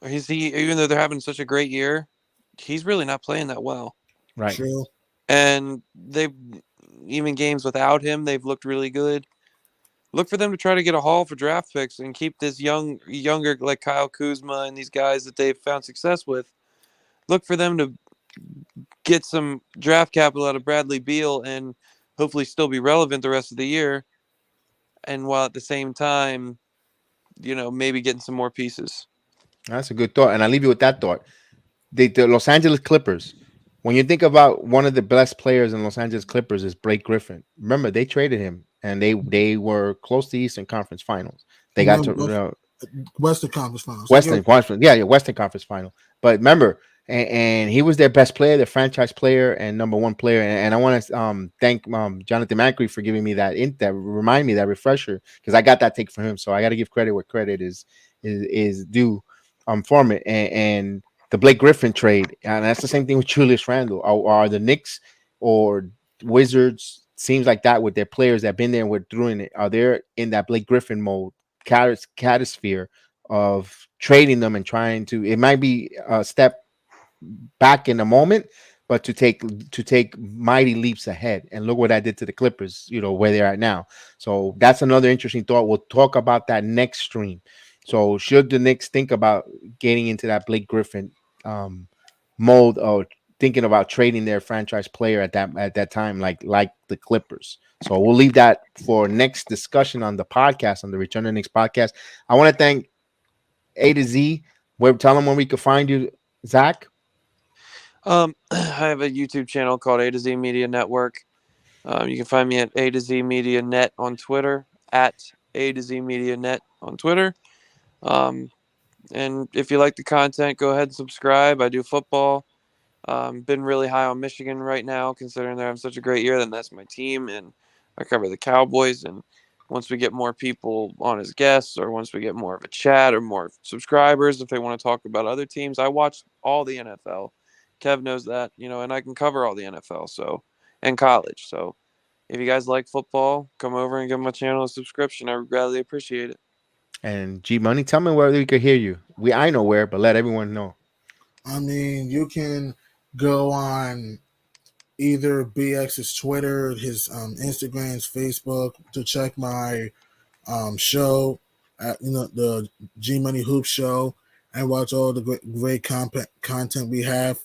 even though they're having such a great year, he's really not playing that well. Right. True. And even games without him, they've looked really good. Look for them to try to get a haul for draft picks and keep this younger like Kyle Kuzma and these guys that they've found success with. Look for them to get some draft capital out of Bradley Beal and hopefully still be relevant the rest of the year. And while at the same time, maybe getting some more pieces. That's a good thought, and I'll leave you with that thought. The Los Angeles Clippers. When you think about one of the best players in Los Angeles Clippers is Blake Griffin. Remember, they traded him, and they were close to Eastern Conference Finals. They got to Western Conference Finals. Western Conference, yeah, Western Conference Final. But remember, and he was their best player, their franchise player, and number one player. And I want to thank Jonathan Macri for giving me that remind me that refresher because I got that take from him. So I got to give credit where credit is due for me. And the Blake Griffin trade, and that's the same thing with Julius Randle. Are the Knicks or Wizards seems like that with their players that have been there and were doing it? Are they in that Blake Griffin mode, catosphere of trading them and trying to? It might be a step back in a moment, but to take mighty leaps ahead. And look what I did to the Clippers. Where they're at now. So that's another interesting thought. We'll talk about that next stream. So should the Knicks think about getting into that Blake Griffin mode or thinking about trading their franchise player at that time, like the Clippers? So we'll leave that for next discussion on the podcast, on the Return to Knicks podcast. I want to thank A to Z. Tell them where we can find you, Zach. I have a YouTube channel called A to Z Media Network. You can find me at A to Z Media Net on Twitter, at A to Z Media Net on Twitter. And if you like the content, go ahead and subscribe. I do football. Been really high on Michigan right now, considering they're having such a great year. Then that's my team, and I cover the Cowboys. And once we get more people on as guests, or once we get more of a chat or more subscribers, if they want to talk about other teams, I watch all the NFL. Kev knows that, and I can cover all the NFL, and college. So if you guys like football, come over and give my channel a subscription. I would gladly appreciate it. And G Money, tell me where we could hear you. I know where, but let everyone know. I mean, you can go on either BX's Twitter, his Instagram's Facebook to check my show at the G Money Hoop Show and watch all the great content we have.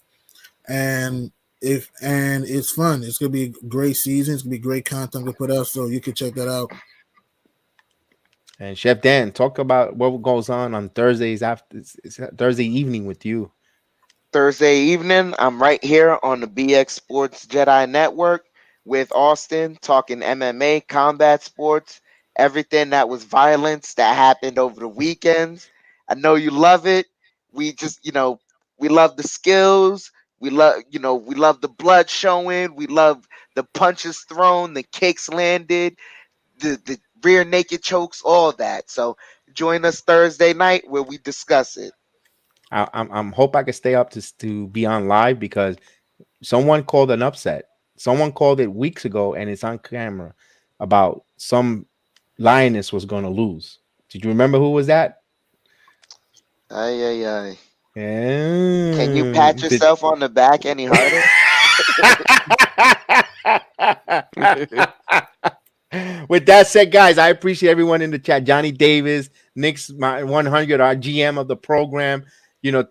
And it's fun. It's gonna be a great season. It's gonna be great content to put out, so you can check that out. And Chef Dan, talk about what goes on Thursdays it's Thursday evening with you. Thursday evening, I'm right here on the BX Sports Jedi Network with Austin talking MMA, combat sports, everything that was violence that happened over the weekends. I know you love it. We just, we love the skills. We love the blood showing. We love the punches thrown, the kicks landed, the rear naked chokes, all that. So join us Thursday night where we discuss it. I'm hope I can stay up to be on live because someone called an upset. Someone called it weeks ago, and it's on camera about some lioness was going to lose. Did you remember who was that? Aye. Yeah. Can you pat yourself on the back any harder? With that said, guys, I appreciate everyone in the chat. Johnny Davis, Knicks 100, our GM of the program.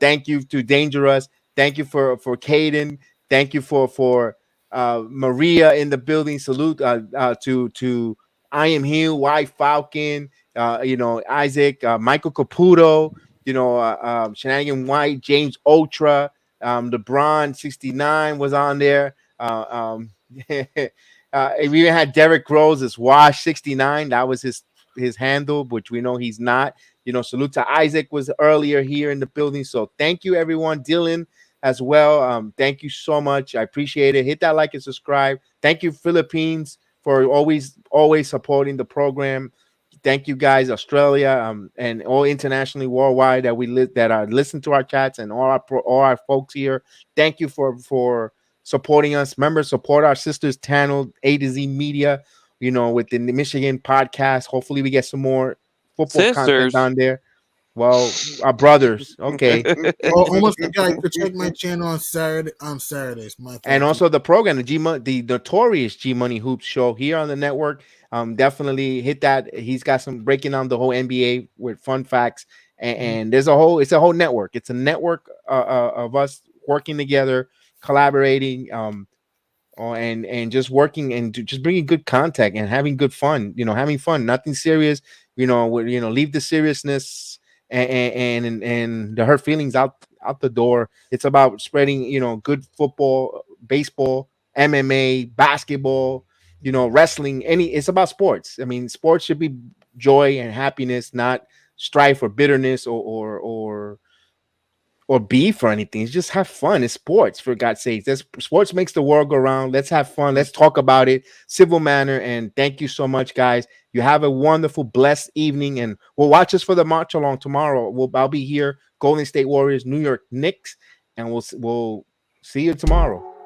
Thank you to Dangerous. Thank you for Caden. Thank you for Maria in the building. Salute to I Am Here, White Falcon. Isaac, Michael Caputo. Shenanigan White, James Ultra, LeBron 69 was on there. We even had Derrick Rose as Wash 69. That was his his handle, which we know he's not. Salute to Isaac was earlier here in the building. So thank you, everyone. Dylan as well. Thank you so much. I appreciate it. Hit that like and subscribe. Thank you, Philippines, for always supporting the program. Thank you guys, Australia, and all internationally, worldwide that are listening to our chats, and all our folks here. Thank you for supporting us. Remember, support our sisters channel, A to Z Media. Within the Michigan podcast. Hopefully, we get some more football content on there. Well, our brothers, okay. Almost forgot to check my channel on Saturdays. And also the program, the notorious G Money Hoops show here on the network. Definitely hit that. He's got some breaking down the whole NBA with fun facts, and it's a whole network. It's a network of us working together, collaborating, and just working and just bringing good content and having good fun. Having fun, nothing serious. Leave the seriousness and the hurt feelings out the door. It's about spreading, good football, baseball, MMA, basketball, wrestling. It's about sports. I mean, sports should be joy and happiness, not strife or bitterness or beef or anything. It's just have fun. It's sports, for God's sakes. Sports makes the world go round. Let's have fun. Let's talk about it. Civil manner. And thank you so much, guys. You have a wonderful, blessed evening. And we'll watch us for the march along tomorrow. I'll be here. Golden State Warriors, New York Knicks. And we'll see you tomorrow.